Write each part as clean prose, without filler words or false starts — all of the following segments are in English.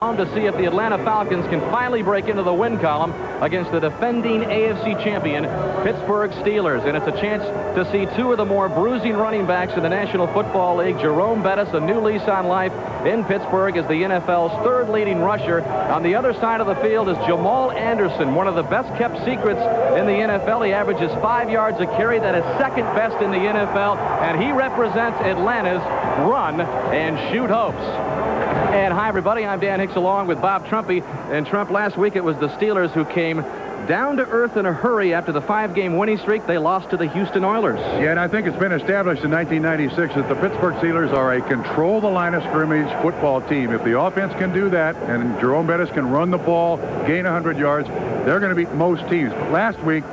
To see if the Atlanta Falcons can finally break into the win column against the defending AFC champion Pittsburgh Steelers. And it's a chance to see two of the more bruising running backs in the National Football League. Jerome Bettis, a new lease on life in Pittsburgh, as the NFL's third leading rusher. On the other side of the field is Jamal Anderson, one of the best kept secrets in the NFL. He averages 5 yards a carry. That is second best in the NFL, and he represents Atlanta's run and shoot hopes. And hi, everybody. I'm Dan Hicks along with Bob Trumpy. And Trump, last week it was the Steelers who came down to earth in a hurry after the 5-game winning streak. They lost to the Houston Oilers. Yeah, and I think it's been established in 1996 that the Pittsburgh Steelers are a control the line of scrimmage football team. If the offense can do that and Jerome Bettis can run the ball, gain 100 yards, they're going to beat most teams. But last week,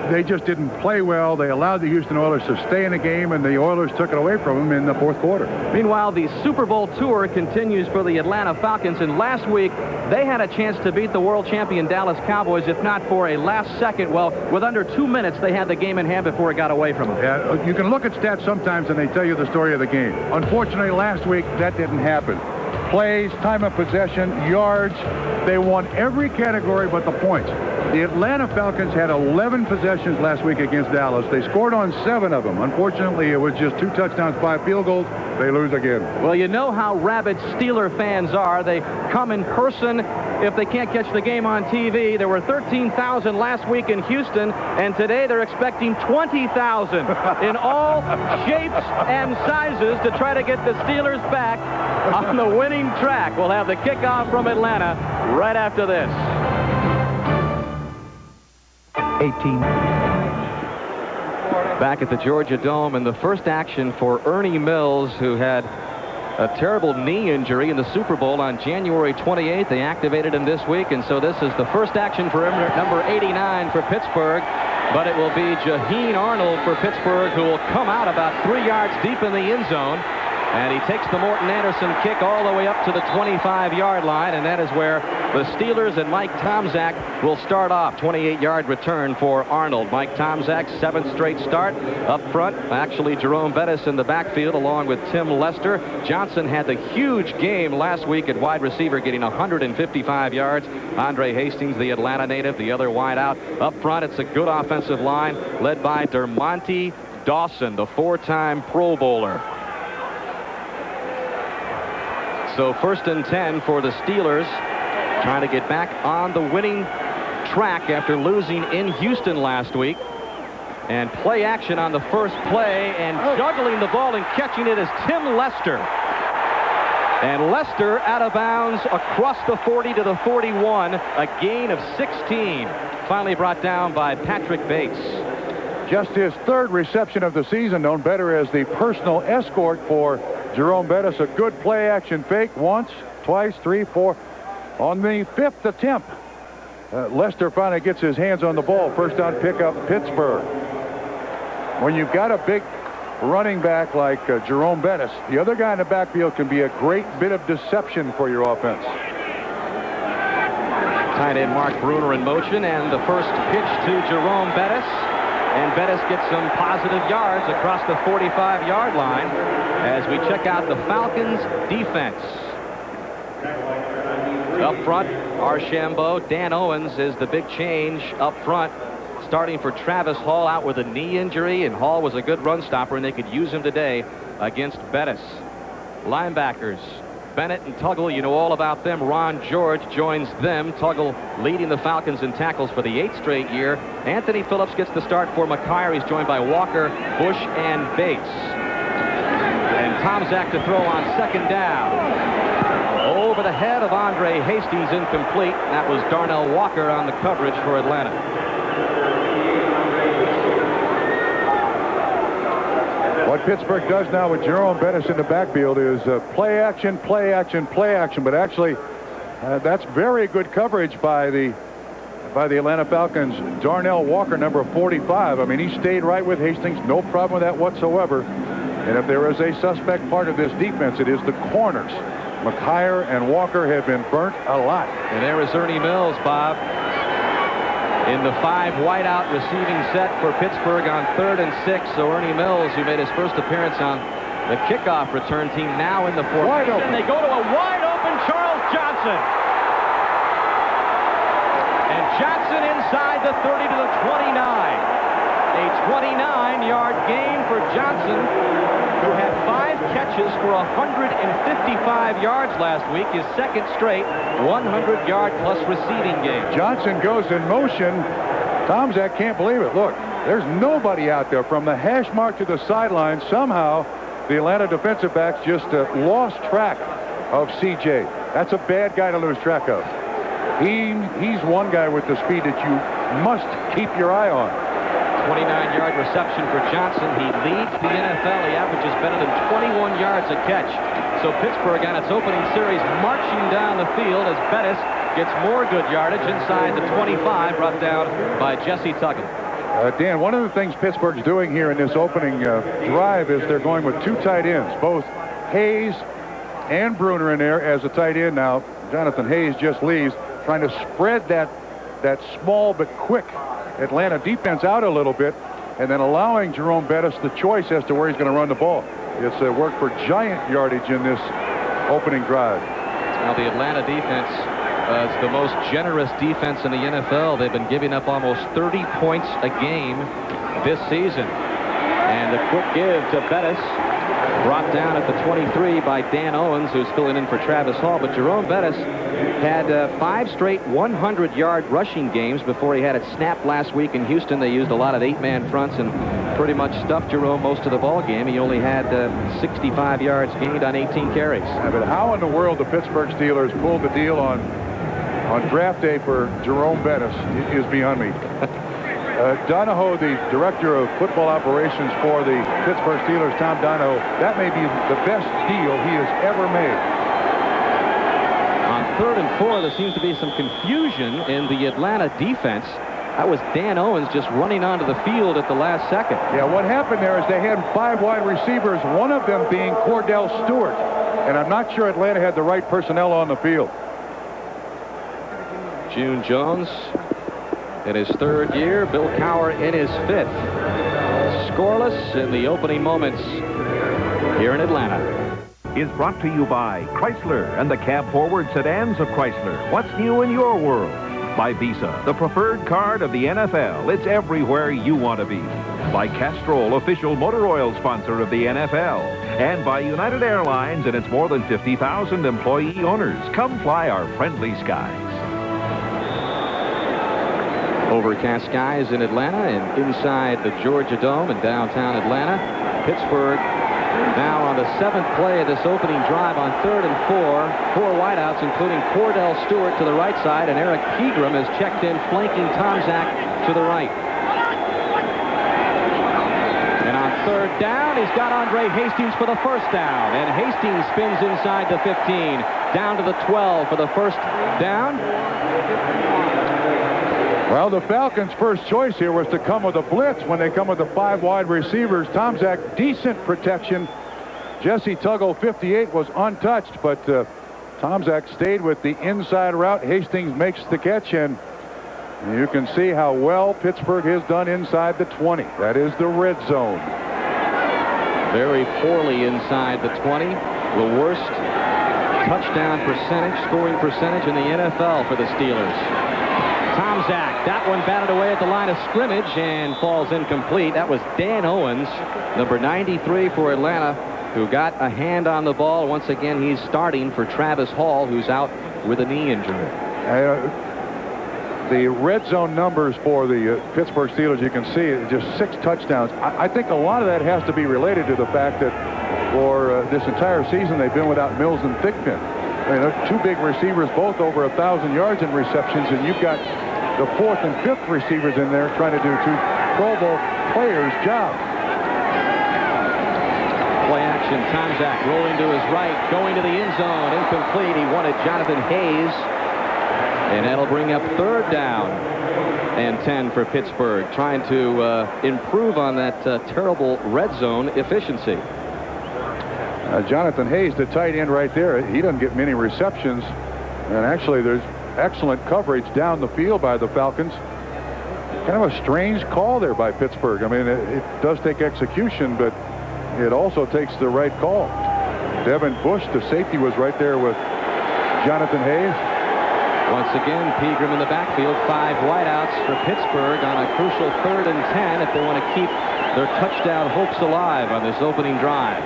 they just didn't play well. They allowed the Houston Oilers to stay in the game, and the Oilers took it away from them in the fourth quarter. Meanwhile, the Super Bowl tour continues for the Atlanta Falcons, and last week they had a chance to beat the world champion Dallas Cowboys, if not for a last second. Well, with under 2 minutes, they had the game in hand before it got away from them. Yeah, you can look at stats sometimes, and they tell you the story of the game. Unfortunately, last week, that didn't happen. Plays, time of possession, yards, they won every category but the points. The Atlanta Falcons had 11 possessions last week against Dallas. They scored on 7 of them. Unfortunately, it was just 2 touchdowns, 5 field goals. They lose again. Well, you know how rabid Steeler fans are. They come in person if they can't catch the game on TV. There were 13,000 last week in Houston, and today they're expecting 20,000 in all shapes and sizes to try to get the Steelers back on the winning track. We'll have the kickoff from Atlanta right after this. 18. Back at the Georgia Dome, and the first action for Ernie Mills, who had a terrible knee injury in the Super Bowl on January 28th. They activated him this week, and so this is the first action for number 89 for Pittsburgh. But it will be Jaheen Arnold for Pittsburgh, who will come out about 3 yards deep in the end zone. And he takes the Morton Anderson kick all the way up to the 25-yard line, and that is where the Steelers and Mike Tomczak will start off. 28-yard return for Arnold. Mike Tomczak's 7th straight start up front. Actually, Jerome Bettis in the backfield along with Tim Lester. Johnson had the huge game last week at wide receiver, getting 155 yards. Andre Hastings, the Atlanta native, the other wide out. Up front, it's a good offensive line led by Dermontti Dawson, the 4-time Pro Bowler. So 1st and 10 for the Steelers, trying to get back on the winning track after losing in Houston last week. And play action on the first play, and juggling the ball and catching it is Tim Lester. And Lester out of bounds across the 40 to the 41, a gain of 16. Finally brought down by Patrick Bates. Just his 3rd reception of the season, known better as the personal escort for Jerome Bettis. A good play-action fake once, twice, 3, 4. On the 5th attempt, Lester finally gets his hands on the ball. First down pickup, Pittsburgh. When you've got a big running back like Jerome Bettis, the other guy in the backfield can be a great bit of deception for your offense. Tight end Mark Bruner in motion, and the first pitch to Jerome Bettis. And Bettis gets some positive yards across the 45-yard line as we check out the Falcons defense. Up front, Archambault. Dan Owens is the big change up front, starting for Travis Hall out with a knee injury, and Hall was a good run stopper, and they could use him today against Bettis. Linebackers, Bennett and Tuggle, you know all about them. Ron George joins them. Tuggle leading the Falcons in tackles for the 8th straight year. Anthony Phillips gets the start for McKyer. He's joined by Walker, Bush, and Bates. And Tomczak to throw on 2nd down. Over the head of Andre Hastings, incomplete. That was Darnell Walker on the coverage for Atlanta. What Pittsburgh does now with Jerome Bettis in the backfield is play action, play action, play action. But actually, that's very good coverage by the Atlanta Falcons. Darnell Walker, number 45. I mean, he stayed right with Hastings. No problem with that whatsoever. And if there is a suspect part of this defense, it is the corners. McKyer and Walker have been burnt a lot. And there is Ernie Mills, Bob, in the 5 wideout receiving set for Pittsburgh on 3rd and 6. So Ernie Mills, who made his first appearance on the kickoff return team, now in the formation. They go to a wide open Charles Johnson. And Johnson inside the 30 to the 29. A 29-yard gain for Johnson, who had 5 catches for 155 yards last week, his second straight 100-yard plus receiving game. Johnson goes in motion. Tomczak can't believe it. Look, there's nobody out there from the hash mark to the sideline. Somehow, the Atlanta defensive backs just lost track of C.J. That's a bad guy to lose track of. He's one guy with the speed that you must keep your eye on. 29-yard reception for Johnson. He leads the NFL. He averages better than 21 yards a catch. So Pittsburgh on its opening series marching down the field as Bettis gets more good yardage inside the 25, brought down by Jesse Tuggle. Dan, one of the things Pittsburgh's doing here in this opening drive is they're going with 2 tight ends. Both Hayes and Bruner in there as a tight end. Now, Jonathan Hayes just leaves, trying to spread that small but quick Atlanta defense out a little bit, and then allowing Jerome Bettis the choice as to where he's going to run the ball. It's worked for giant yardage in this opening drive. Now, the Atlanta defense is the most generous defense in the NFL. They've been giving up almost 30 points a game this season. And the quick give to Bettis, brought down at the 23 by Dan Owens, who's filling in for Travis Hall. But Jerome Bettis had 5 straight 100-yard rushing games before he had it snapped last week in Houston. They used a lot of 8-man fronts and pretty much stuffed Jerome most of the ball game. He only had 65 yards gained on 18 carries. Yeah, but how in the world the Pittsburgh Steelers pulled the deal on draft day for Jerome Bettis is beyond me. Donahoe, the director of football operations for the Pittsburgh Steelers, Tom Donahoe, that may be the best deal he has ever made. On 3rd and 4, there seems to be some confusion in the Atlanta defense. That was Dan Owens just running onto the field at the last second. Yeah, what happened there is they had 5 wide receivers, one of them being Cordell Stewart. And I'm not sure Atlanta had the right personnel on the field. June Jones in his 3rd year, Bill Cowher in his 5th. Scoreless in the opening moments here in Atlanta. Is brought to you by Chrysler and the cab-forward sedans of Chrysler. What's new in your world? By Visa, the preferred card of the NFL. It's everywhere you want to be. By Castrol, official motor oil sponsor of the NFL. And by United Airlines and its more than 50,000 employee owners. Come fly our friendly skies. Overcast skies in Atlanta and inside the Georgia Dome in downtown Atlanta. Pittsburgh now on the 7th play of this opening drive on 3rd and 4. 4 wideouts, including Cordell Stewart to the right side, and Eric Pegram has checked in, flanking Tomczak to the right. And on 3rd down, he's got Andre Hastings for the first down, and Hastings spins inside the 15, down to the 12 for the first down. Well, the Falcons' first choice here was to come with a blitz when they come with the 5 wide receivers. Tomczak, decent protection. Jesse Tuggle, 58, was untouched, but Tomczak stayed with the inside route. Hastings makes the catch, and you can see how well Pittsburgh has done inside the 20. That is the red zone. Very poorly inside the 20. The worst touchdown percentage, scoring percentage in the NFL for the Steelers. Tomczak, that one batted away at the line of scrimmage and falls incomplete. That was Dan Owens, number 93 for Atlanta, who got a hand on the ball. Once again, he's starting for Travis Hall, who's out with a knee injury. The red zone numbers for the Pittsburgh Steelers, you can see just 6 touchdowns. I think a lot of that has to be related to the fact that for this entire season they've been without Mills and Thigpen. I mean, 2 big receivers, both over 1,000 yards in receptions, and you've got the 4th and 5th receivers in there trying to do 2 Pro Bowl players' jobs. Play action, Tomczak rolling to his right, going to the end zone, incomplete. He wanted Jonathan Hayes, and that'll bring up 3rd down and 10 for Pittsburgh, trying to improve on that terrible red zone efficiency. Jonathan Hayes, the tight end right there, he doesn't get many receptions, and actually there's excellent coverage down the field by the Falcons. Kind of a strange call there by Pittsburgh. I mean, it does take execution, but it also takes the right call. Devin Bush, the safety, was right there with Jonathan Hayes. Once again, Pegram in the backfield. 5 wideouts for Pittsburgh on a crucial 3rd and 10 if they want to keep their touchdown hopes alive on this opening drive.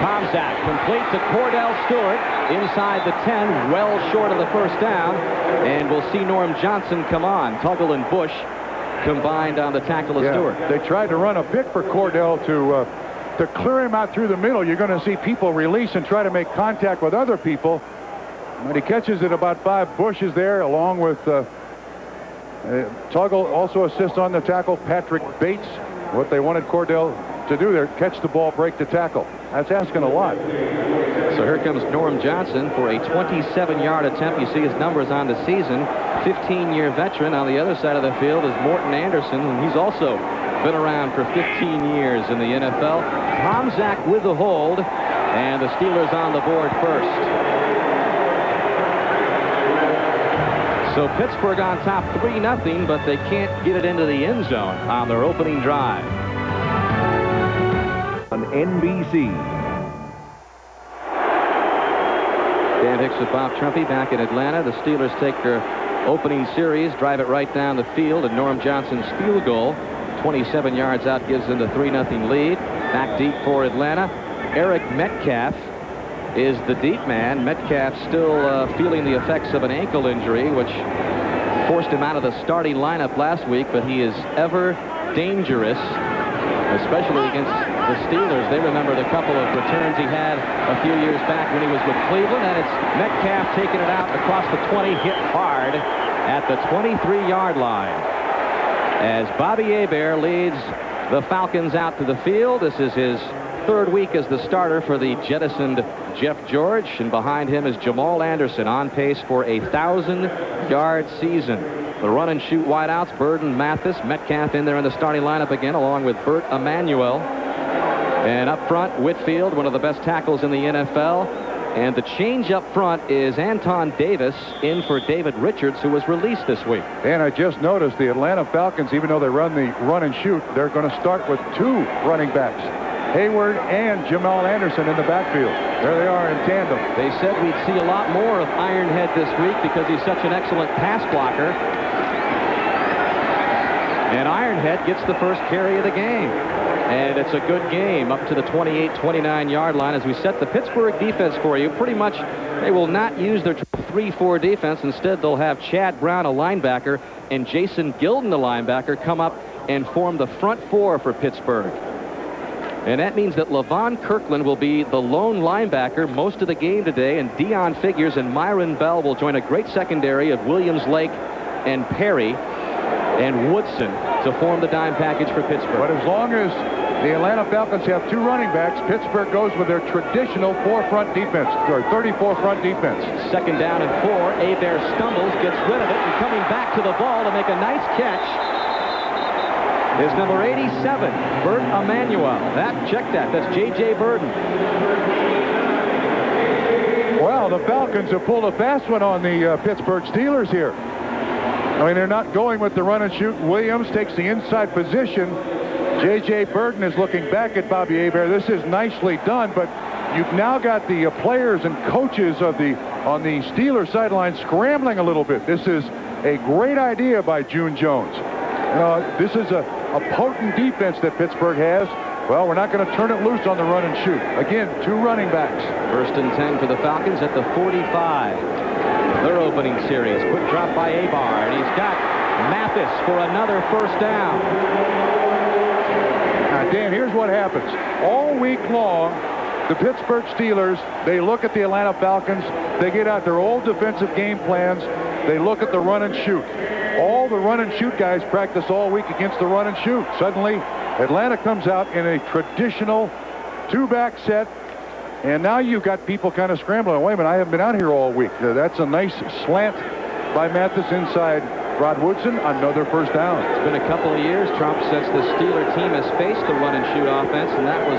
Tomczak complete to Cordell Stewart inside the 10, well short of the first down, and we'll see Norm Johnson come on. Tuggle and Bush combined on the tackle of Stewart. They tried to run a pick for Cordell to clear him out through the middle. You're going to see people release and try to make contact with other people. But he catches it about 5. Bush is there along with Tuggle also assists on the tackle. Patrick Bates. What they wanted Cordell to do there, catch the ball, break the tackle. That's asking a lot. So here comes Norm Johnson for a 27-yard attempt. You see his numbers on the season. 15-year veteran. On the other side of the field is Morton Anderson, and he's also been around for 15 years in the NFL. Tomczak with the hold, and the Steelers on the board first. So Pittsburgh on top 3-0, but they can't get it into the end zone on their opening drive. On NBC. Dan Hicks with Bob Trumpy back in Atlanta. The Steelers take their opening series, drive it right down the field, and Norm Johnson's field goal, 27 yards out, gives them the 3-0 lead. Back deep for Atlanta. Eric Metcalf is the deep man. Metcalf still feeling the effects of an ankle injury, which forced him out of the starting lineup last week, but he is ever dangerous, especially against the Steelers. They remember the couple of returns he had a few years back when he was with Cleveland, and it's Metcalf taking it out across the 20, hit hard at the 23-yard line. As Bobby Hebert leads the Falcons out to the field. This is his 3rd week as the starter for the jettisoned Jeff George, and behind him is Jamal Anderson on pace for a 1,000-yard season. The run and shoot wideouts, Burden, Mathis, Metcalf in there in the starting lineup again, along with Burt Emanuel. And up front, Whitfield, one of the best tackles in the NFL. And the change up front is Anton Davis in for David Richards, who was released this week. And I just noticed the Atlanta Falcons, even though they run the run and shoot, they're going to start with 2 running backs. Hayward and Jamal Anderson in the backfield. There they are in tandem. They said we'd see a lot more of Ironhead this week because he's such an excellent pass blocker. And Ironhead gets the first carry of the game. And it's a good game up to the 28-29-yard line. As we set the Pittsburgh defense for you, pretty much they will not use their 3-4 defense. Instead, they'll have Chad Brown, a linebacker, and Jason Gilden, the linebacker, come up and form the front 4 for Pittsburgh. And that means that Levon Kirkland will be the lone linebacker most of the game today, and Dion Figures and Myron Bell will join a great secondary of Williams, Lake, and Perry and Woodson to form the dime package for Pittsburgh. But as long as the Atlanta Falcons have 2 running backs, Pittsburgh goes with their traditional 4-front defense, or 34 front defense. 2nd down and 4. Hebert stumbles, gets rid of it, and coming back to the ball to make a nice catch is number 87, Burt Emanuel. Check that. That's J.J. Burden. Well, the Falcons have pulled a fast one on the Pittsburgh Steelers here. I mean, they're not going with the run and shoot. Williams takes the inside position. J.J. Burden is looking back at Bobby Hebert. This is nicely done, but you've now got the players and coaches on the Steelers sideline scrambling a little bit. This is a great idea by June Jones. This is a potent defense that Pittsburgh has. Well, we're not going to turn it loose on the run and shoot. Again, 2 running backs. 1st and 10 for the Falcons at the 45. Their opening series. Quick drop by Abar, and he's got Mathis for another 1st down. Now, Dan, here's what happens. All week long, the Pittsburgh Steelers, they look at the Atlanta Falcons. They get out their old defensive game plans. They look at the run and shoot. All the run and shoot guys practice all week against the run and shoot. Suddenly, Atlanta comes out in a traditional 2-back set, and now you've got people kind of scrambling. Wait a minute, I haven't been out here all week. That's a nice slant by Mathis inside Rod Woodson. Another 1st down. It's been a couple of years, Trump, since the Steeler team has faced the run and shoot offense, and that was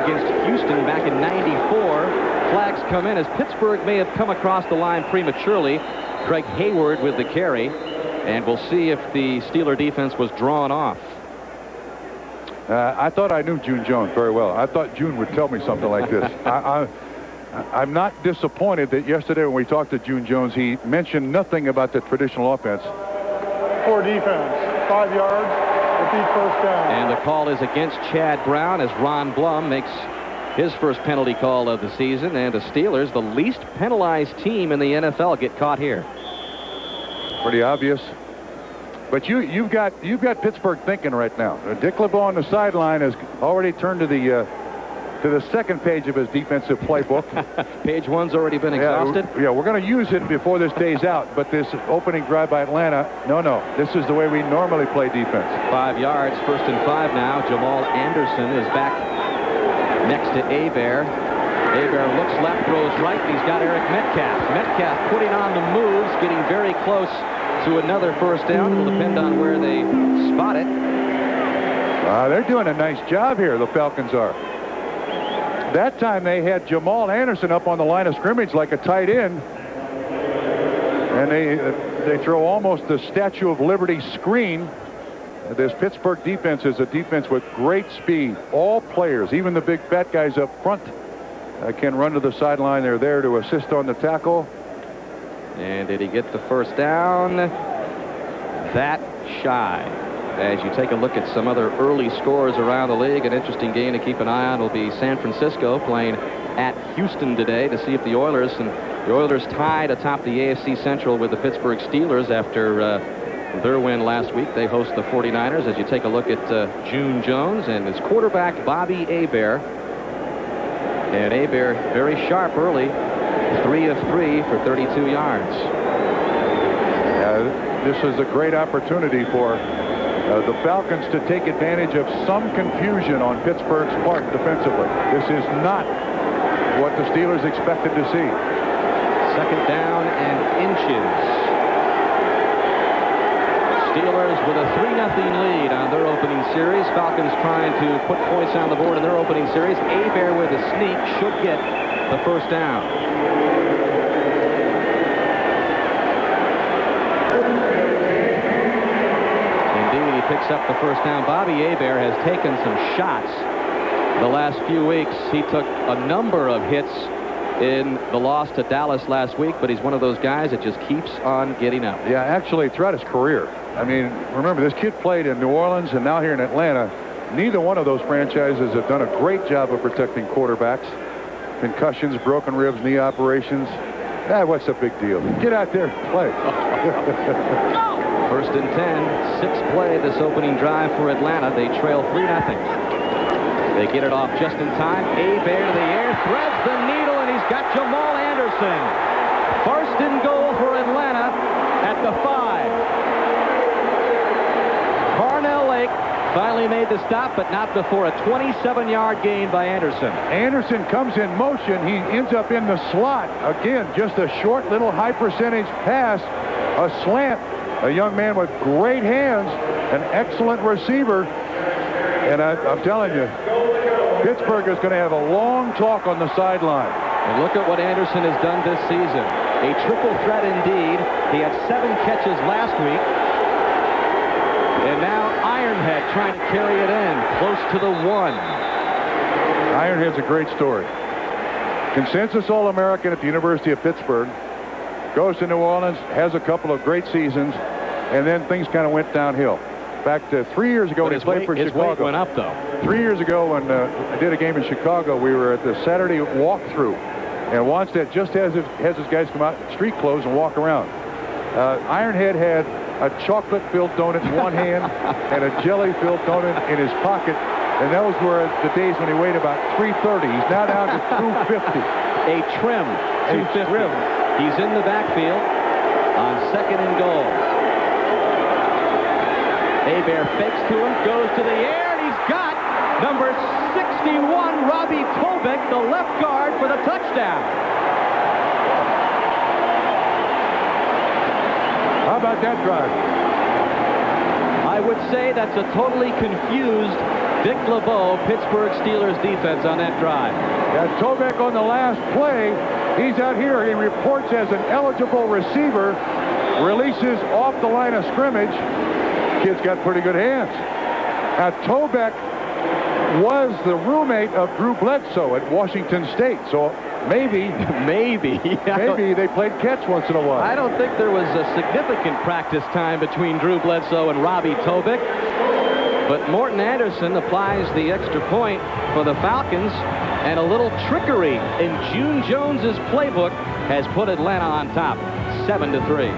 against Houston back in '94. Flags come in as Pittsburgh may have come across the line prematurely. Craig Hayward with the carry. And we'll see if the Steeler defense was drawn off. I thought I knew June Jones very well. I thought June would tell me something like this. I'm not disappointed that yesterday when we talked to June Jones, he mentioned nothing about the traditional offense. Poor defense. 5 yards. Repeat first down. And the call is against Chad Brown as Ron Blum makes his first penalty call of the season. And the Steelers, the least penalized team in the NFL, get caught here. Pretty obvious. But you've got Pittsburgh thinking right now. Dick LeBeau on the sideline has already turned to the second page of his defensive playbook. Page 1's already been exhausted. Yeah, we're going to use it before this day's out. But this opening drive by Atlanta, no. This is the way we normally play defense. 5 yards, 1st and 5 now. Jamal Anderson is back next to Hebert. Hebert looks left, throws right. He's got Eric Metcalf. Metcalf putting on the moves, getting very close to another first down. It'll depend on where they spot it. They're doing a nice job here, the Falcons are. That time they had Jamal Anderson up on the line of scrimmage like a tight end. And they throw almost the Statue of Liberty screen. This Pittsburgh defense is a defense with great speed. All players, even the big fat guys up front, can run to the sideline. They're there to assist on the tackle. And did he get the first down? That shy. As you take a look at some other early scores around the league, an interesting game to keep an eye on will be San Francisco playing at Houston today to see if the Oilers tied atop the AFC Central with the Pittsburgh Steelers after their win last week. They host the 49ers. As you take a look at June Jones and his quarterback Bobby Hebert. And Hebert very sharp early. 3 of 3 for 32 yards. This is a great opportunity for the Falcons to take advantage of some confusion on Pittsburgh's part defensively. This is not what the Steelers expected to see. 2nd down and inches. Steelers with a 3-0 lead on their opening series. Falcons trying to put points on the board in their opening series. Hebert with a sneak should get the first down. Picks up the first down. Bobby Hebert has taken some shots the last few weeks. He took a number of hits in the loss to Dallas last week, but he's one of those guys that just keeps on getting up. Yeah, actually throughout his career. I mean, remember, this kid played in New Orleans and now here in Atlanta. Neither one of those franchises have done a great job of protecting quarterbacks. Concussions, broken ribs, knee operations. What's the big deal? Get out there, play. 1st and 10, 6th play this opening drive for Atlanta. They trail 3-0. They get it off just in time. Hebert to the air, threads the needle, and he's got Jamal Anderson. 1st and goal for Atlanta at the 5. Carnell Lake finally made the stop, but not before a 27-yard gain by Anderson. Anderson comes in motion. He ends up in the slot. Again, just a short little high percentage pass, a slant. A young man with great hands, an excellent receiver. And I'm telling you, Pittsburgh is going to have a long talk on the sideline. And look at what Anderson has done this season. A triple threat indeed. He had 7 catches last week. And now Ironhead trying to carry it in, close to the 1. Ironhead's a great story. Consensus All-American at the University of Pittsburgh. Goes to New Orleans, has a couple of great seasons, and then things kind of went downhill. In fact, 3 years ago when he played for Chicago. His weight went up, though. 3 years ago when I did a game in Chicago, we were at the Saturday walkthrough, and Wanstead just has his guys come out in street clothes and walk around. Ironhead had a chocolate-filled donut in one hand and a jelly-filled donut in his pocket, and those were the days when he weighed about 330. He's now down to 250. A trim 250. He's in the backfield on 2nd and goal. Hebert fakes to him, goes to the air, and he's got number 61, Robbie Tobek, the left guard, for the touchdown. How about that drive? I would say that's a totally confused Dick LeBeau, Pittsburgh Steelers defense on that drive. Yeah, Tobek on the last play. He's out here. He reports as an eligible receiver. Releases off the line of scrimmage. Kid's got pretty good hands. Now, Tobek was the roommate of Drew Bledsoe at Washington State. So Maybe. Maybe. Maybe they played catch once in a while. I don't think there was a significant practice time between Drew Bledsoe and Robbie Tobick. But Morton Anderson applies the extra point for the Falcons, and a little trickery in June Jones's playbook has put Atlanta on top, 7-3.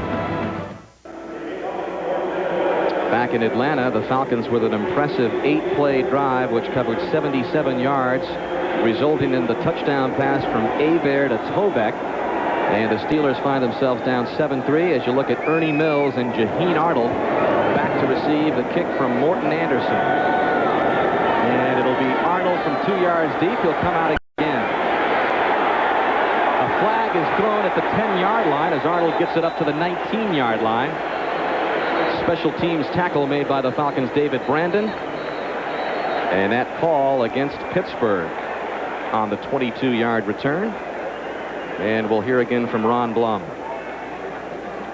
Back in Atlanta, the Falcons with an impressive 8-play drive which covered 77 yards, resulting in the touchdown pass from Hebert to Tobick. And the Steelers find themselves down 7-3 as you look at Ernie Mills and Jaheen Arnold back to receive the kick from Morton Anderson. And it'll be Arnold from 2 yards deep. He'll come out again. A flag is thrown at the 10-yard line as Arnold gets it up to the 19-yard line. Special teams tackle made by the Falcons' David Brandon. And that call against Pittsburgh on the 22-yard return. And we'll hear again from Ron Blum.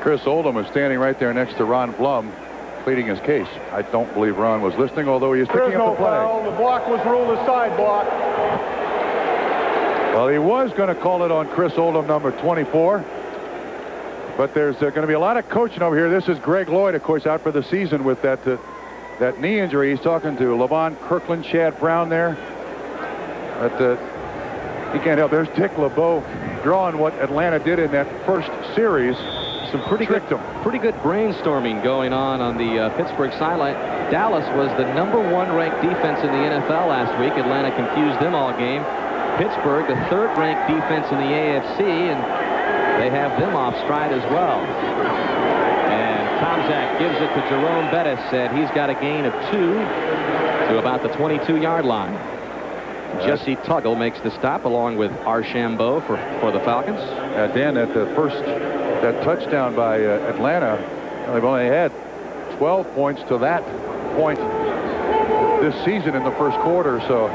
Chris Oldham is standing right there next to Ron Blum, pleading his case. I don't believe Ron was listening, although he is picking up the flag. Foul. The block was ruled a side block. Well, he was going to call it on Chris Oldham, number 24. But there's going to be a lot of coaching over here. This is Greg Lloyd, of course, out for the season with that knee injury. He's talking to Levon Kirkland, Chad Brown there. But he can't help. There's Dick LeBeau drawing what Atlanta did in that first series. Some pretty good brainstorming going on the Pittsburgh sideline. Dallas was the #1 ranked defense in the NFL last week. Atlanta confused them all game. Pittsburgh, the 3rd ranked defense in the AFC, and they have them off stride as well. And Tomczak gives it to Jerome Bettis, and he's got a gain of 2 to about the 22-yard line. Jesse Tuggle makes the stop along with Archambault for the Falcons. Dan, that touchdown by Atlanta, they've only had 12 points to that point this season in the first quarter, so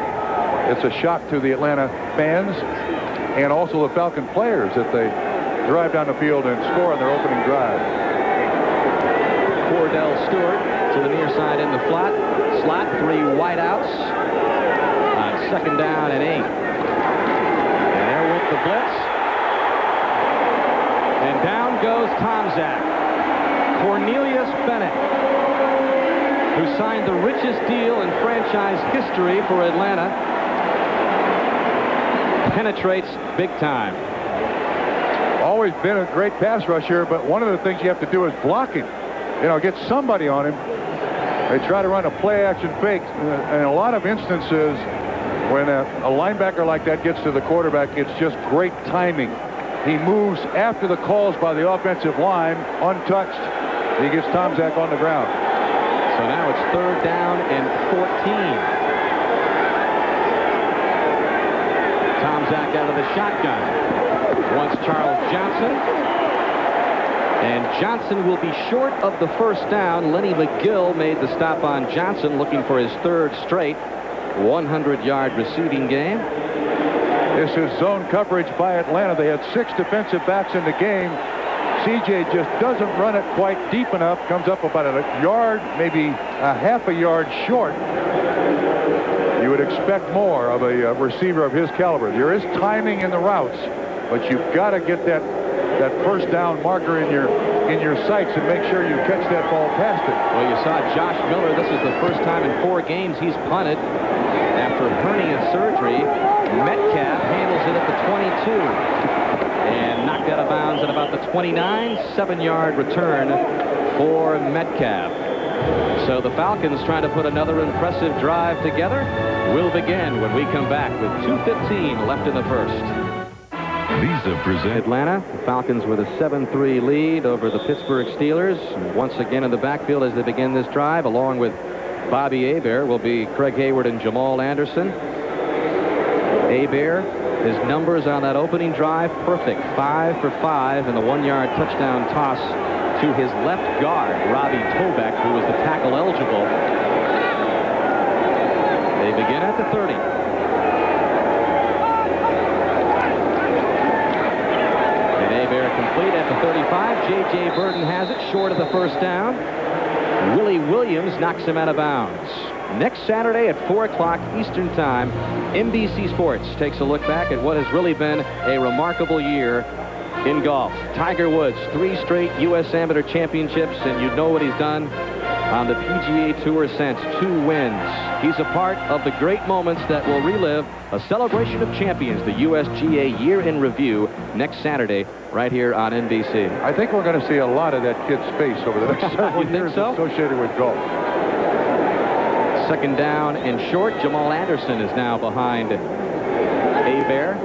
it's a shock to the Atlanta fans and also the Falcon players that they drive down the field and score on their opening drive. Cordell Stewart to the near side in the slot, 3 wideouts on 2nd down and 8. And there went the blitz. And down goes Tomczak. Cornelius Bennett, who signed the richest deal in franchise history for Atlanta, penetrates big time. Always been a great pass rusher, but one of the things you have to do is blocking. Get somebody on him. They try to run a play-action fake. In a lot of instances, when a linebacker like that gets to the quarterback, it's just great timing. He moves after the calls by the offensive line, untouched. He gets Tomczak on the ground. So now it's 3rd down and 14. Tomczak out of the shotgun. Wants Charles Johnson. And Johnson will be short of the 1st down. Lenny McGill made the stop on Johnson, looking for his 3rd straight 100-yard receiving game. This is zone coverage by Atlanta. They had 6 defensive backs in the game. CJ just doesn't run it quite deep enough. Comes up about a yard, maybe a half a yard short. You would expect more of a receiver of his caliber. There is timing in the routes, but you've got to get that 1st down marker in your sights and make sure you catch that ball past it. Well, you saw Josh Miller. This is the first time in 4 games he's punted after hernia surgery. Metcalf handles it at the 22 and knocked out of bounds at about the 29. 7-yard return for Metcalf. So the Falcons trying to put another impressive drive together will begin when we come back with 2:15 left in the first. Visa presents Atlanta. The Falcons with a 7-3 lead over the Pittsburgh Steelers. Once again in the backfield as they begin this drive, along with Bobby Hebert, will be Craig Hayward and Jamal Anderson. Hebert, his numbers on that opening drive, perfect. 5 for 5 in the 1-yard touchdown toss to his left guard, Robbie Tobick, who was the tackle eligible. They begin at the 30. Complete at the 35. J.J. Burton has it short of the 1st down. Willie Williams knocks him out of bounds. next Saturday at 4 o'clock Eastern Time. NBC Sports takes a look back at what has really been a remarkable year in golf. Tiger Woods, 3 straight U.S. Amateur Championships, and you know what he's done on the PGA Tour since. 2 wins. He's a part of the great moments that will relive a celebration of champions, the USGA Year in Review, next Saturday right here on NBC. I think we're going to see a lot of that kid's face over the next several years associated with golf. Second down and short. Jamal Anderson is now behind Hebert.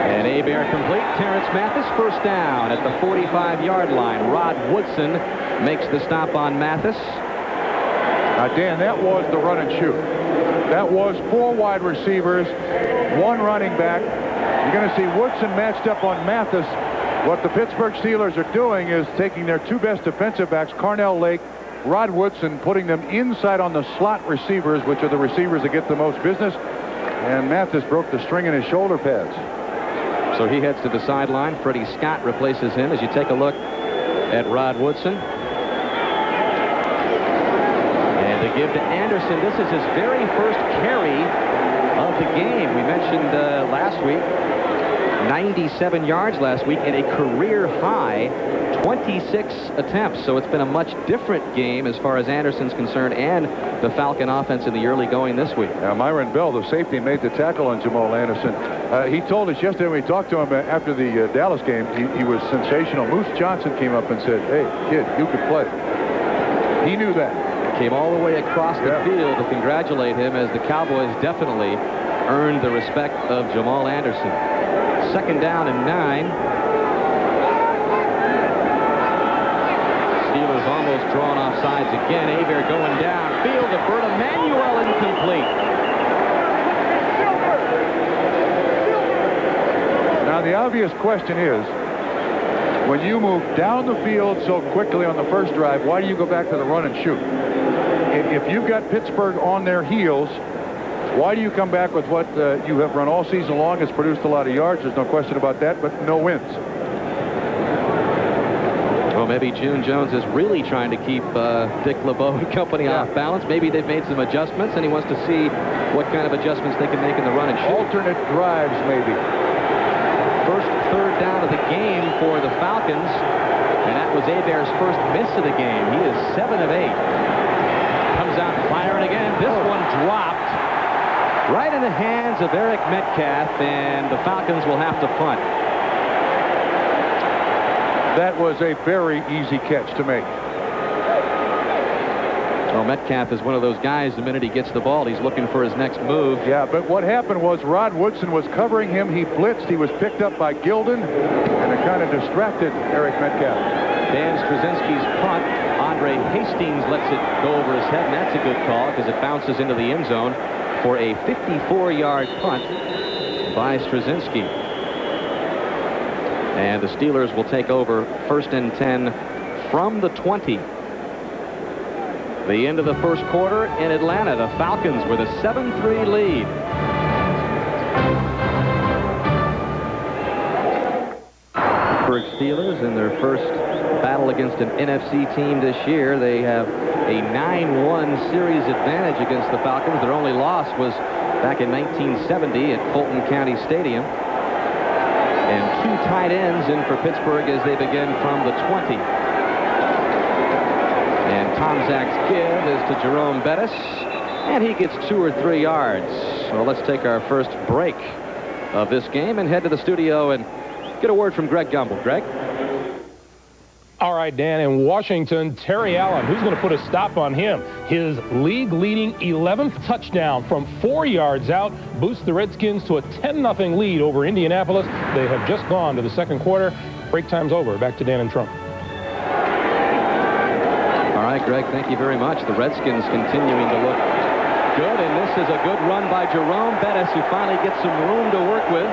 And Hebert complete. Terrence Mathis first down at the 45-yard line. Rod Woodson makes the stop on Mathis. Now, Dan, that was the run and shoot. That was 4 wide receivers, 1 running back. You're going to see Woodson matched up on Mathis. What the Pittsburgh Steelers are doing is taking their 2 best defensive backs, Carnell Lake, Rod Woodson, putting them inside on the slot receivers, which are the receivers that get the most business. And Mathis broke the string in his shoulder pads. So he heads to the sideline. Freddie Scott replaces him as you take a look at Rod Woodson. And they give to Anderson. This is his very first carry of the game. We mentioned last week, 97 yards last week and a career high 26 attempts. So it's been a much different game as far as Anderson's concerned and the Falcon offense in the early going this week. Now, Myron Bell, the safety, made the tackle on Jamal Anderson. He told us yesterday when we talked to him after the Dallas game, he was sensational. Moose Johnson came up and said, "Hey, kid, you could play." He knew that. Came all the way across the field to congratulate him, as the Cowboys definitely earned the respect of Jamal Anderson. Second down and 9. Steelers almost drawn off sides again. Hebert going downfield to Bert Emanuel, incomplete. Now, the obvious question is, when you move down the field so quickly on the first drive, why do you go back to the run and shoot? If you've got Pittsburgh on their heels, why do you come back with what you have run all season long? It's produced a lot of yards. There's no question about that, but no wins. Well, maybe June Jones is really trying to keep Dick LeBeau and company off balance. Maybe they've made some adjustments, and he wants to see what kind of adjustments they can make in the run and shoot. Alternate drives, maybe. First third down of the game for the Falcons, and that was Hebert's first miss of the game. He is 7 of 8. Comes out firing again. This one dropped right in the hands of Eric Metcalf, and the Falcons will have to punt. That was a very easy catch to make. Well, Metcalf is one of those guys, the minute he gets the ball, he's looking for his next move. Yeah, but what happened was Rod Woodson was covering him. He blitzed. He was picked up by Gilden, and it kind of distracted Eric Metcalf. Dan Straczynski's punt. Andre Hastings lets it go over his head, and that's a good call because it bounces into the end zone for a 54-yard punt by Straczynski. And the Steelers will take over first and 10 from the 20. The end of the first quarter in Atlanta. The Falcons with a 7-3 lead. Pittsburgh Steelers in their first battle against an NFC team this year. They have a 9-1 series advantage against the Falcons. Their only loss was back in 1970 at Fulton County Stadium. And 2 tight ends in for Pittsburgh as they begin from the 20. And Tom Zach's give is to Jerome Bettis, and he gets 2 or 3 yards. Well, let's take our first break of this game and head to the studio and get a word from Greg Gumbel. Greg? All right, Dan, in Washington, Terry Allen, who's going to put a stop on him? His league-leading 11th touchdown from 4 yards out boosts the Redskins to a 10-0 lead over Indianapolis. They have just gone to the second quarter. Break time's over. Back to Dan and Trump. All right, Greg, thank you very much. The Redskins continuing to look good, and this is a good run by Jerome Bettis, who finally gets some room to work with.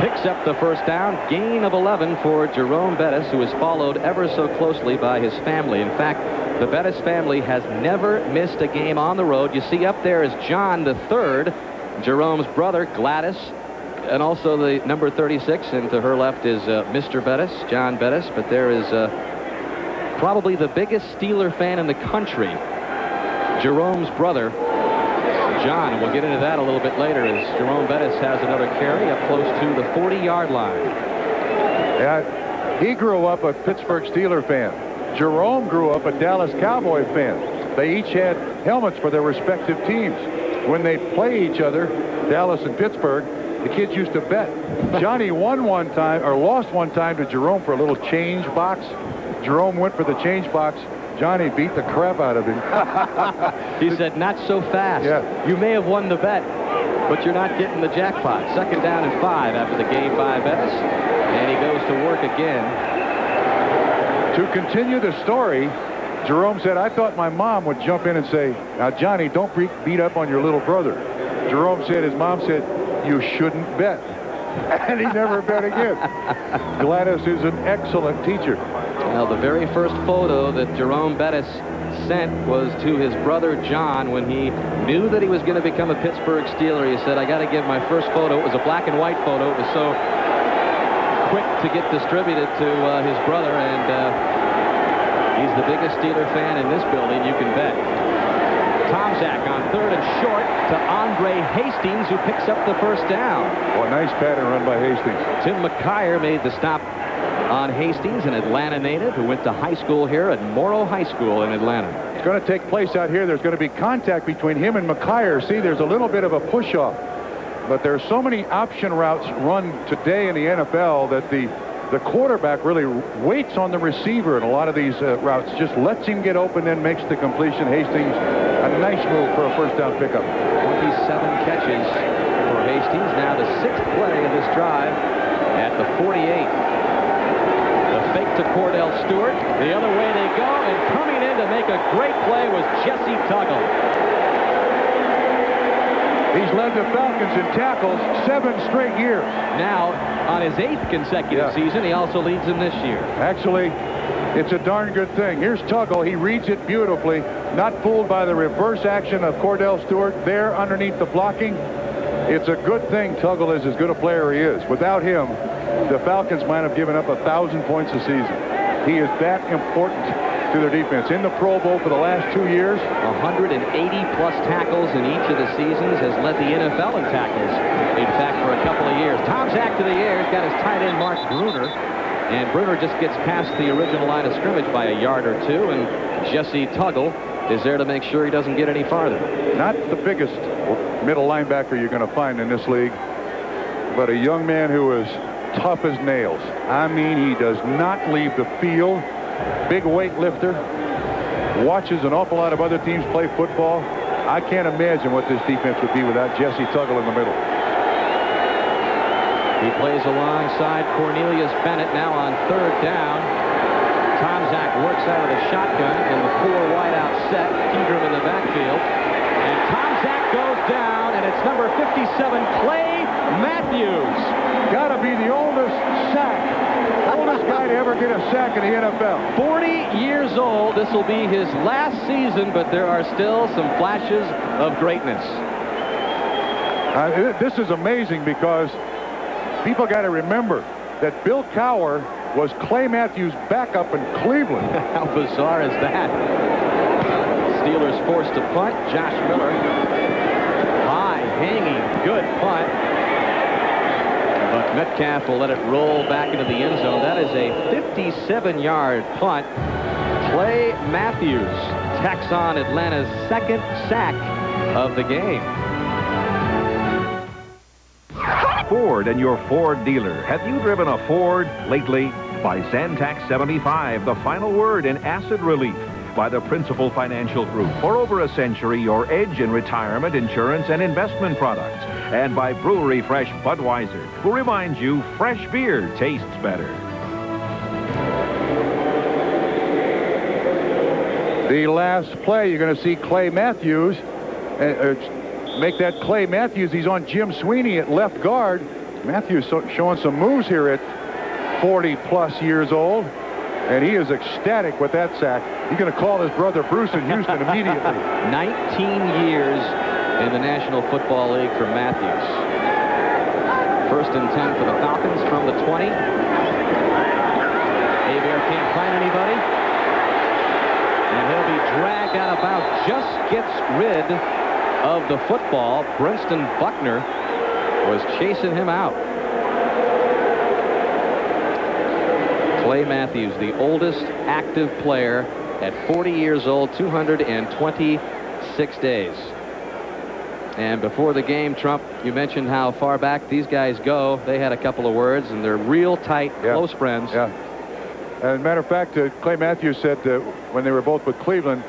Picks up the first down, gain of 11 for Jerome Bettis, who is followed ever so closely by his family. In fact, the Bettis family has never missed a game on the road. You see up there is John III, Jerome's brother, Gladys, and also the number 36, and to her left is Mr. Bettis, John Bettis, but there is probably the biggest Steeler fan in the country. Jerome's brother, John, and we'll get into that a little bit later, as Jerome Bettis has another carry up close to the 40-yard line. Yeah, he grew up a Pittsburgh Steeler fan. Jerome grew up a Dallas Cowboy fan. They each had helmets for their respective teams. When they play each other, Dallas and Pittsburgh, the kids used to bet. Johnny won one time, or lost one time to Jerome for a little change box. Jerome went for the change box. Johnny beat the crap out of him. He said, not so fast. Yeah. You may have won the bet, but you're not getting the jackpot. 2nd down and 5 after the game by Bettis. And he goes to work again. To continue the story, Jerome said, I thought my mom would jump in and say, now, Johnny, don't beat up on your little brother. Jerome said his mom said, you shouldn't bet. And he never bet again. Gladys is an excellent teacher. Well, the very first photo that Jerome Bettis sent was to his brother John when he knew that he was going to become a Pittsburgh Steeler. He said, I got to give my first photo. It was a black and white photo. It was so quick to get distributed to his brother, and he's the biggest Steeler fan in this building, you can bet. Tomczak on 3rd and short to Andre Hastings, who picks up the first down. Oh, a nice pattern run by Hastings. Tim McKyer made the stop on Hastings, an Atlanta native who went to high school here at Morrow High School in Atlanta. It's going to take place out here. There's going to be contact between him and McKyer. See, there's a little bit of a push-off. But there are so many option routes run today in the NFL that the quarterback really waits on the receiver in a lot of these routes. Just lets him get open, then makes the completion. Hastings, a nice move for a first down pickup. 27 catches for Hastings. Now the 6th play of this drive at the 48. The fake to Cordell Stewart. The other way they go, and coming in to make a great play was Jesse Tuggle. He's led the Falcons in tackles 7 straight years. Now, on his 8th consecutive season, he also leads them this year. Actually, it's a darn good thing. Here's Tuggle. He reads it beautifully. Not fooled by the reverse action of Cordell Stewart there underneath the blocking. It's a good thing Tuggle is as good a player he is. Without him, the Falcons might have given up 1,000 points a season. He is that important to their defense. In the Pro Bowl for the last 2 years. 180-plus tackles in each of the seasons, has led the NFL in tackles, in fact, for a couple of years. Tomczak to the air. He's got his tight end, Mark Bruner. And Bruner just gets past the original line of scrimmage by a yard or two. And Jesse Tuggle is there to make sure he doesn't get any farther. Not the biggest middle linebacker you're going to find in this league, but a young man who is tough as nails. I mean, he does not leave the field. Big weightlifter. Watches an awful lot of other teams play football. I can't imagine what this defense would be without Jesse Tuggle in the middle. He plays alongside Cornelius Bennett now on 3rd down. Tomczak works out of the shotgun in the 4 wideout set. Pegram in the backfield. And Tomczak goes down, and it's number 57, Clay Matthews. Gotta be the oldest guy to ever get a sack in the NFL. 40 years old. This will be his last season, but there are still some flashes of greatness. This is amazing because people got to remember that Bill Cowher was Clay Matthews' backup in Cleveland. How bizarre is that? Steelers forced to punt. Josh Miller. High, hanging, good punt. But Metcalf will let it roll back into the end zone. That is a 57-yard punt. Clay Matthews tacks on Atlanta's 2nd sack of the game. Ford and your Ford dealer. Have you driven a Ford lately? By Zantac 75, the final word in acid relief. By the Principal Financial Group. For over a century, your edge in retirement, insurance, and investment products. And by Brewery Fresh Budweiser, who reminds you fresh beer tastes better. The last play, you're going to see Clay Matthews make that Clay Matthews. He's on Jim Sweeney at left guard. Matthews showing some moves here at 40-plus years old. And he is ecstatic with that sack. He's going to call his brother Bruce in Houston immediately. 19 years in the National Football League for Matthews. 1st and 10 for the Falcons from the 20. Hebert can't find anybody. about just gets rid of the football. Brinston Buckner was chasing him out. Clay Matthews, the oldest active player at 40 years old, 226 days. And before the game, Trump, you mentioned how far back these guys go. They had a couple of words, and they're real tight, close friends. Yeah. As a matter of fact, Clay Matthews said when they were both with Cleveland,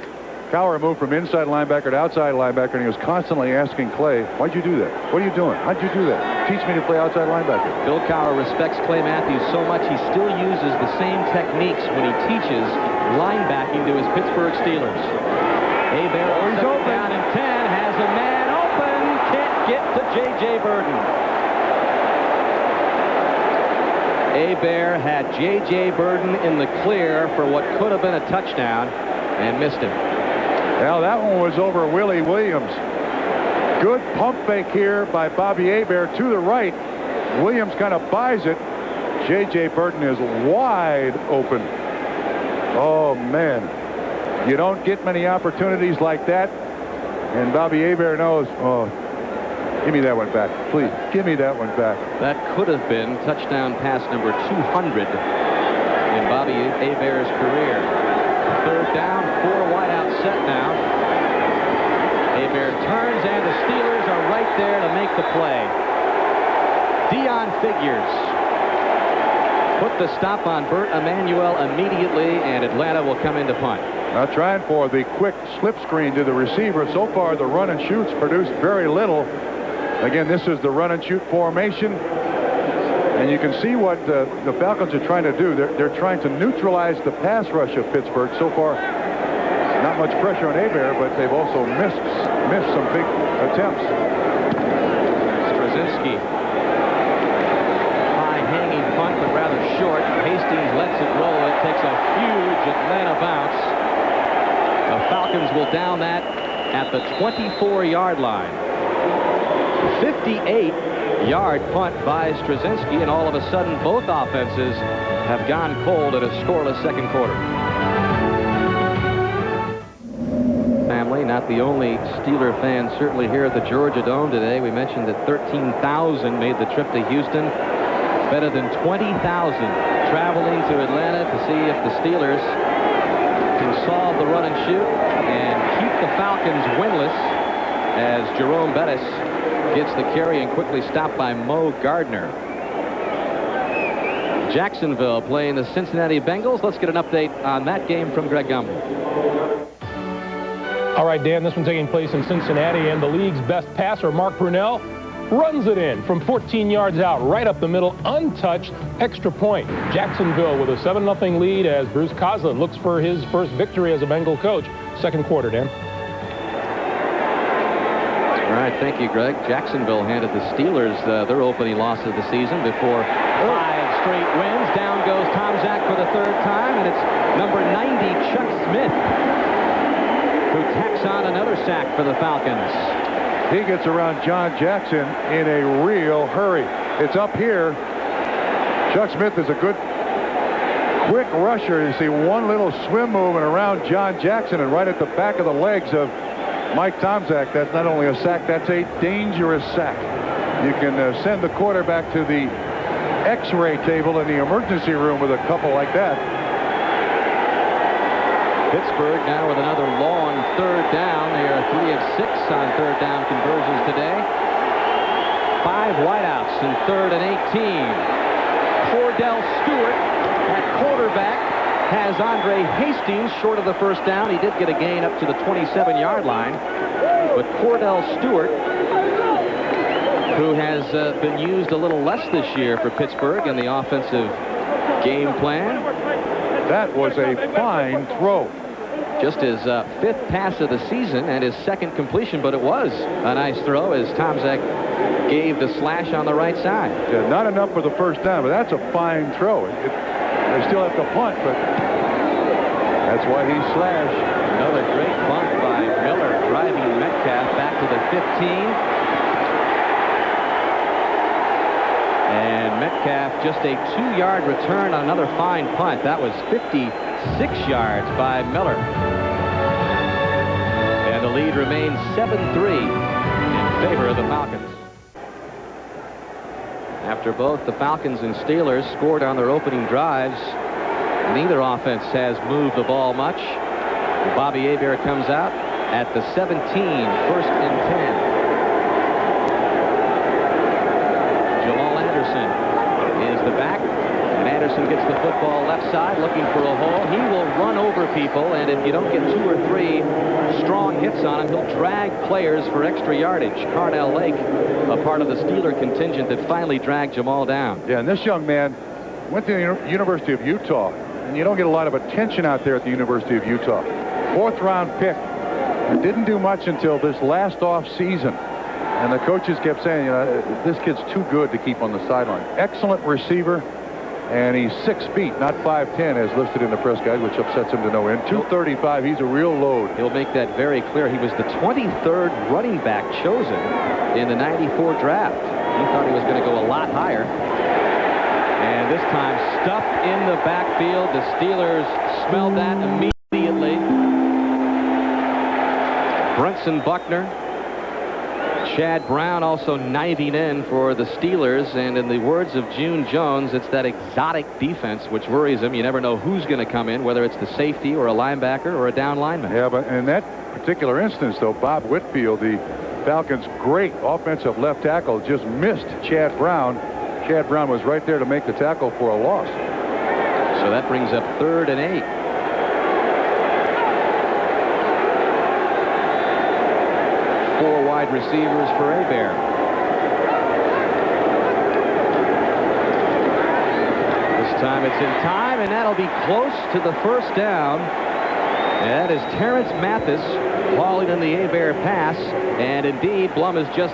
Cowher moved from inside linebacker to outside linebacker, and he was constantly asking Clay, why'd you do that? What are you doing? How'd you do that? Teach me to play outside linebacker. Bill Cowher respects Clay Matthews so much he still uses the same techniques when he teaches linebacking to his Pittsburgh Steelers. Hebert on second down and 10 has a man open. Can't get to J.J. Burden. Hebert had J.J. Burden in the clear for what could have been a touchdown and missed him. Now that one was over Willie Williams. Good pump fake here by Bobby Hebert to the right. Williams kind of buys it. J.J. Burton is wide open. Oh, man. You don't get many opportunities like that. And Bobby Hebert knows, oh, give me that one back. Please, give me that one back. That could have been touchdown pass number 200 in Bobby Hebert's career. Third down, 4 wideout set now. Hebert turns, and the Steelers are right there to make the play. Dion Figures put the stop on Bert Emanuel immediately, and Atlanta will come into punt. Now trying for the quick slip screen to the receiver. So far, the run and shoots produced very little. Again, this is the run and shoot formation. And you can see what the Falcons are trying to do. They're trying to neutralize the pass rush of Pittsburgh. So far, not much pressure on Hebert, but they've also missed some big attempts. Straczynski. High-hanging punt, but rather short. Hastings lets it roll. It takes a huge Atlanta bounce. The Falcons will down that at the 24-yard line. 58-yard punt by Straczynski, and all of a sudden both offenses have gone cold in a scoreless second quarter. Family, not the only Steeler fan certainly here at the Georgia Dome today. We mentioned that 13,000 made the trip to Houston. Better than 20,000 traveling to Atlanta to see if the Steelers can solve the run and shoot and keep the Falcons winless as Jerome Bettis gets the carry and quickly stopped by Mo Gardner. Jacksonville playing the Cincinnati Bengals. Let's get an update on that game from Greg Gumbel. All right, Dan, this one taking place in Cincinnati, and the league's best passer, Mark Brunell, runs it in from 14 yards out, right up the middle, untouched, extra point. Jacksonville with a 7-0 lead as Bruce Coslin looks for his first victory as a Bengal coach. Second quarter, Dan. All right, thank you, Greg. Jacksonville handed the Steelers their opening loss of the season before 5 straight wins. Down goes Tom Zach for the third time, and it's number 90, Chuck Smith, who tacks on another sack for the Falcons. He gets around John Jackson in a real hurry. It's up here. Chuck Smith is a good, quick rusher. You see one little swim move and around John Jackson, and right at the back of the legs of Mike Tomczak. That's not only a sack, that's a dangerous sack. You can send the quarterback to the X-ray table in the emergency room with a couple like that. Pittsburgh now with another long third down. They are 3 of 6 on third down conversions today. 5 wideouts in 3rd and 18. Cordell Stewart at quarterback has Andre Hastings short of the first down. He did get a gain up to the 27-yard line. But Cordell Stewart, who has been used a little less this year for Pittsburgh in the offensive game plan. That was a fine throw. Just his 5th pass of the season and his 2nd completion, but it was a nice throw as Tomczak gave the slash on the right side. Yeah, not enough for the first down, but that's a fine throw. They still have to punt, but that's why he slashed. Another great punt by Miller, driving Metcalf back to the 15. And Metcalf just a 2-yard return on another fine punt. That was 56 yards by Miller. lead remains 7-3 in favor of the Falcons. After both the Falcons and Steelers scored on their opening drives, neither offense has moved the ball much. Bobby Hebert comes out at the 17, 1st and 10. Jamal Anderson is the back. And Anderson gets the football left side looking for a hole. He will run over people, and if you don't get 2 or 3 strong hits on him, he'll drag players for extra yardage. Carnell Lake, a part of the Steeler contingent that finally dragged Jamal down. Yeah, and this young man went to the University of Utah, and you don't get a lot of attention out there at the University of Utah. 4th round pick. And didn't do much until this last off season. And the coaches kept saying, you know, this kid's too good to keep on the sideline. Excellent receiver. And he's 6 feet, not 5'10", as listed in the press guide, which upsets him to no end. 235, he's a real load. He'll make that very clear. He was the 23rd running back chosen in the '94 draft. He thought he was going to go a lot higher. And this time, stuffed in the backfield. The Steelers smelled that immediately. Brenson Buckner. Chad Brown also knifing in for the Steelers, and in the words of June Jones, it's that exotic defense which worries him. You never know who's going to come in, whether it's the safety or a linebacker or a down lineman. Yeah, but in that particular instance, though, Bob Whitfield, the Falcons' great offensive left tackle, just missed Chad Brown. Chad Brown was right there to make the tackle for a loss. So that brings up 3rd and 8. Four wide receivers for Hebert. This time it's in time, and that'll be close to the 1st down. And that is Terrence Mathis hauling in the Hebert pass, and indeed Blum has just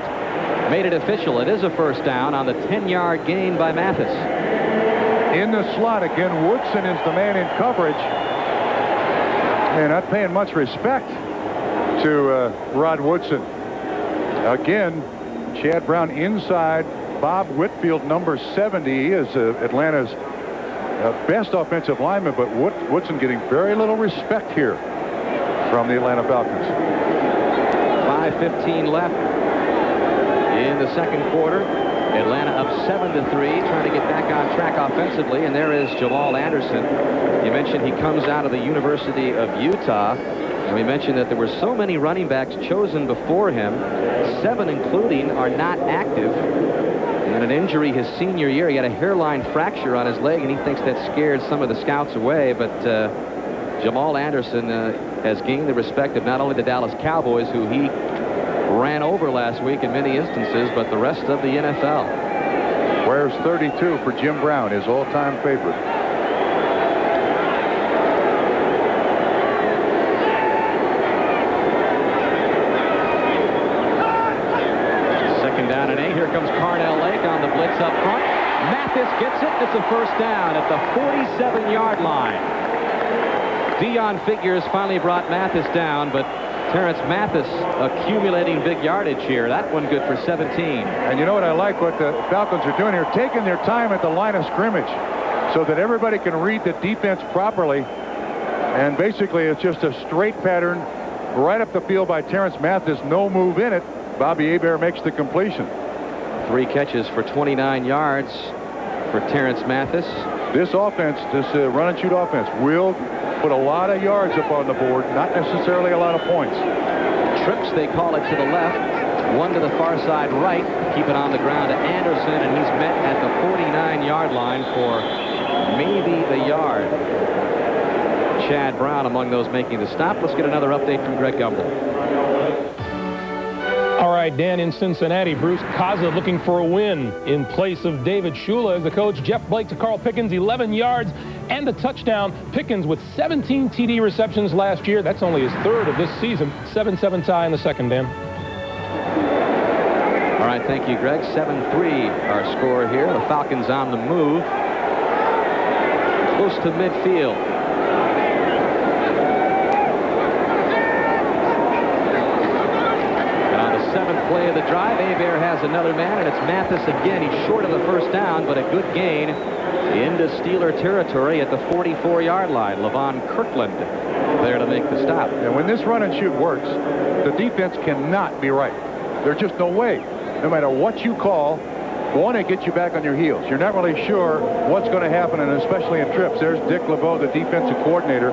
made it official. It is a 1st down on the 10-yard gain by Mathis. In the slot again, Woodson is the man in coverage, and not paying much respect to Rod Woodson. Again, Chad Brown inside. Bob Whitfield, number 70. He is Atlanta's best offensive lineman, but Woodson getting very little respect here from the Atlanta Falcons. 5:15 left in the 2nd quarter. Atlanta up 7-3, trying to get back on track offensively, and there is Jamal Anderson. You mentioned he comes out of the University of Utah. And we mentioned that there were so many running backs chosen before him, 7 including are not active. And an injury his senior year, he had a hairline fracture on his leg, and he thinks that scared some of the scouts away. But Jamal Anderson has gained the respect of not only the Dallas Cowboys, who he ran over last week in many instances, but the rest of the NFL. Wears 32 for Jim Brown, his all-time favorite. Here comes Carnell Lake on the blitz up front. Mathis gets it. It's a 1st down at the 47-yard line. Dion Figures finally brought Mathis down, but Terrence Mathis accumulating big yardage here. That one good for 17. And you know what I like, what the Falcons are doing here, taking their time at the line of scrimmage so that everybody can read the defense properly. And basically it's just a straight pattern right up the field by Terrence Mathis. No move in it. Bobby Hebert makes the completion. 3 catches for 29 yards for Terrence Mathis. This offense, this run and shoot offense, will put a lot of yards up on the board, not necessarily a lot of points. Trips, they call it, to the left, one to the far side right. Keep it on the ground to Anderson, and he's met at the 49-yard line for maybe a yard. Chad Brown among those making the stop. Let's get another update from Greg Gumbel. All right, Dan, in Cincinnati, Bruce Kaza looking for a win in place of David Shula as the coach. Jeff Blake to Carl Pickens, 11 yards and a touchdown. Pickens with 17 TD receptions last year. That's only his 3rd of this season. 7-7 tie in the 2nd, Dan. All right, thank you, Greg. 7-3 our score here. The Falcons on the move. Close to midfield. Play of the drive. Hebert has another man, and it's Mathis again. He's short of the 1st down, but a good gain into Steeler territory at the 44-yard line. Levon Kirkland there to make the stop. And when this run and shoot works, the defense cannot be right. There's just no way. No matter what you call, one, it gets you back on your heels. You're not really sure what's going to happen, and especially in trips. There's Dick LeBeau, the defensive coordinator.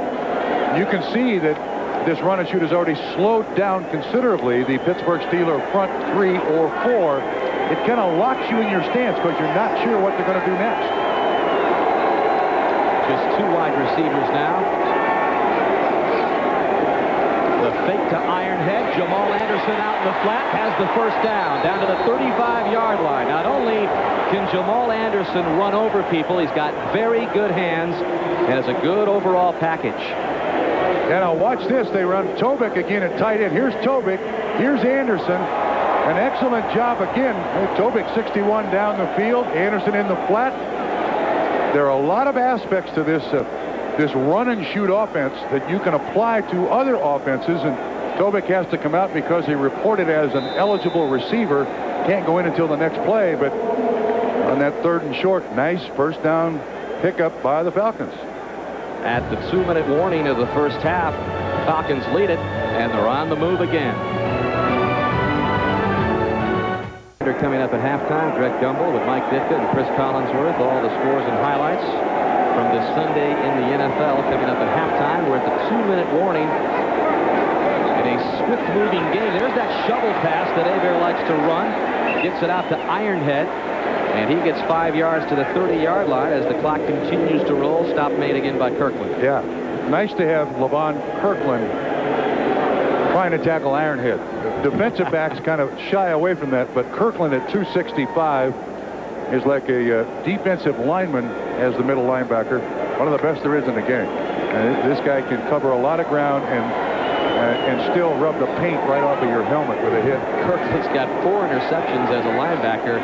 You can see that this run and shoot has already slowed down considerably the Pittsburgh Steelers front 3 or 4. It kind of locks you in your stance because you're not sure what they're going to do next. Just 2 wide receivers now. The fake to Ironhead. Jamal Anderson out in the flat has the first down to the 35-yard line. Not only can Jamal Anderson run over people, he's got very good hands and has a good overall package. And now watch this. They run Tobick again at tight end. Here's Tobick. Here's Anderson. An excellent job again. Tobick 61 down the field. Anderson in the flat. There are a lot of aspects to this run and shoot offense that you can apply to other offenses, and Tobick has to come out because he reported as an eligible receiver. Can't go in until the next play, but on that 3rd and short, nice first down pickup by the Falcons. At the 2-minute warning of the first half, Falcons lead it, and they're on the move again. They're coming up at halftime. Greg Gumbel with Mike Ditka and Chris Collinsworth. All the scores and highlights from this Sunday in the NFL coming up at halftime. We're at the 2-minute warning in a swift-moving game. There's that shovel pass that Hebert likes to run. Gets it out to Ironhead, and he gets 5 yards to the 30-yard line as the clock continues to roll. Stop made again by Kirkland. Yeah, nice to have Levon Kirkland trying to tackle Ironhead. Defensive backs kind of shy away from that, but Kirkland at 265 is like a defensive lineman as the middle linebacker. One of the best there is in the game. And this guy can cover a lot of ground and still rub the paint right off of your helmet with a hit. Kirkland's got 4 interceptions as a linebacker,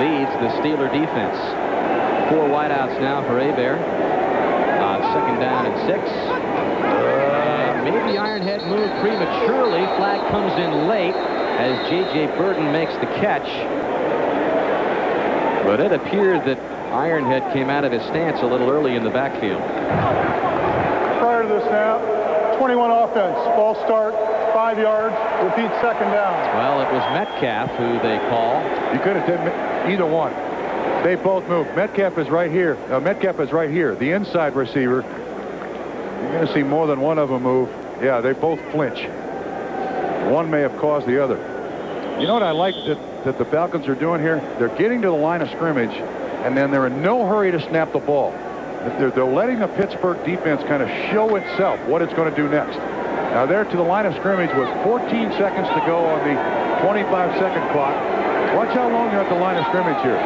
leads the Steeler defense. 4 wideouts now for Hebert. 2nd down and 6. Maybe Ironhead moved prematurely. Flag comes in late as J.J. Burden makes the catch. But it appeared that Ironhead came out of his stance a little early in the backfield. Prior to the snap, 21 offense, ball start, 5 yards, repeat 2nd down. Well, it was Metcalf who they call. You could have done either one. They both moved. Metcalf is right here. Metcalf is right here, the inside receiver. You're going to see more than one of them move. Yeah, they both flinch. One may have caused the other. You know what I like that the Falcons are doing here? They're getting to the line of scrimmage, and then they're in no hurry to snap the ball. They're letting the Pittsburgh defense kind of show itself what it's going to do next. Now they're to the line of scrimmage with 14 seconds to go on the 25-second clock. Watch how long they're at the line of scrimmage here.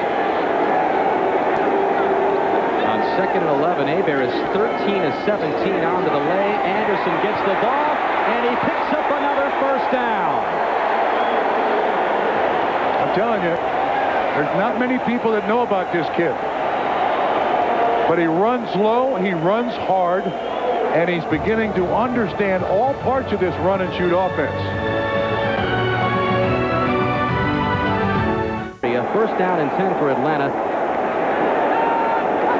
2nd and 11. Hebert is 13 of 17 on to the lay. Anderson gets the ball, and he picks up another first down. I'm telling you, there's not many people that know about this kid. But he runs low, he runs hard, and he's beginning to understand all parts of this run and shoot offense. A 1st down and 10 for Atlanta.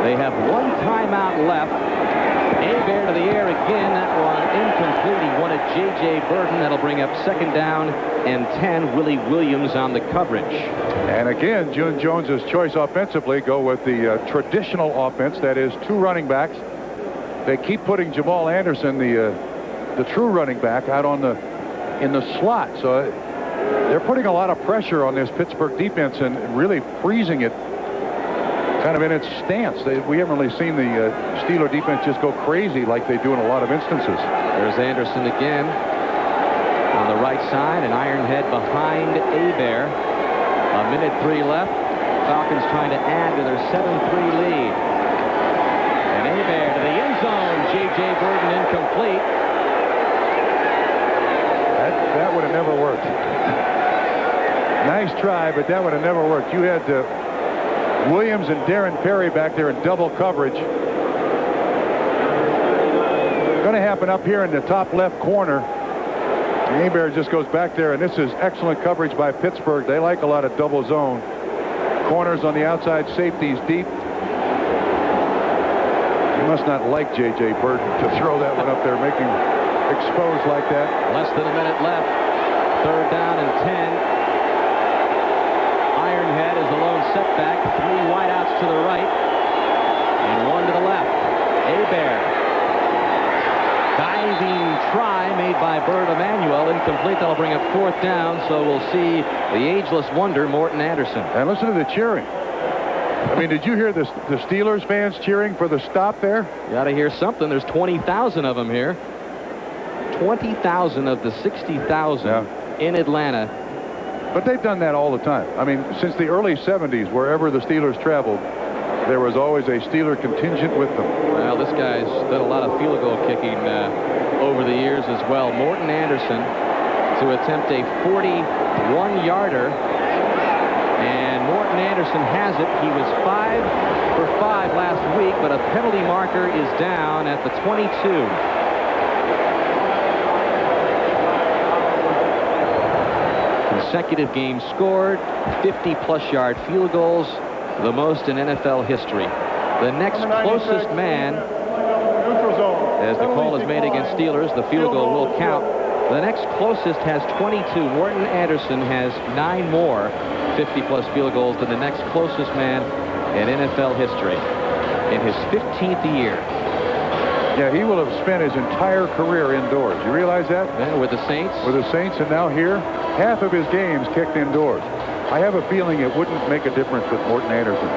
They have 1 timeout left. Hebert to the air again. That one incomplete. He wanted J.J. Burden. That'll bring up 2nd down and 10. Willie Williams on the coverage. And again, June Jones's choice offensively go with the traditional offense. That is 2 running backs. They keep putting Jamal Anderson, the true running back, out in the slot. So they're putting a lot of pressure on this Pittsburgh defense and really freezing it kind of in its stance. We haven't really seen the Steeler defense just go crazy like they do in a lot of instances. There's Anderson again on the right side, and Ironhead behind Hebert. 1:03 left. Falcons trying to add to their 7-3 lead. And Hebert to the end zone. J.J. Burden incomplete. That would have never worked. Nice try, but that would have never worked. You had Williams and Darren Perry back there in double coverage. Going to happen up here in the top left corner. Hebert just goes back there, and this is excellent coverage by Pittsburgh. They like a lot of double zone. Corners on the outside, safeties deep. He must not like J.J. Burton to throw that one up there, make him exposed like that. Less than a minute left. 3rd down and 10. Ironhead is a lone setback. 3 wideouts to the right and 1 to the left. Hebert. Diving try made by Bird Emanuel. Incomplete. That'll bring up 4th down. So we'll see the ageless wonder, Morton Anderson. And listen to the cheering. I mean, did you hear the Steelers fans cheering for the stop there? You got to hear something. There's 20,000 of them here. 20,000 of the 60,000 in Atlanta. But they've done that all the time. I mean, since the early 70s, wherever the Steelers traveled, there was always a Steeler contingent with them. Well, this guy's done a lot of field goal kicking over the years as well. Morton Anderson to attempt a 41-yarder. And Morton Anderson has it. He was 5 for 5 last week, but a penalty marker is down at the 22. Consecutive games scored, 50-plus yard field goals, the most in NFL history. The next closest man, as the call is made against Steelers, the field goal will count. The next closest has 22. Morton Anderson has 9 more 50-plus field goals than the next closest man in NFL history in his 15th year. Yeah, he will have spent his entire career indoors. You realize that? Yeah, with the Saints? With the Saints, and now here, half of his games kicked indoors. I have a feeling it wouldn't make a difference with Morton Anderson.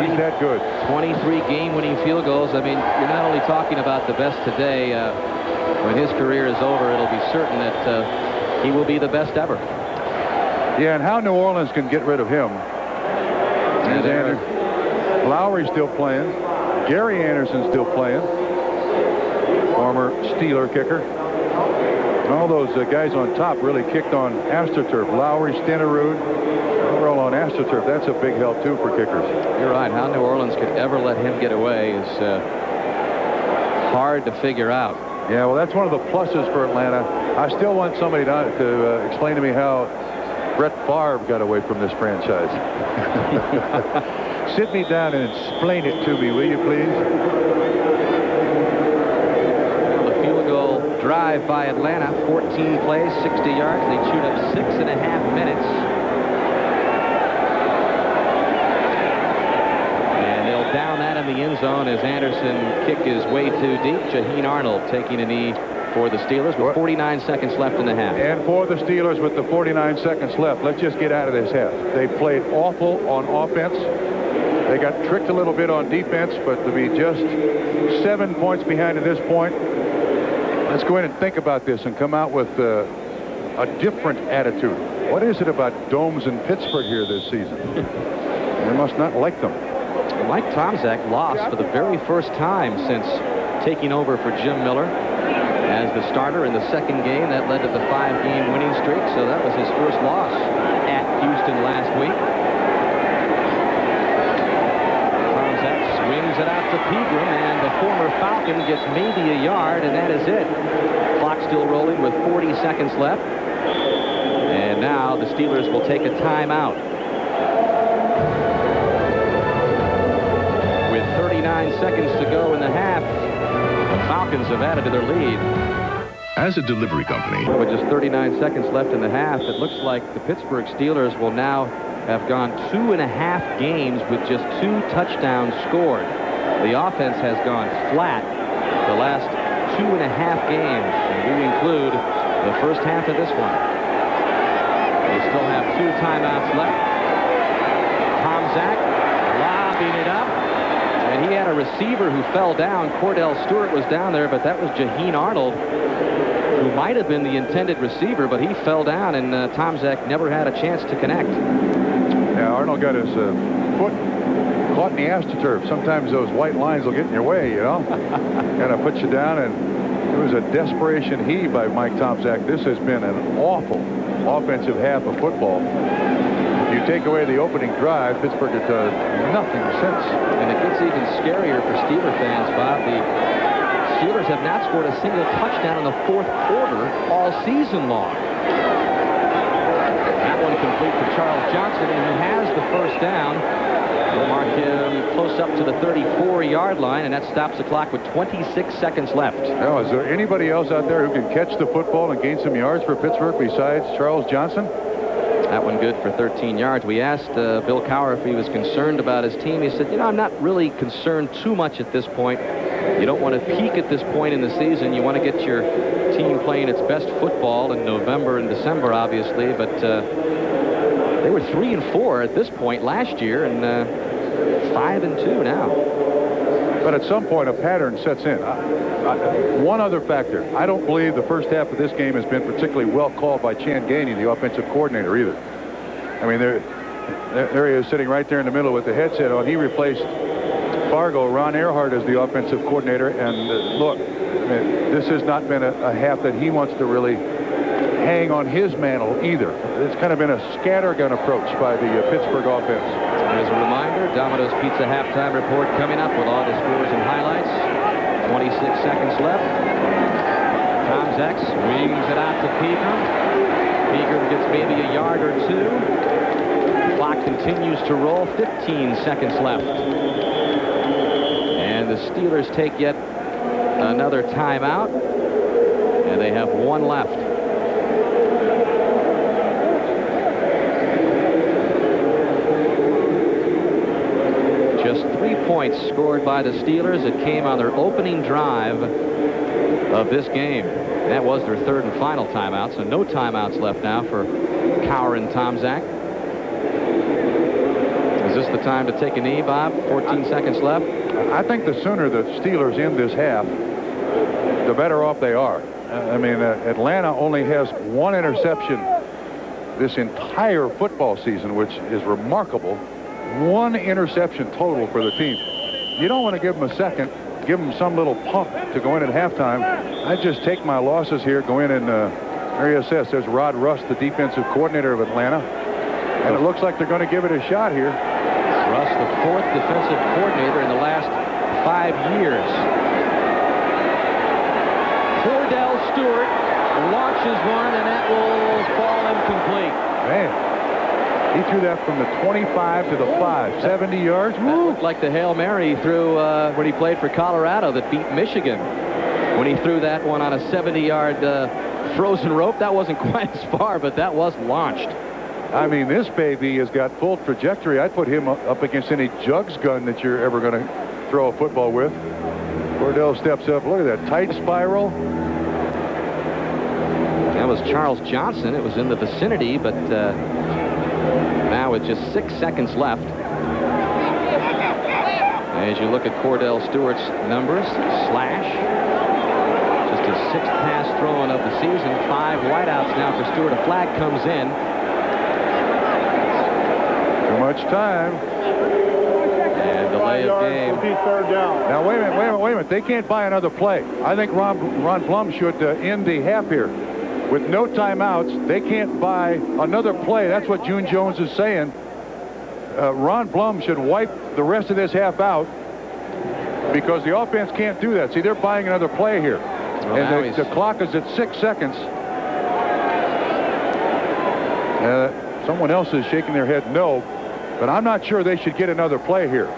He's that good. 23 game-winning field goals. I mean, you're not only talking about the best today. When his career is over, it'll be certain that he will be the best ever. Yeah, and how New Orleans can get rid of him. And Lowry's still playing. Gary Anderson's still playing. Former Steeler kicker. And all those guys on top really kicked on AstroTurf. Lowry, Stenerud, they're all on AstroTurf. That's a big help, too, for kickers. You're right. How New Orleans could ever let him get away is hard to figure out. Yeah, well, that's one of the pluses for Atlanta. I still want somebody to explain to me how Brett Favre got away from this franchise. Sit me down and explain it to me, will you, please? Well, the field goal drive by Atlanta, 14 plays, 60 yards. They chewed up 6.5 minutes. And they'll down that in the end zone as Anderson kicked his way too deep. Jaheen Arnold taking a knee for the Steelers with 49 seconds left in the half. And for the Steelers with the 49 seconds left, let's just get out of this half. They played awful on offense. They got tricked a little bit on defense, but to be just 7 points behind at this point, let's go in and think about this and come out with a different attitude. What is it about domes in Pittsburgh here this season? They must not like them. Mike Tomczak lost for the very first time since taking over for Jim Miller as the starter in the second game. That led to the 5-game winning streak, so that was his first loss at Houston last week. Tomczak swings it out to Pegram, and the former Falcon gets maybe a yard, and that is it. Clock still rolling with 40 seconds left. And now the Steelers will take a timeout. With 39 seconds to go in the half, the Falcons have added to their lead. As a delivery company, with just 39 seconds left in the half, it looks like the Pittsburgh Steelers will now have gone 2.5 games with just 2 touchdowns scored. The offense has gone flat the last 2.5 games, and we include the first half of this one. They still have 2 timeouts left. Tomczak lobbing it up. And he had a receiver who fell down. Cordell Stewart was down there, but that was Jaheen Arnold, who might have been the intended receiver, but he fell down, and Tomczak never had a chance to connect. Yeah, Arnold got his foot caught in the AstroTurf. Sometimes those white lines will get in your way, you know. Kind of put you down, and it was a desperation heave by Mike Tomczak. This has been an awful offensive half of football. If you take away the opening drive, Pittsburgh has done nothing since. And it gets even scarier for Steeler fans, Bob. The Steelers have not scored a single touchdown in the 4th quarter all season long. That one complete for Charles Johnson, and he has the first down They'll mark him close up to the 34-yard line, and that stops the clock with 26 seconds left. Now, is there anybody else out there who can catch the football and gain some yards for Pittsburgh besides Charles Johnson? That one good for 13 yards. We asked Bill Cowher if he was concerned about his team. He said, I'm not really concerned too much at this point. You don't want to peak at this point in the season. You want to get your team playing its best football in November and December, obviously. But they were 3-4 at this point last year, and 5-2 now. But at some point, a pattern sets in. One other factor. I don't believe the first half of this game has been particularly well called by Chan Gainey, the offensive coordinator, either. I mean, there he is sitting right there in the middle with the headset on. He replaced Fargo. Ron Earhart as the offensive coordinator. And look, I mean, this has not been a half that he wants to really hang on his mantle either. It's kind of been a scattergun approach by the Pittsburgh offense. As a reminder, Domino's Pizza halftime report coming up with all the scores and highlights. 26 seconds left. Tomzak swings it out to Pegram. Pegram gets maybe a yard or two. Clock continues to roll. 15 seconds left. And the Steelers take yet another timeout. And they have one left. Just 3 points scored by the Steelers. It came on their opening drive of this game. That was their third and final timeout, so no timeouts left now for Cowher and Tomzak. Is this the time to take a knee, Bob? 14 seconds left. I think the sooner the Steelers end this half, the better off they are. I mean, Atlanta only has one interception this entire football season, which is remarkable. One interception total for the team. You don't want to give them a second, give them some little pump to go in at halftime. I just take my losses here, go in and reassess. There's Rod Russ, the defensive coordinator of Atlanta, and it looks like they're going to give it a shot here. Russ, the fourth defensive coordinator in the last 5 years. Cordell Stewart launches one, and that will fall incomplete. Man. He threw that from the 25 to the 5, 70 yards. That looked like the Hail Mary he threw when he played for Colorado that beat Michigan. When he threw that one on a 70-yard frozen rope, that wasn't quite as far, but that was launched. I mean, this baby has got full trajectory. I'd put him up against any jugs gun that you're ever going to throw a football with. Cordell steps up. Look at that tight spiral. That was Charles Johnson. It was in the vicinity, but now with just 6 seconds left. As you look at Cordell Stewart's numbers, slash. Just his 6th pass thrown of the season. 5 wideouts now for Stewart. A flag comes in. Too much time. And delay of game. Third down. Now, wait a minute. They can't buy another play. I think Ron Blum should end the half here. With no timeouts, they can't buy another play. That's what June Jones is saying. Ron Blum should wipe the rest of this half out because the offense can't do that. See, they're buying another play here. Well, and the clock is at 6 seconds. Someone else is shaking their head no, but I'm not sure they should get another play here.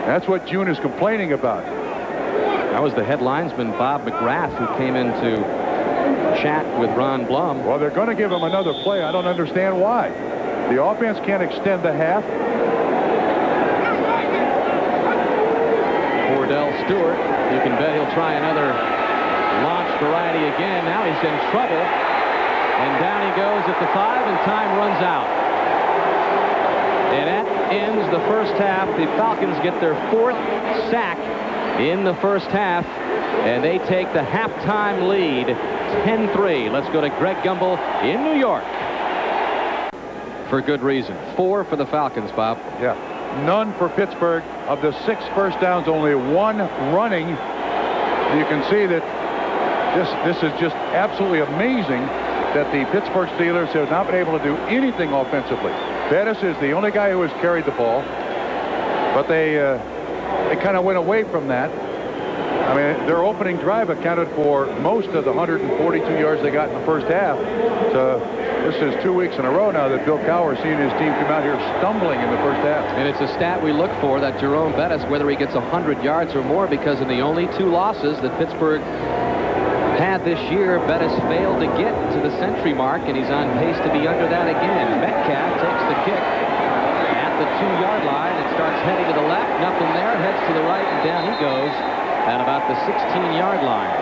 That's what June is complaining about. That was the headlinesman, Bob McGrath, who came in to chat with Ron Blum. Well, they're going to give him another play. I don't understand why. The offense can't extend the half. Cordell Stewart, you can bet he'll try another launch variety again. Now he's in trouble. And down he goes at the 5, and time runs out. And that ends the first half. The Falcons get their 4th sack in the first half, and they take the halftime lead 10-3. Let's go to Greg Gumbel in New York. For good reason. 4 for the Falcons, Bob. Yeah. None for Pittsburgh. Of the 6 first downs, only 1 running. You can see that this is just absolutely amazing that the Pittsburgh Steelers have not been able to do anything offensively. Bettis is the only guy who has carried the ball, but they kind of went away from that. I mean, their opening drive accounted for most of the 142 yards they got in the first half. So This is 2 weeks in a row now that Bill Cowher's seen his team come out here stumbling in the first half. And it's a stat we look for, that Jerome Bettis, whether he gets 100 yards or more, because in the only 2 losses that Pittsburgh had this year, Bettis failed to get to the century mark, and he's on pace to be under that again. Metcalf takes the kick at the 2-yard line and starts heading to the left. Nothing there. Heads to the right, and down he goes at about the 16-yard line.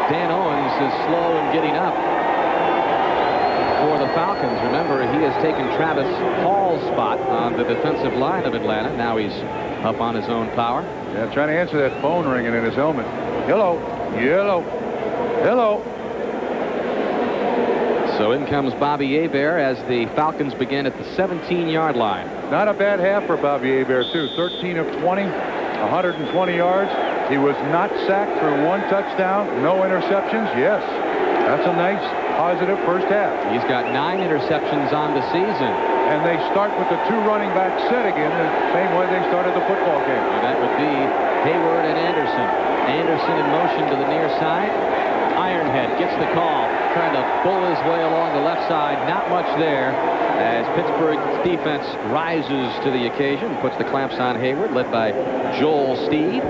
Dan Owens is slow in getting up for the Falcons. Remember, he has taken Travis Hall's spot on the defensive line of Atlanta. Now he's up on his own power. Yeah, trying to answer that phone ringing in his helmet. Hello, hello, hello. So in comes Bobby Hebert as the Falcons begin at the 17-yard line. Not a bad half for Bobby Hebert, too. 13 of 20, 120 yards. He was not sacked, through 1 touchdown, no interceptions. Yes, that's a nice, positive first half. He's got 9 interceptions on the season. And they start with the 2 running back set again, the same way they started the football game. And that would be Hayward and Anderson. Anderson in motion to the near side. Ironhead gets the call, trying to bull his way along the left side. Not much there as Pittsburgh's defense rises to the occasion, puts the clamps on Hayward, led by Joel Steed.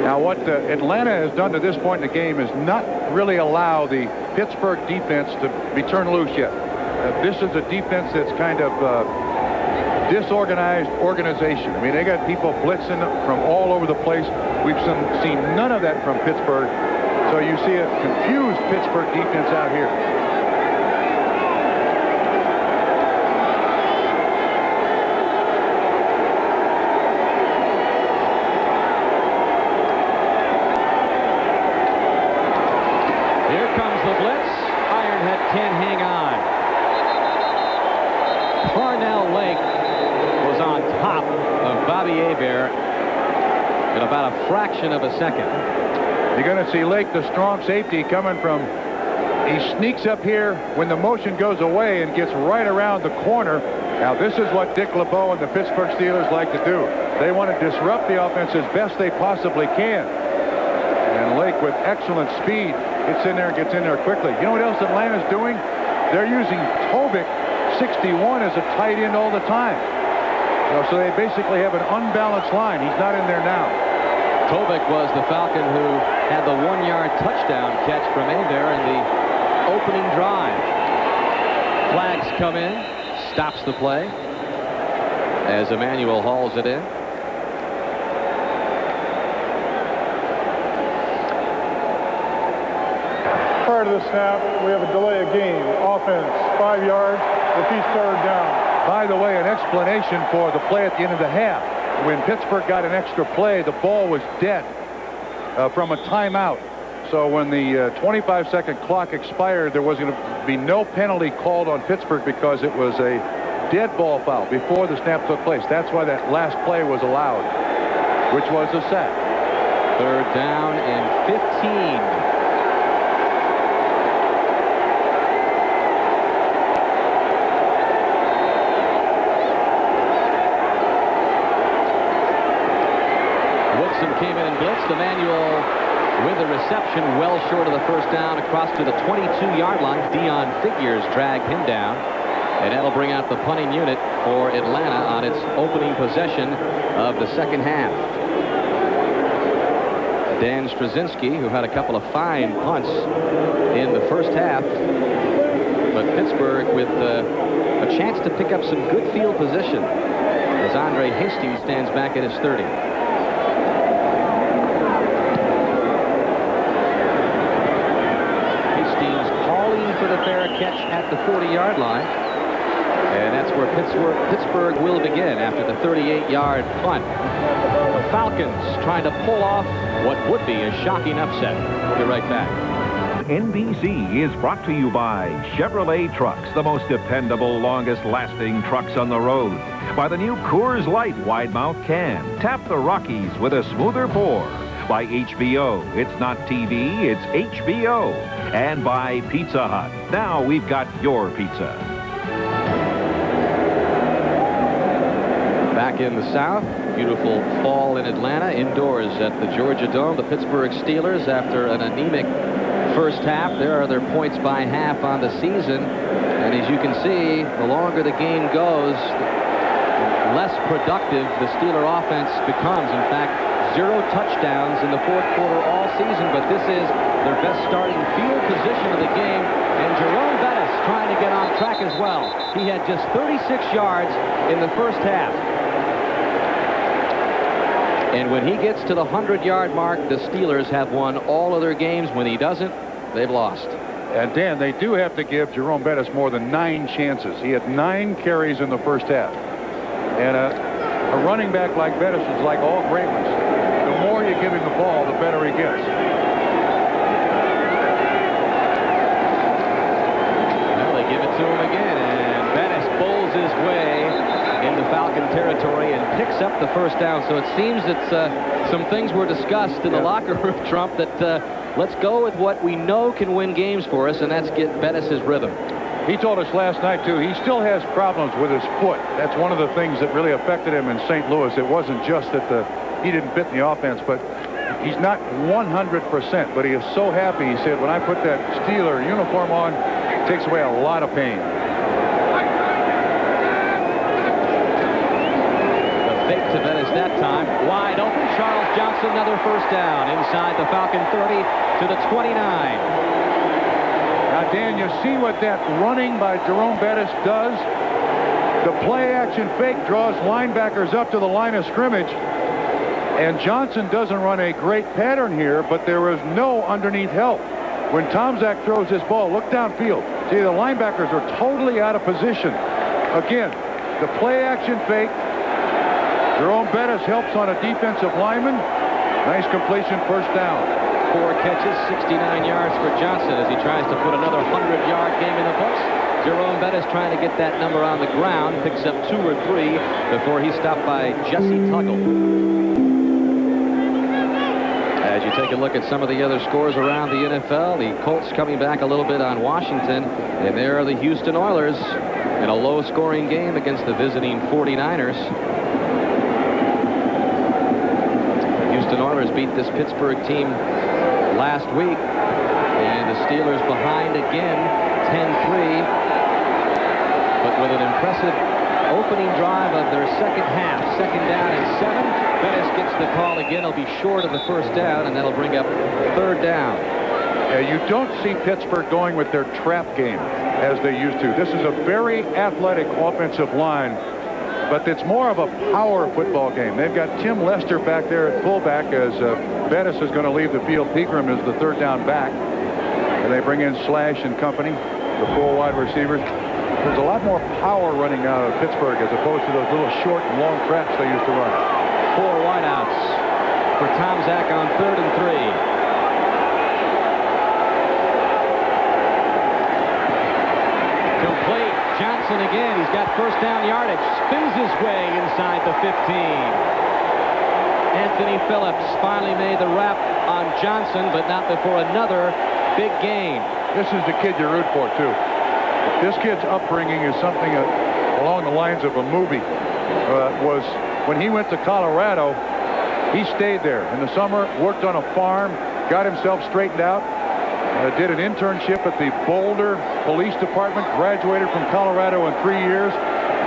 Now, what Atlanta has done to this point in the game is not really allow the Pittsburgh defense to be turned loose yet. This is a defense that's kind of disorganized organization. I mean, they got people blitzing from all over the place. We've seen none of that from Pittsburgh. So you see a confused Pittsburgh defense out here. Here comes the blitz. Ironhead can't hang on. Parnell Lake was on top of Bobby Hebert in about a fraction of a second. You're going to see Lake, the strong safety, coming from. He sneaks up here when the motion goes away and gets right around the corner. Now, this is what Dick LeBeau and the Pittsburgh Steelers like to do. They want to disrupt the offense as best they possibly can. And Lake, with excellent speed, gets in there and gets in there quickly. You know what else Atlanta's doing? They're using Tobic, 61, as a tight end all the time. So they basically have an unbalanced line. He's not in there now. Tobic was the Falcon who had the 1-yard touchdown catch from Hebert in the opening drive. Flags come in, stops the play as Emmanuel hauls it in. Prior to the snap, we have a delay of game. Offense, 5 yards, repeat 3rd down. By the way, an explanation for the play at the end of the half. When Pittsburgh got an extra play, the ball was dead from a timeout. So when the 25-second clock expired, there was going to be no penalty called on Pittsburgh because it was a dead ball foul before the snap took place. That's why that last play was allowed, which was a sack. 3rd down and 15. Came in and blitzed. Emmanuel with a reception well short of the 1st down across to the 22-yard line. Dion Figures dragged him down, and that'll bring out the punting unit for Atlanta on its opening possession of the 2nd half. Dan Straczynski, who had a couple of fine punts in the 1st half, but Pittsburgh with a chance to pick up some good field position as Andre Hastings stands back at his 30. The fair catch at the 40-yard line, and that's where Pittsburgh will begin after the 38-yard punt. The Falcons trying to pull off what would be a shocking upset. We'll be right back. NBC is brought to you by Chevrolet Trucks, the most dependable, longest-lasting trucks on the road. By the new Coors Light wide-mouth can. Tap the Rockies with a smoother pour. By HBO, it's not TV, it's HBO. And by Pizza Hut. Now we've got your pizza. Back in the South, beautiful fall in Atlanta, indoors at the Georgia Dome. The Pittsburgh Steelers, after an anemic first half. There are their points by half on the season. And as you can see, the longer the game goes, the less productive the Steeler offense becomes. In fact, 0 touchdowns in the fourth quarter all season, but this is their best starting field position of the game. And Jerome Bettis trying to get on track as well. He had just 36 yards in the first half. And when he gets to the 100-yard mark, the Steelers have won all of their games. When he doesn't, they've lost. And Dan, they do have to give Jerome Bettis more than 9 chances. He had 9 carries in the first half. And a running back like Bettis is like all great ones. The more you give him the ball, the better he gets. Well, they give it to him again, and Bettis bowls his way into Falcon territory and picks up the first down. So it seems that some things were discussed in the locker room, Trump, that let's go with what we know can win games for us, and that's get Bettis his rhythm. He told us last night, too, he still has problems with his foot. That's one of the things that really affected him in St. Louis. It wasn't just that he didn't fit in the offense, but he's not 100%. But he is so happy, he said, when I put that Steeler uniform on, it takes away a lot of pain. Fake to Bettis that time. Wide open. Charles Johnson, another first down inside the Falcon 30 to the 29. Now, Dan, you see what that running by Jerome Bettis does? The play-action fake draws linebackers up to the line of scrimmage. And Johnson doesn't run a great pattern here, but there is no underneath help. When Tomczak throws this ball, look downfield. See, the linebackers are totally out of position. Again, the play-action fake. Jerome Bettis helps on a defensive lineman. Nice completion, first down. 4 catches, 69 yards for Johnson as he tries to put another 100-yard game in the books. Jerome Bettis trying to get that number on the ground. Picks up 2 or 3 before he's stopped by Jesse Tuggle. As you take a look at some of the other scores around the NFL, the Colts coming back a little bit on Washington. And there are the Houston Oilers in a low-scoring game against the visiting 49ers. Houston Oilers beat this Pittsburgh team last week, and the Steelers behind again, 10-3, but with an impressive opening drive of their second half. Second down and 7. Bettis gets the call again. He'll be short of the first down, and that'll bring up third down. Yeah, you don't see Pittsburgh going with their trap game as they used to. This is a very athletic offensive line, but it's more of a power football game. They've got Tim Lester back there at fullback as Bettis is going to leave the field. Pegram is the third down back. And they bring in Slash and company, the 4 wide receivers. There's a lot more power running out of Pittsburgh as opposed to those little short and long traps they used to run. 4 wideouts for Tomczak on 3rd and 3. Complete. Johnson again. He's got first down yardage. Spins his way inside the 15. Anthony Phillips finally made the wrap on Johnson, but not before another big gain. This is the kid you root for, too. This kid's upbringing is something along the lines of a movie. Was when he went to Colorado, he stayed there. In the summer, worked on a farm, got himself straightened out, did an internship at the Boulder Police Department, graduated from Colorado in 3 years.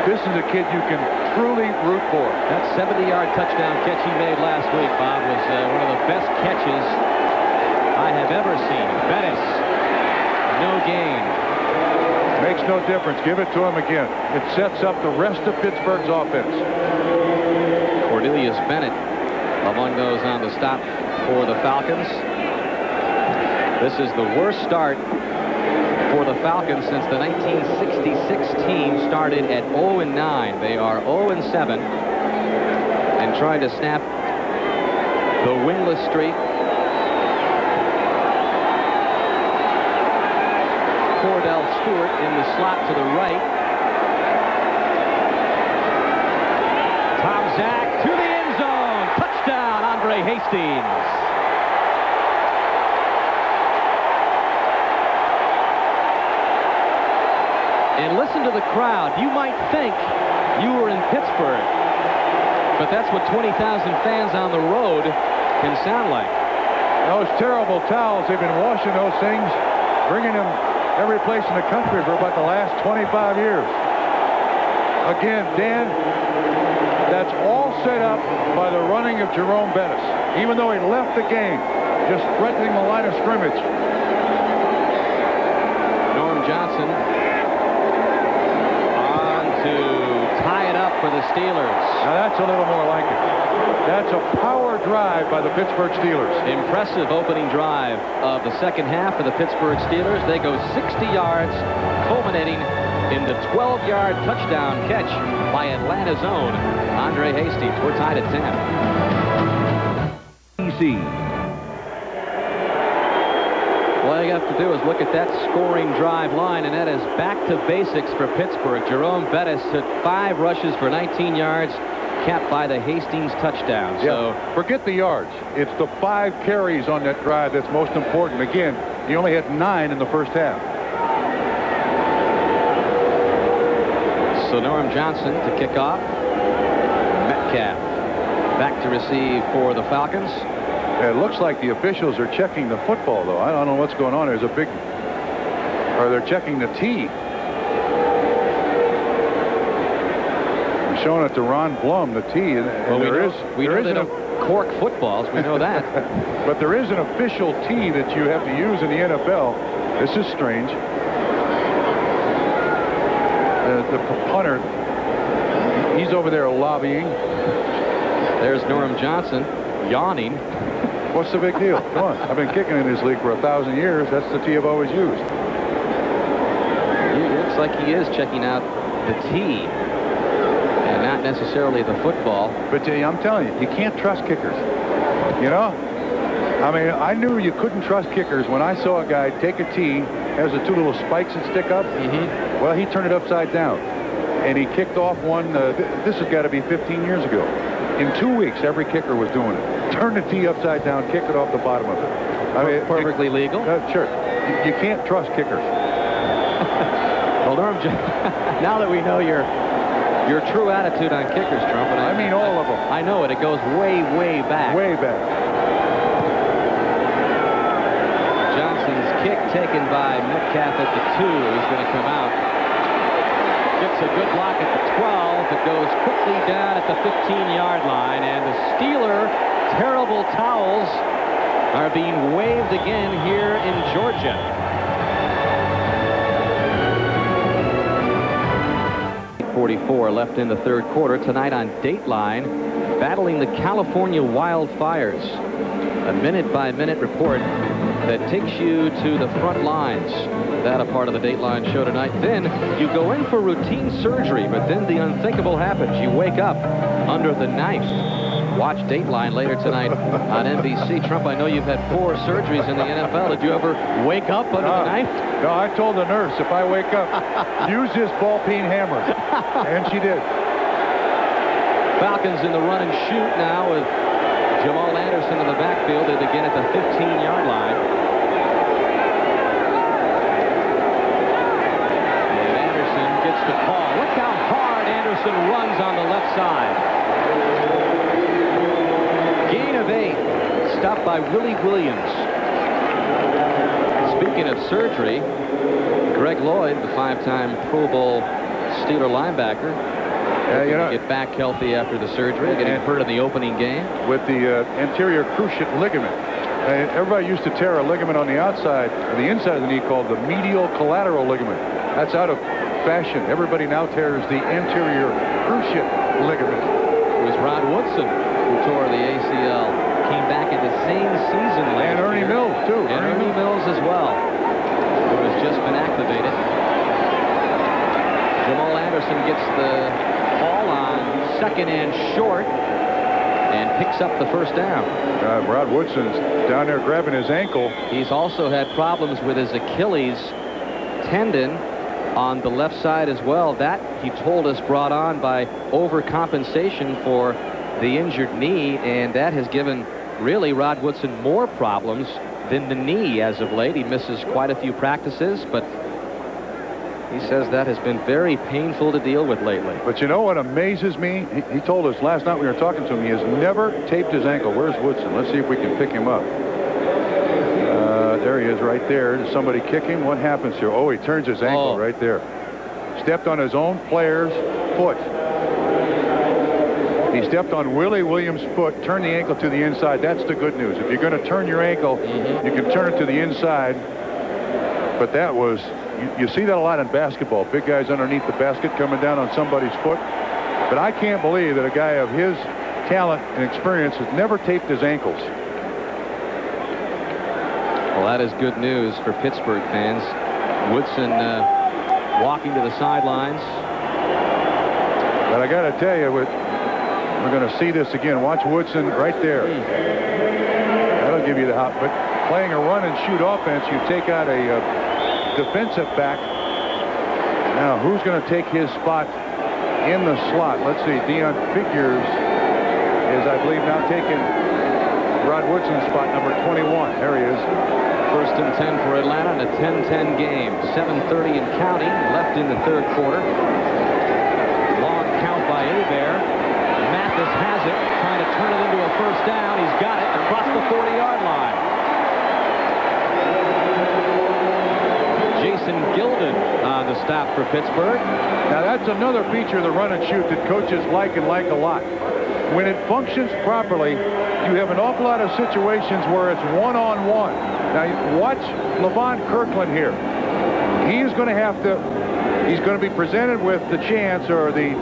This is a kid you can truly root for. That 70-yard touchdown catch he made last week, Bob, was one of the best catches I have ever seen. Bettis, no gain. Makes no difference. Give it to him again. It sets up the rest of Pittsburgh's offense. Cornelius Bennett among those on the stop for the Falcons. This is the worst start for the Falcons since the 1966 team started at 0-9. They are 0-7 and trying to snap the winless streak. Cordell Stewart in the slot to the right. Tomczak to the end zone. Touchdown, Andre Hastings. And listen to the crowd. You might think you were in Pittsburgh, but that's what 20,000 fans on the road can sound like. Those terrible towels, they've been washing those things, bringing them every place in the country for about the last 25 years. Again, Dan, that's all set up by the running of Jerome Bettis. Even though he left the game, just threatening the line of scrimmage. Norm Johnson on to tie it up for the Steelers. Now that's a little more like it. That's a power drive by the Pittsburgh Steelers. Impressive opening drive of the second half of the Pittsburgh Steelers. They go 60 yards, culminating in the 12-yard touchdown catch by Atlanta's own Andre Hastings. We're tied at 10. DC. All you have to do is look at that scoring drive line, and that is back to basics for Pittsburgh. Jerome Bettis had 5 rushes for 19 yards, capped by the Hastings touchdown. So forget the yards. It's the 5 carries on that drive that's most important. Again, he only had 9 in the first half. So Norm Johnson to kick off. Metcalf back to receive for the Falcons. It looks like the officials are checking the football, though. I don't know what's going on. There's a big... Or they're checking the tee. They're showing it to Ron Blum, the tee. And well, we know they a don't cork footballs. We know that. But there is an official tee that you have to use in the NFL. This is strange. The punter, he's over there lobbying. There's Norm Johnson yawning. What's the big deal? Come on. I've been kicking in this league for 1,000 years. That's the tee I've always used. It looks like he is checking out the tee and not necessarily the football. But I'm telling you can't trust kickers. You know? I mean, I knew you couldn't trust kickers when I saw a guy take a tee, has the 2 little spikes that stick up. Well, he turned it upside down, and he kicked off one. This has got to be 15 years ago. In 2 weeks, every kicker was doing it. Turn the tee upside down, kick it off the bottom of it. I mean, perfectly legal. Sure. You can't trust kickers. Well, Norm, now that we know your true attitude on kickers, Trump, and I mean all of them. I know it. It goes way, way back. Way back. Johnson's kick taken by Metcalf at the 2 is going to come out. Gets a good block at the 12. It goes quickly down at the 15-yard line, and the Steeler terrible towels are being waved again here in Georgia. .44 left in the third quarter. Tonight on Dateline, battling the California wildfires. A minute-by-minute report that takes you to the front lines. That a part of the Dateline show tonight. Then you go in for routine surgery, but then the unthinkable happens. You wake up under the knife. Watch Dateline later tonight on NBC. Trump, I know you've had 4 surgeries in the NFL. Did you ever wake up under the knife? No, I told the nurse if I wake up, use this ball-peen hammer. And she did. Falcons in the run and shoot now with Jamal Anderson in the backfield. They begin at the 15-yard line. And Anderson gets the call. Look how hard Anderson runs on the left side. Gain of 8. Stopped by Willie Williams. Speaking of surgery, Greg Lloyd, the 5-time Pro Bowl Steeler linebacker, get back healthy after the surgery, getting hurt in the opening game. With the anterior cruciate ligament. Everybody used to tear a ligament on the outside, or the inside of the knee called the medial collateral ligament. That's out of fashion. Everybody now tears the anterior cruciate ligament. It was Rod Woodson who tore the ACL. Came back in the same season last year. And Ernie Mills, too. And Ernie Mills as well, who has just been activated. Jamal Anderson gets the ball on 2nd and short and picks up the first down. Rod Woodson's down there grabbing his ankle. He's also had problems with his Achilles tendon on the left side as well. That, he told us, brought on by overcompensation for the injured knee, and that has given really Rod Woodson more problems than the knee as of late. He misses quite a few practices, but he says that has been very painful to deal with lately. But you know what amazes me? He told us last night we were talking to him, he has never taped his ankle. Where's Woodson? Let's see if we can pick him up. There he is right there. Is somebody kicking? What happens here? Oh, he turns his ankle right there. Stepped on his own player's foot. He stepped on Willie Williams' foot, turned the ankle to the inside. That's the good news. If you're going to turn your ankle, you can turn it to the inside. But that was, you see that a lot in basketball. Big guys underneath the basket coming down on somebody's foot. But I can't believe that a guy of his talent and experience has never taped his ankles. Well, that is good news for Pittsburgh fans. Woodson walking to the sidelines. But I got to tell you, we're going to see this again. Watch Woodson right there. That'll give you the hop. But playing a run and shoot offense, you take out a defensive back. Now, who's going to take his spot in the slot? Let's see. Dion Figures is, I believe, now taking Rod Woodson's spot, number 21. There he is. First and 10 for Atlanta in a 10-10 game. 7:30 and counting left in the third quarter. Long count by Hebert. Mathis has it, trying to turn it into a first down. He's got it across the 40-yard line. Jason Gilden on the stop for Pittsburgh. Now that's another feature of the run and shoot that coaches like and like a lot. When it functions properly, you have an awful lot of situations where it's one-on-one. Now watch Levon Kirkland here. He's going to be presented with the chance or the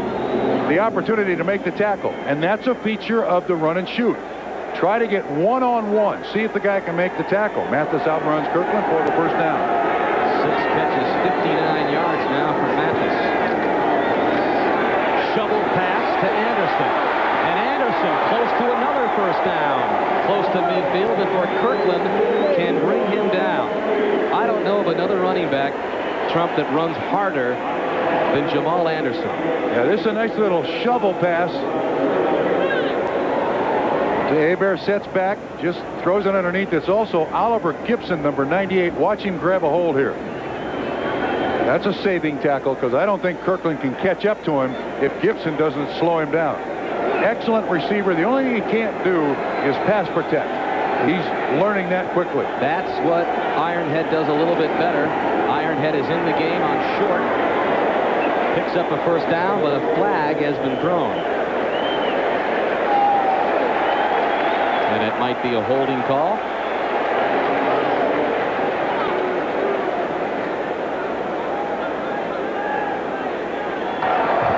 opportunity to make the tackle. And that's a feature of the run and shoot. Try to get one-on-one. See if the guy can make the tackle. Mathis outruns Kirkland for the first down. 6 catches, 59 yards now for Mathis. Shovel pass to Anderson. And Anderson close to another first down. Close to midfield before Kirkland can bring him down. I don't know of another running back, Trump, that runs harder than Jamal Anderson. Yeah, this is a nice little shovel pass. Hebert sets back, just throws it underneath. It's also Oliver Gibson, number 98. Watch him grab a hold here. That's a saving tackle because I don't think Kirkland can catch up to him if Gibson doesn't slow him down. Excellent receiver. The only thing he can't do is pass protect. He's learning that quickly. That's what Ironhead does a little bit better. Ironhead is in the game on short. Picks up a first down, but a flag has been thrown. And it might be a holding call.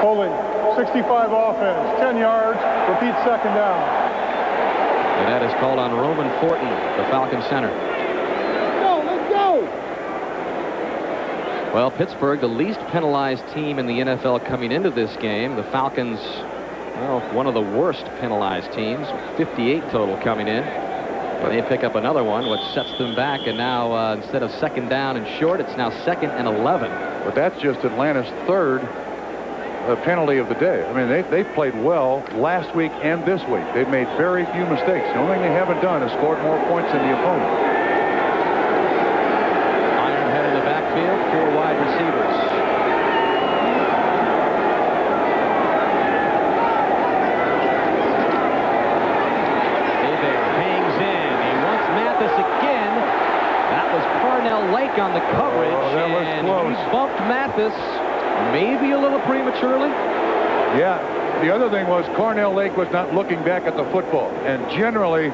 Holding. 65 offense. 10 yards. Repeat second down. And that is called on Roman Fortin, the Falcon center. Let's go. Well, Pittsburgh, the least penalized team in the NFL coming into this game. The Falcons, well, one of the worst penalized teams, 58 total coming in. But they pick up another one, which sets them back. And now, instead of second down and short, it's now 2nd and 11. But that's just Atlanta's third penalty of the day. I mean, they've played well last week and this week. They've made very few mistakes. The only thing they haven't done is scored more points than the opponent. Ironhead in the backfield, 4 wide receivers. Hebert hangs in. He wants Mathis again. That was Carnell Lake on the coverage. Oh, that was close. He bumped Mathis. Maybe a little prematurely. Yeah, the other thing was Carnell Lake was not looking back at the football. And generally,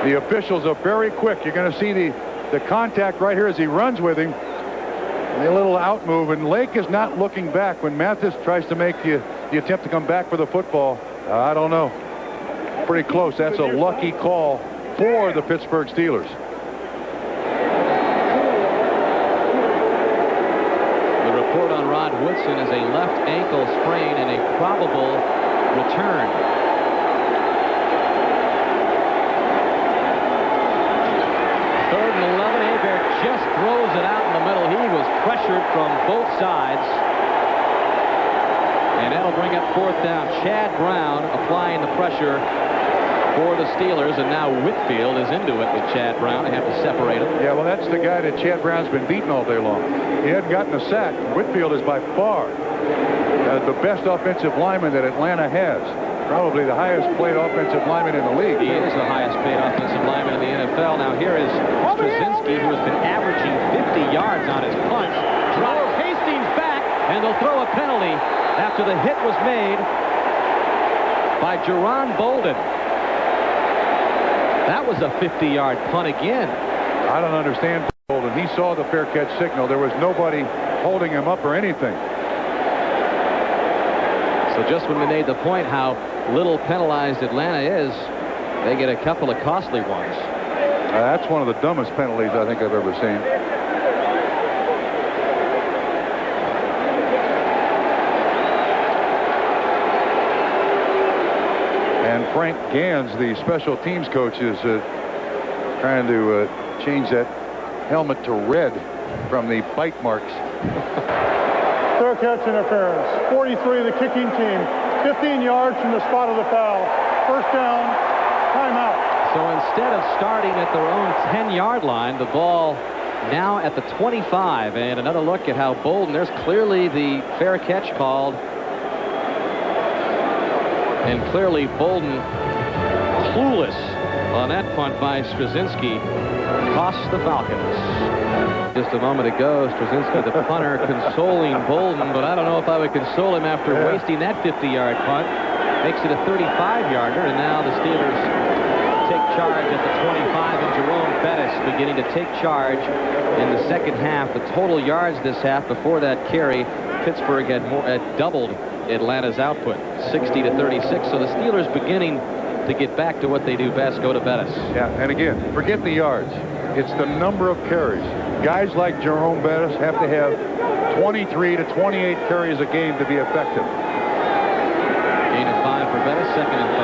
the officials are very quick. You're going to see the contact right here as he runs with him. A little out move, and Lake is not looking back when Mathis tries to make the attempt to come back for the football. I don't know. Pretty close. That's a lucky call for the Pittsburgh Steelers. Rod Woodson is a left ankle sprain and a probable return. Third and 11. Hebert just throws it out in the middle. He was pressured from both sides. And that'll bring up 4th down. Chad Brown applying the pressure for the Steelers, and now Whitfield is into it with Chad Brown. They have to separate him. Yeah, well, that's the guy that Chad Brown's been beating all day long. He hadn't gotten a sack. Whitfield is by far the best offensive lineman that Atlanta has. Probably the highest paid offensive lineman in the league. He is the highest paid offensive lineman in the NFL. Now here is Straczynski, who has been averaging 50 yards on his punts. Drives Hastings back, and they'll throw a penalty after the hit was made by Jerron Bolden. That was a 50-yard punt again. I don't understand Bolden. He saw the fair catch signal. There was nobody holding him up or anything. So just when we made the point how little penalized Atlanta is, they get a couple of costly ones. That's one of the dumbest penalties I think I've ever seen. And Frank Gans, the special teams coach, is trying to change that helmet to red from the bite marks. Fair catch interference. 43, the kicking team. 15 yards from the spot of the foul. First down, timeout. So instead of starting at their own 10-yard line, the ball now at the 25. And another look at how Bolden, there's clearly the fair catch called. And clearly Bolden, clueless on that punt by Straczynski, costs the Falcons. Just a moment ago, Straczynski, the punter, consoling Bolden, but I don't know if I would console him after wasting that 50-yard punt. Makes it a 35-yarder, and now the Steelers take charge at the 25, and Jerome Bettis beginning to take charge in the second half. The total yards this half before that carry, Pittsburgh had doubled Atlanta's output, 60-36. So the Steelers beginning to get back to what they do best, go to Bettis. Yeah, and again, forget the yards. It's the number of carries. Guys like Jerome Bettis have to have 23 to 28 carries a game to be effective. Gain of 5 for Bettis, second and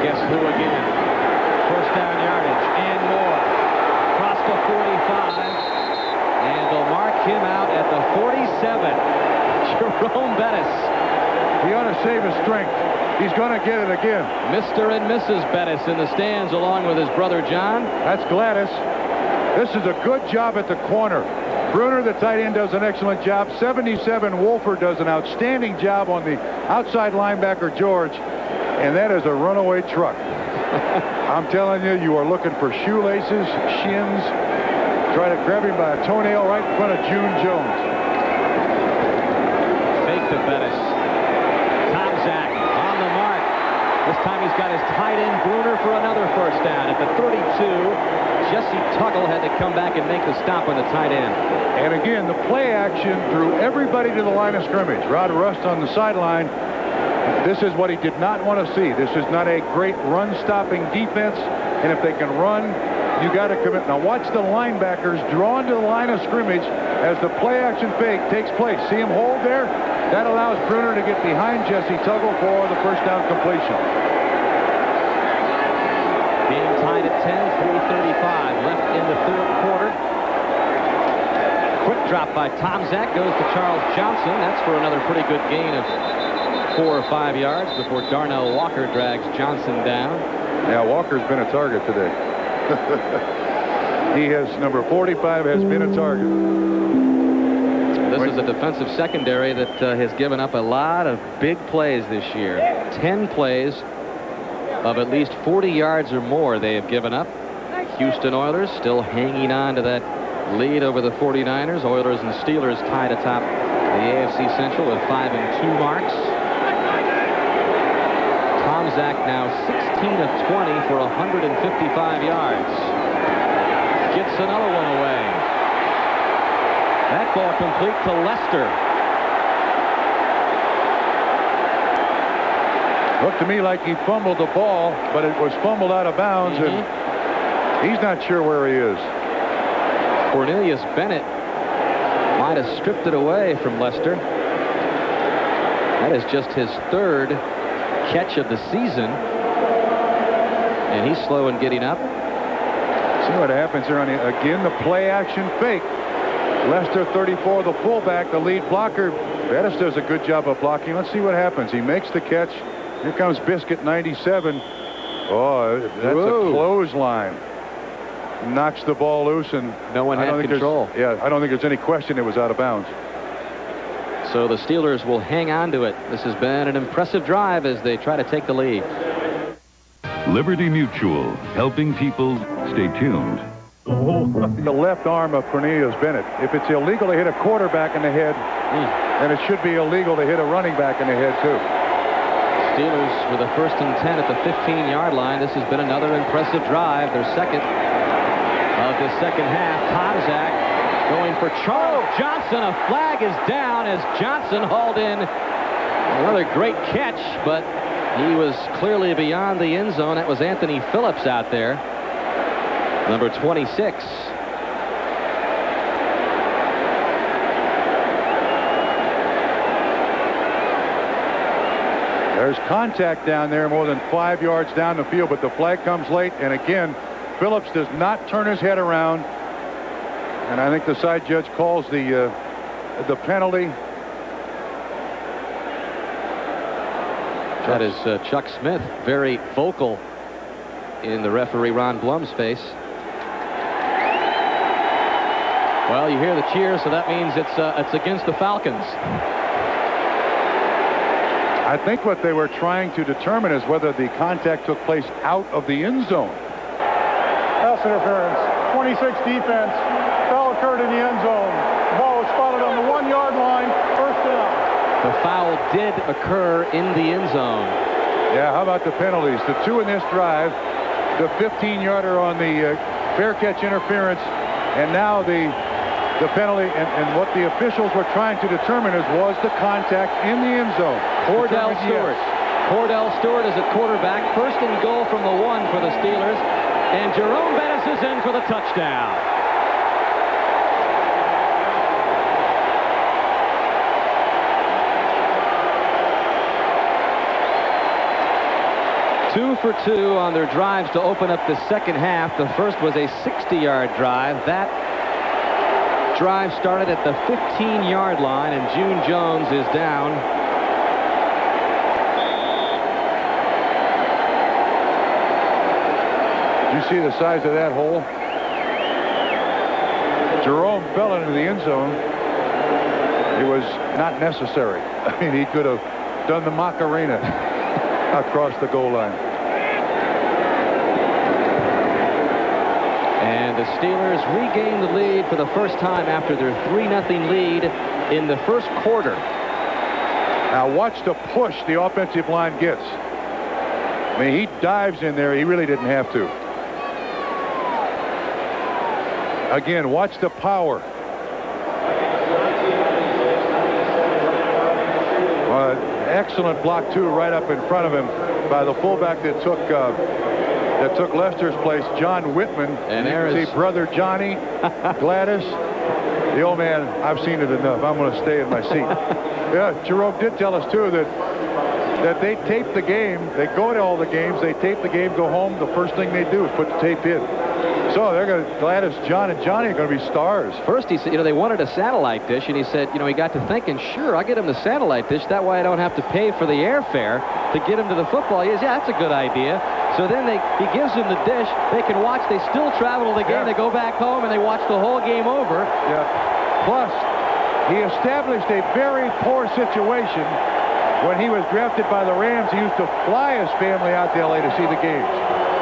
5. Guess who again? First down yardage and more. Across the 45. And they'll mark him out at the 47. Jerome Bettis. He ought to save his strength. He's going to get it again. Mr. and Mrs. Bettis in the stands along with his brother John. That's Gladys. This is a good job at the corner. Bruner, the tight end, does an excellent job. 77, Wolford does an outstanding job on the outside linebacker, George. And that is a runaway truck. I'm telling you, you are looking for shoelaces, shins. Try to grab him by a toenail right in front of June Jones. Fake to Bettis. Tomczak on the mark. This time he's got his tight end Bruner for another first down. At the 32, Jesse Tuggle had to come back and make the stop on the tight end. And again, the play action drew everybody to the line of scrimmage. Rod Rust on the sideline. This is what he did not want to see. This is not a great run-stopping defense. And if they can run, you got to commit. Now watch the linebackers drawn to the line of scrimmage as the play action fake takes place. See him hold there? That allows Bruner to get behind Jesse Tuggle for the first down completion. Game tied at 10, 3:35 left in the third quarter. Quick drop by Tomczak, goes to Charles Johnson. That's for another pretty good gain of 4 or 5 yards before Darnell Walker drags Johnson down. Yeah, Walker's been a target today. He has, number 45 has been a target. This is a defensive secondary that has given up a lot of big plays this year. 10 plays of at least 40 yards or more they have given up. Houston Oilers still hanging on to that lead over the 49ers. Oilers and Steelers tied atop the AFC Central with 5 and 2 marks. Tomczak now 16 of 20 for 155 yards. Gets another one away. That ball complete to Lester. Looked to me like he fumbled the ball, but it was fumbled out of bounds, and he's not sure where he is. Cornelius Bennett might have stripped it away from Lester. That is just his third catch of the season, and he's slow in getting up. See what happens here on again, the play action fake. Lester 34, the fullback, the lead blocker. Bettis does a good job of blocking. Let's see what happens. He makes the catch. Here comes Biscuit, 97. Oh, that's a clothesline. Knocks the ball loose, and no one had control. Yeah, I don't think there's any question it was out of bounds. So the Steelers will hang on to it. This has been an impressive drive as they try to take the lead. Liberty Mutual, helping people stay tuned. The left arm of Cornelius Bennett. If it's illegal to hit a quarterback in the head, then it should be illegal to hit a running back in the head, too. Steelers with a 1st and 10 at the 15-yard line. This has been another impressive drive. Their second of the second half. Tomczak going for Charles Johnson. A flag is down as Johnson hauled in. Another great catch, but he was clearly beyond the end zone. That was Anthony Phillips out there. Number 26. There's contact down there more than 5 yards down the field, but the flag comes late. And again, Phillips does not turn his head around. And I think the side judge calls the penalty. That is Chuck Smith, very vocal in the referee Ron Blum's face. Well, you hear the cheers, so that means it's against the Falcons. I think what they were trying to determine is whether the contact took place out of the end zone. Pass interference. 26 defense. Foul occurred in the end zone. The ball was spotted on the 1-yard line. First down. The foul did occur in the end zone. Yeah, how about the penalties? The 2 in this drive, the 15-yarder on the fair catch interference, and now the penalty. And what the officials were trying to determine was the contact in the end zone. Cordell Stewart. Cordell Stewart is at quarterback. 1st and goal from the 1 for the Steelers. And Jerome Bettis is in for the touchdown. Two for 2 on their drives to open up the second half. The first was a 60-yard drive. That drive started at the 15-yard line, and June Jones is down. You see the size of that hole? Jerome fell into the end zone. It was not necessary. I mean, he could have done the Macarena across the goal line. And the Steelers regain the lead for the first time after their 3-0 lead in the first quarter. Now watch the push the offensive line gets. I mean, he dives in there. He really didn't have to. Again, watch the power. Excellent block, too, right up in front of him by the fullback that took Lester's place, John Whitman. And you can see brother Johnny, Gladys. The old man, I've seen it enough. I'm going to stay in my seat. Yeah, Jerome did tell us, too, that they tape the game. They go to all the games. They tape the game, go home. The first thing they do is put the tape in. So they're going to, Gladys, John, and Johnny are going to be stars. First, he said, they wanted a satellite dish, and he said, he got to thinking, sure, I'll get him the satellite dish. That way I don't have to pay for the airfare to get him to the football. He says, yeah, that's a good idea. So then he gives them the dish. They can watch. They still travel to the game. Yeah. They go back home, and they watch the whole game over. Yeah. Plus, he established a very poor situation. When he was drafted by the Rams, he used to fly his family out to L.A. to see the games.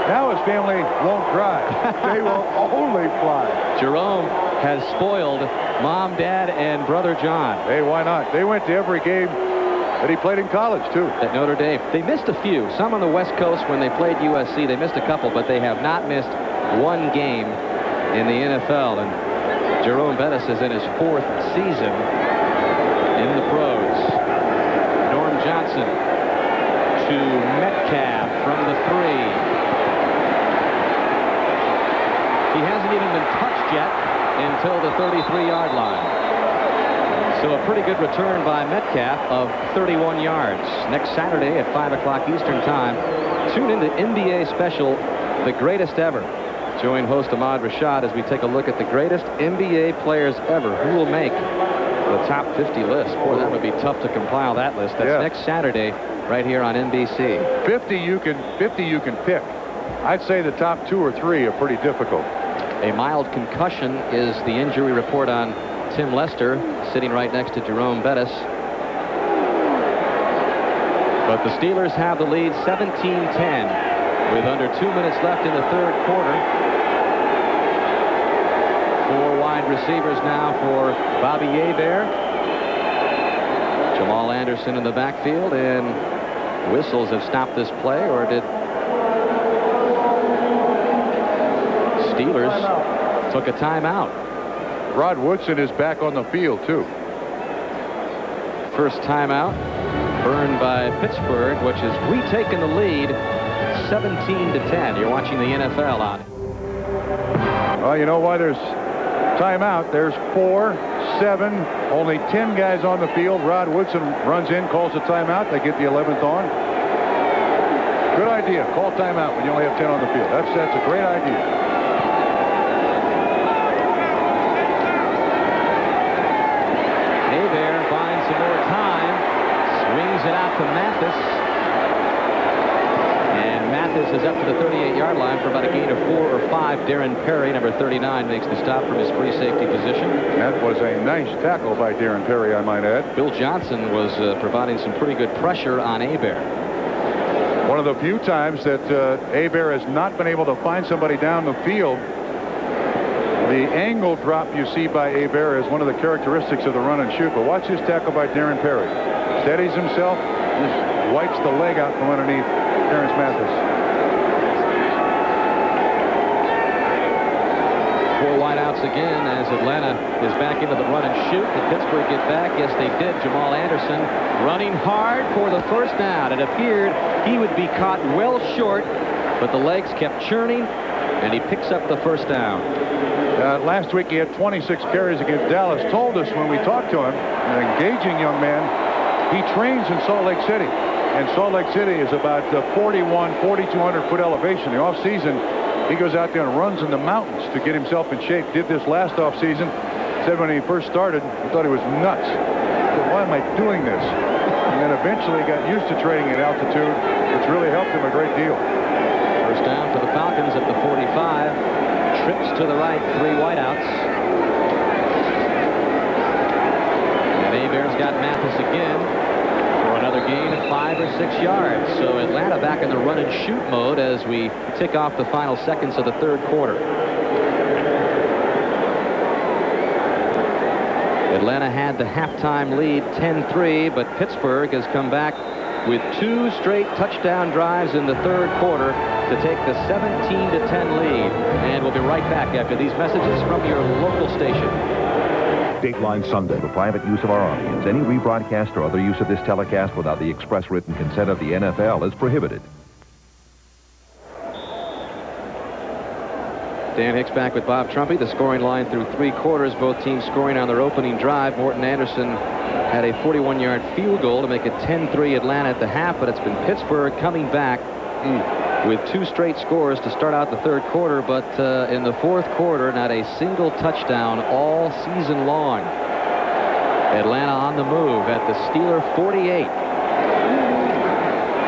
Now his family won't drive. They will only fly. Jerome has spoiled Mom, Dad, and brother John. Hey, why not? They went to every game that he played in college, too. At Notre Dame. They missed a few. Some on the West Coast when they played USC. They missed a couple, but they have not missed one game in the NFL. And Jerome Bettis is in his 4th season in the pros. Norm Johnson to Metcalf from the 3. He hasn't even been touched yet until the 33-yard line. So a pretty good return by Metcalf of 31 yards. Next Saturday at 5 o'clock Eastern Time, tune into NBA special, The Greatest Ever. Join host Ahmad Rashad as we take a look at the greatest NBA players ever. Who will make the top 50 list? Boy, that would be tough to compile that list. That's next Saturday right here on NBC. 50 you can pick. I'd say the top 2 or 3 are pretty difficult. A mild concussion is the injury report on Tim Lester, sitting right next to Jerome Bettis. But the Steelers have the lead 17-10 with under 2 minutes left in the third quarter. 4 wide receivers now for Bobby Hebert. Jamal Anderson in the backfield, and whistles have stopped this play, or did Steelers took a timeout. Rod Woodson is back on the field, too. First timeout burned by Pittsburgh, which has retaken the lead 17-10. You're watching the NFL on. Well, you know why there's timeout. There's 4, 7, only 10 guys on the field. Rod Woodson runs in, calls a timeout. They get the 11th on. Good idea. Call timeout when you only have 10 on the field. That's a great idea. Hebert finds some more time. Swings it out to Mathis. And Mathis is up to the 38-yard line for about a gain of 4 or 5. Darren Perry, number 39, makes the stop from his free safety position. That was a nice tackle by Darren Perry, I might add. Bill Johnson was providing some pretty good pressure on Hebert. One of the few times that Hebert has not been able to find somebody down the field. The angle drop you see by Hebert is one of the characteristics of the run and shoot. But watch this tackle by Darren Perry. Steadies himself, just wipes the leg out from underneath Terrence Mathis. 4 wideouts again as Atlanta is back into the run and shoot. Did Pittsburgh get back? Yes, they did. Jamal Anderson running hard for the first down. It appeared he would be caught well short, but the legs kept churning, and he picks up the first down. Last week he had 26 carries against Dallas. Told us when we talked to him, an engaging young man, he trains in Salt Lake City. And Salt Lake City is about 4,200 foot elevation. The off-season, he goes out there and runs in the mountains to get himself in shape. Did this last off-season. Said when he first started, he thought he was nuts. He said, why am I doing this? And then eventually got used to training at altitude, which really helped him a great deal. First down for the Falcons at the 45. Trips to the right, 3 wideouts. And Hebert's got Mathis again for another gain of 5 or 6 yards. So Atlanta back in the run and shoot mode as we tick off the final seconds of the third quarter. Atlanta had the halftime lead 10-3, but Pittsburgh has come back with 2 straight touchdown drives in the third quarter to take the 17-10 lead. And we'll be right back after these messages from your local station. Dateline Sunday, for private use of our audience. Any rebroadcast or other use of this telecast without the express written consent of the NFL is prohibited. Dan Hicks back with Bob Trumpy. The scoring line through 3 quarters. Both teams scoring on their opening drive. Morton Anderson had a 41-yard field goal to make it 10-3 Atlanta at the half, but it's been Pittsburgh coming back with 2 straight scores to start out the third quarter, but in the fourth quarter, not a single touchdown all season long. Atlanta on the move at the Steeler 48.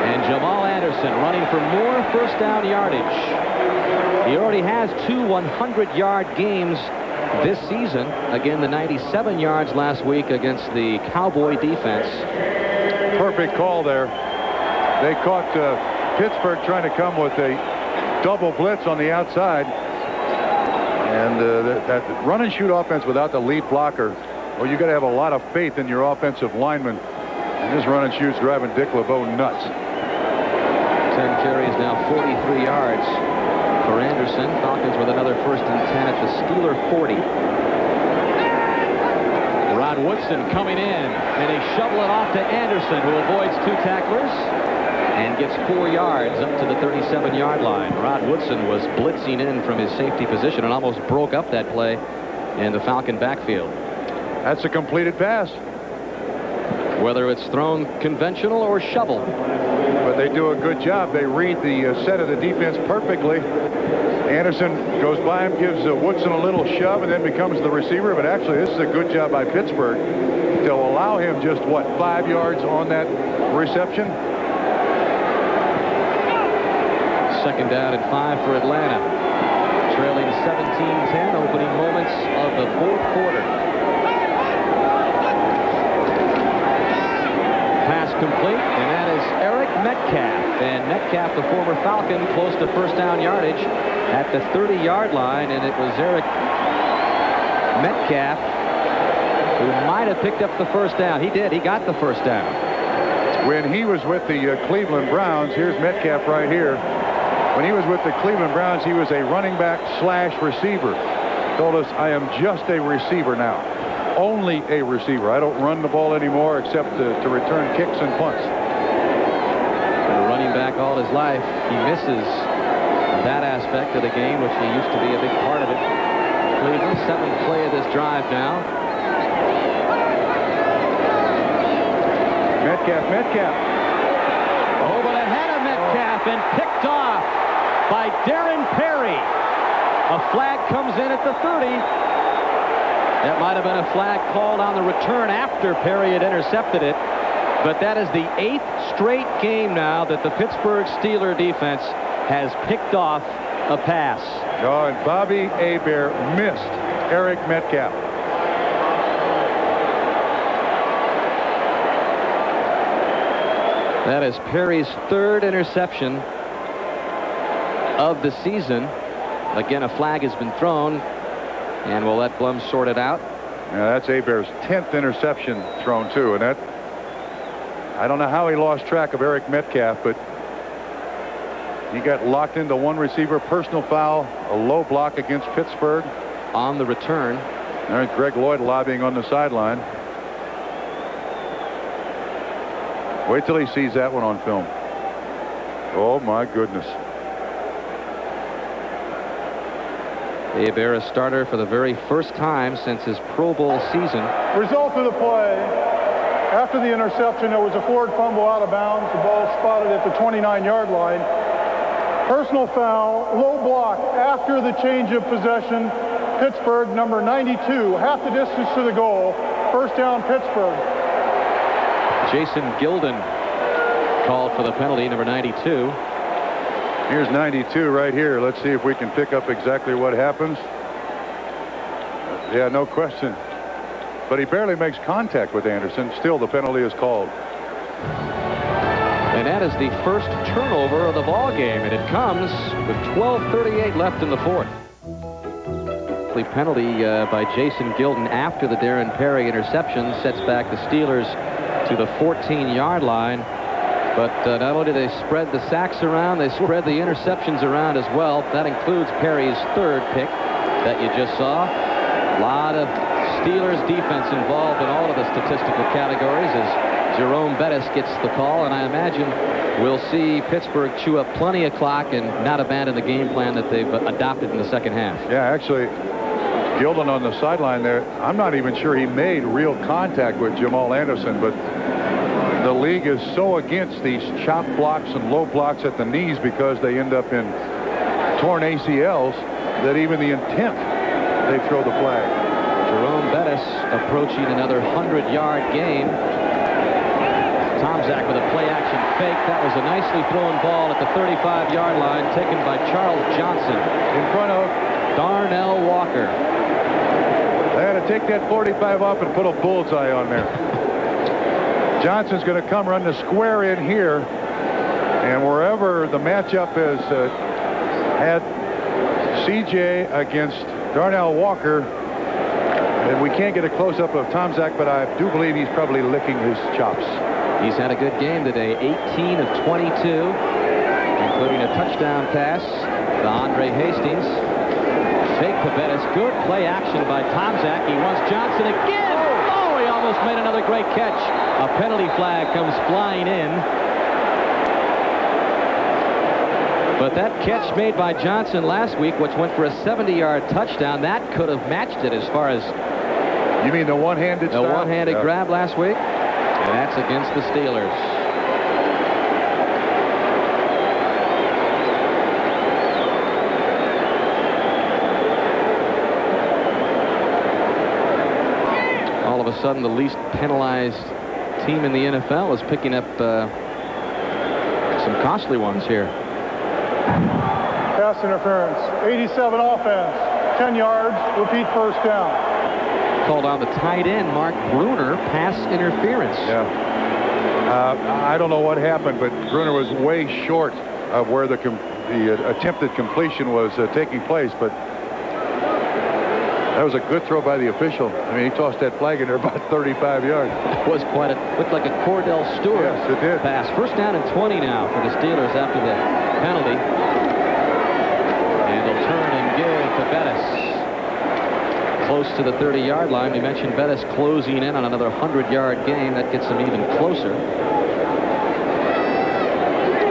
And Jamal Anderson running for more first down yardage. He already has 2 100-yard games this season. Again, the 97 yards last week against the Cowboy defense. Perfect call there. They caught Pittsburgh trying to come with a double blitz on the outside. And that run and shoot offense without the lead blocker, well, you got to have a lot of faith in your offensive lineman. And this run and shoot's driving Dick LeBeau nuts. 10 carries now, 43 yards for Anderson. Falcons with another 1st and 10 at the Steeler 40. Rod Woodson coming in, and they shovel it off to Anderson, who avoids 2 tacklers and gets 4 yards up to the 37-yard line. Rod Woodson was blitzing in from his safety position and almost broke up that play in the Falcon backfield. That's a completed pass. Whether it's thrown conventional or shovel. But they do a good job. They read the set of the defense perfectly. Anderson goes by him, gives Woodson a little shove, and then becomes the receiver. But actually, this is a good job by Pittsburgh to allow him just, what, 5 yards on that reception? Second down and 5 for Atlanta. Trailing 17-10, opening moments of the fourth quarter. Pass complete, and that is Eric Metcalf. And Metcalf, the former Falcon, close to first down yardage at the 30-yard line. And it was Eric Metcalf who might have picked up the first down. He did. He got the first down. When he was with the Cleveland Browns, here's Metcalf right here. When he was with the Cleveland Browns, he was a running back / receiver. Told us, I am just a receiver now. Only a receiver. I don't run the ball anymore except to return kicks and punts. Running back all his life, he misses that aspect of the game, which he used to be a big part of it. Cleveland, 7th play of this drive now. Metcalf. Over the head of Metcalf and picked off by Darren Perry. A flag comes in at the 30. That might have been a flag called on the return after Perry had intercepted it. But that is the 8th straight game now that the Pittsburgh Steelers defense has picked off a pass. Oh, and Bobby Hebert missed Eric Metcalf. That is Perry's 3rd interception of the season. Again, a flag has been thrown, and we'll let Blum sort it out. Yeah, that's Hebert's 10th interception thrown, too. And that, I don't know how he lost track of Eric Metcalf, but he got locked into one receiver, personal foul, a low block against Pittsburgh. On the return. There's Greg Lloyd lobbying on the sideline. Wait till he sees that one on film. Oh, my goodness. Hebert, a starter for the very first time since his Pro Bowl season. Result of the play. After the interception, there was a forward fumble out of bounds. The ball spotted at the 29-yard line. Personal foul, low block after the change of possession. Pittsburgh, number 92, half the distance to the goal. First down, Pittsburgh. Jason Gilden called for the penalty, number 92. Here's 92 right here. Let's see if we can pick up exactly what happens. Yeah, no question. But he barely makes contact with Anderson. Still, the penalty is called. And that is the first turnover of the ball game, and it comes with 12:38 left in the 4th. The penalty by Jason Gilden after the Darren Perry interception sets back the Steelers to the 14-yard line. But not only do they spread the sacks around, they spread the interceptions around as well. That includes Perry's 3rd pick that you just saw. A lot of Steelers defense involved in all of the statistical categories as Jerome Bettis gets the call, and I imagine we'll see Pittsburgh chew up plenty of clock and not abandon the game plan that they've adopted in the second half. Yeah, actually, Gilden on the sideline there, I'm not even sure he made real contact with Jamal Anderson, but the league is so against these chop blocks and low blocks at the knees because they end up in torn ACLs that even the intent, they throw the flag. Jerome Bettis approaching another 100-yard game. Tomczak with a play-action fake. That was a nicely thrown ball at the 35-yard line, taken by Charles Johnson. In front of Darnell Walker. They had to take that 45 off and put a bullseye on there. Johnson's going to come run the square in here, and wherever the matchup has had CJ against Darnell Walker, and we can't get a close-up of Tomczak, but I do believe he's probably licking his chops. He's had a good game today, 18 of 22, including a touchdown pass to Andre Hastings. Fake to Bettis. Good play action by Tomczak. He wants Johnson again. Oh, he almost made another great catch. A penalty flag comes flying in. But that catch made by Johnson last week, which went for a 70-yard touchdown, that could have matched it as far as... You mean the one-handed The one-handed grab last week? And that's against the Steelers. All of a sudden, the least penalized team in the NFL is picking up some costly ones here. Pass interference. 87 offense. 10 yards. Repeat first down. Called on the tight end, Mark Bruner, pass interference. Yeah. I don't know what happened, but Gruner was way short of where the attempted completion was taking place, but that was a good throw by the official. I mean, he tossed that flag in there about 35 yards. It was looked like a Cordell Stewart pass. First down and 20 now for the Steelers after the penalty. And they'll turn and give to Bettis. Close to the 30-yard line. We mentioned Bettis closing in on another 100-yard game. That gets them even closer.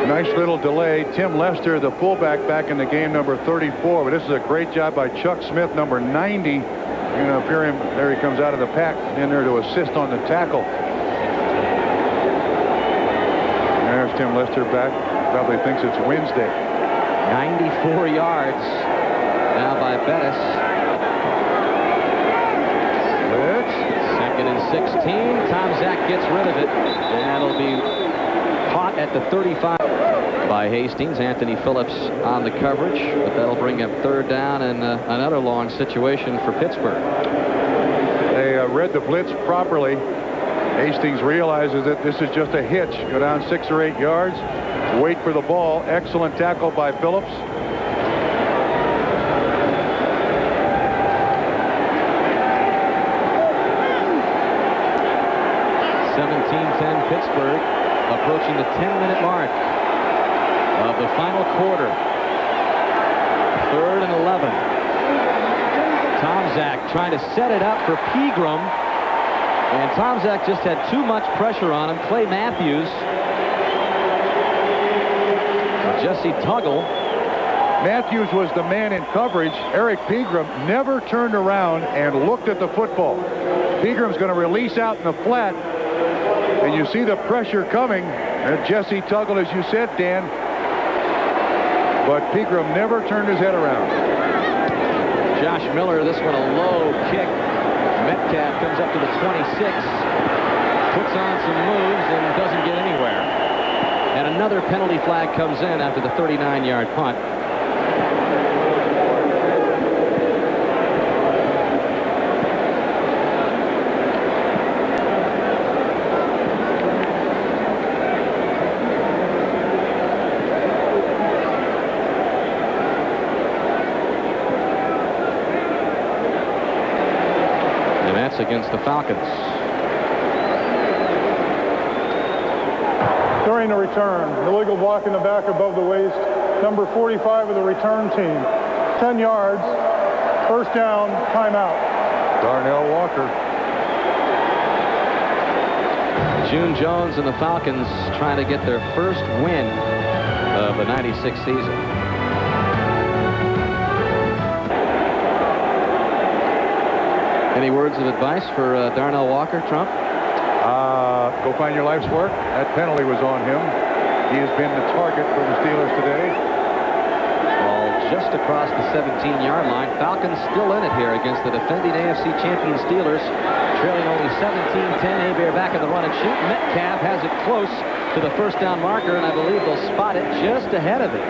Nice little delay. Tim Lester, the fullback, back in the game, number 34. But this is a great job by Chuck Smith, number 90. You're going to appear him. There he comes out of the pack in there to assist on the tackle. There's Tim Lester back. Probably thinks it's Wednesday. 94 yards now by Bettis. Blitz. Second and 16. Tom Zach gets rid of it. And that'll be caught at the 35 by Hastings. Anthony Phillips on the coverage, but that'll bring up third down and another long situation for Pittsburgh. They read the blitz properly. Hastings realizes that this is just a hitch. Go down 6 or 8 yards, wait for the ball. Excellent tackle by Phillips. Pittsburgh approaching the 10-minute mark of the final quarter. Third and 11. Tomczak trying to set it up for Pegram, and Tomczak just had too much pressure on him. Clay Matthews, Jesse Tuggle. Matthews was the man in coverage. Eric Pegram never turned around and looked at the football. Pegram's going to release out in the flat, and you see the pressure coming. And Jesse Tuggle, as you said, Dan. But Pegram never turned his head around. Josh Miller, this one a low kick. Metcalf comes up to the 26, puts on some moves and doesn't get anywhere. And another penalty flag comes in after the 39-yard punt. Against the Falcons. During the return, illegal block in the back above the waist, number 45 of the return team. 10 yards, first down, timeout. Darnell Walker. June Jones and the Falcons trying to get their first win of the '96 season. Any words of advice for Darnell Walker, Trump? Go find your life's work. That penalty was on him. He has been the target for the Steelers today. Ball just across the 17-yard line. Falcons still in it here against the defending AFC champion Steelers. Trailing only 17-10. Hebert back in the run and shoot. Metcalf has it close to the first down marker, and I believe they'll spot it just ahead of it.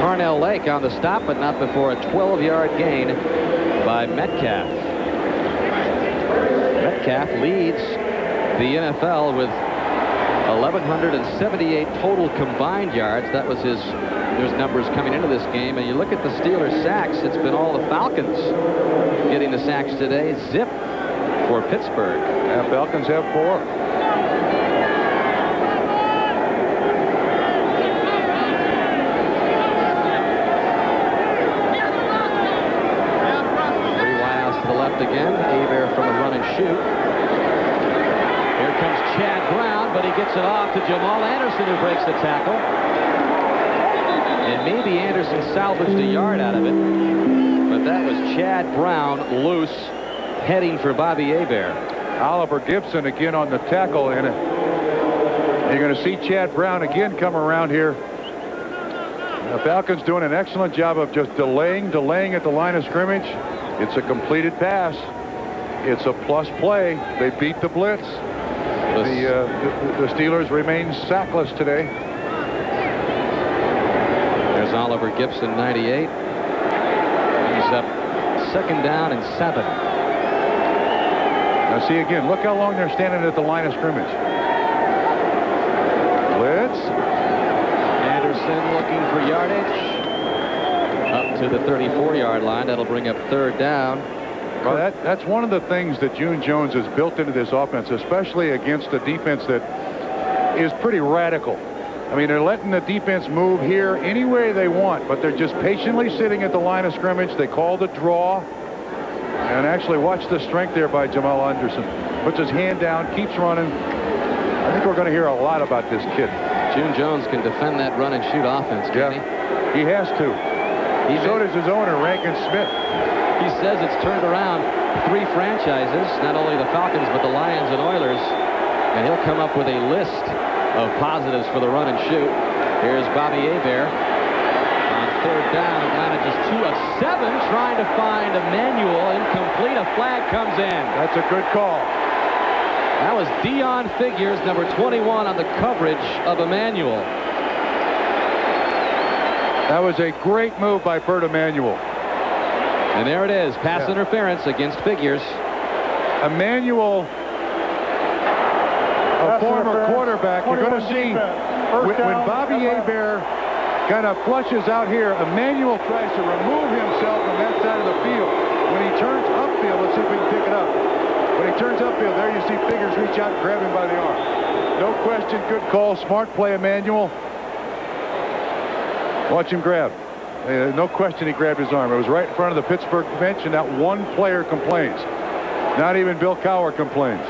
Carnell Lake on the stop, but not before a 12-yard gain by Metcalf. Metcalf leads the NFL with 1,178 total combined yards. That was his numbers coming into this game. And you look at the Steelers' sacks, it's been all the Falcons getting the sacks today. Zip for Pittsburgh. Yeah, Falcons have 4. Again, Hebert from a run and shoot. Here comes Chad Brown, but he gets it off to Jamal Anderson, who breaks the tackle. And maybe Anderson salvaged a yard out of it, but that was Chad Brown loose, heading for Bobby Hebert. Oliver Gibson again on the tackle, and you're going to see Chad Brown again come around here. The Falcons doing an excellent job of just delaying at the line of scrimmage. It's a completed pass. It's a plus play. They beat the blitz. The Steelers remain sackless today. There's Oliver Gibson, 98. He's up second down and 7. Now see again, look how long they're standing at the line of scrimmage. Anderson looking for yardage. Up to the 34-yard line. That'll bring up third down. Well, that's one of the things that June Jones has built into this offense, especially against a defense that is pretty radical. I mean, they're letting the defense move here any way they want, but they're just patiently sitting at the line of scrimmage. They call the draw. And actually, watch the strength there by Jamal Anderson. Puts his hand down, keeps running. I think we're going to hear a lot about this kid. June Jones can defend that run and shoot offense, can he? He has to. So does his owner, Rankin Smith. He says it's turned around 3 franchises, not only the Falcons, but the Lions and Oilers. And he'll come up with a list of positives for the run and shoot. Here's Bobby Hebert. On third down, Atlanta just 2 of 7 trying to find Emmanuel. Incomplete. A flag comes in. That's a good call. That was Dion Figures, number 21, on the coverage of Emmanuel. That was a great move by Bert Emmanuel. And there it is. Pass interference against Figures. Emmanuel, a former quarterback. You're going to see when Bobby Hebert kind of flushes out here, Emmanuel tries to remove himself from that side of the field. When he turns upfield, let's see if we can pick it up. When he turns upfield, there you see Figures reach out and grab him by the arm. No question, good call, smart play, Emmanuel. Watch him grab. No question he grabbed his arm. It was right in front of the Pittsburgh bench, and not one player complains. Not even Bill Cowher complains.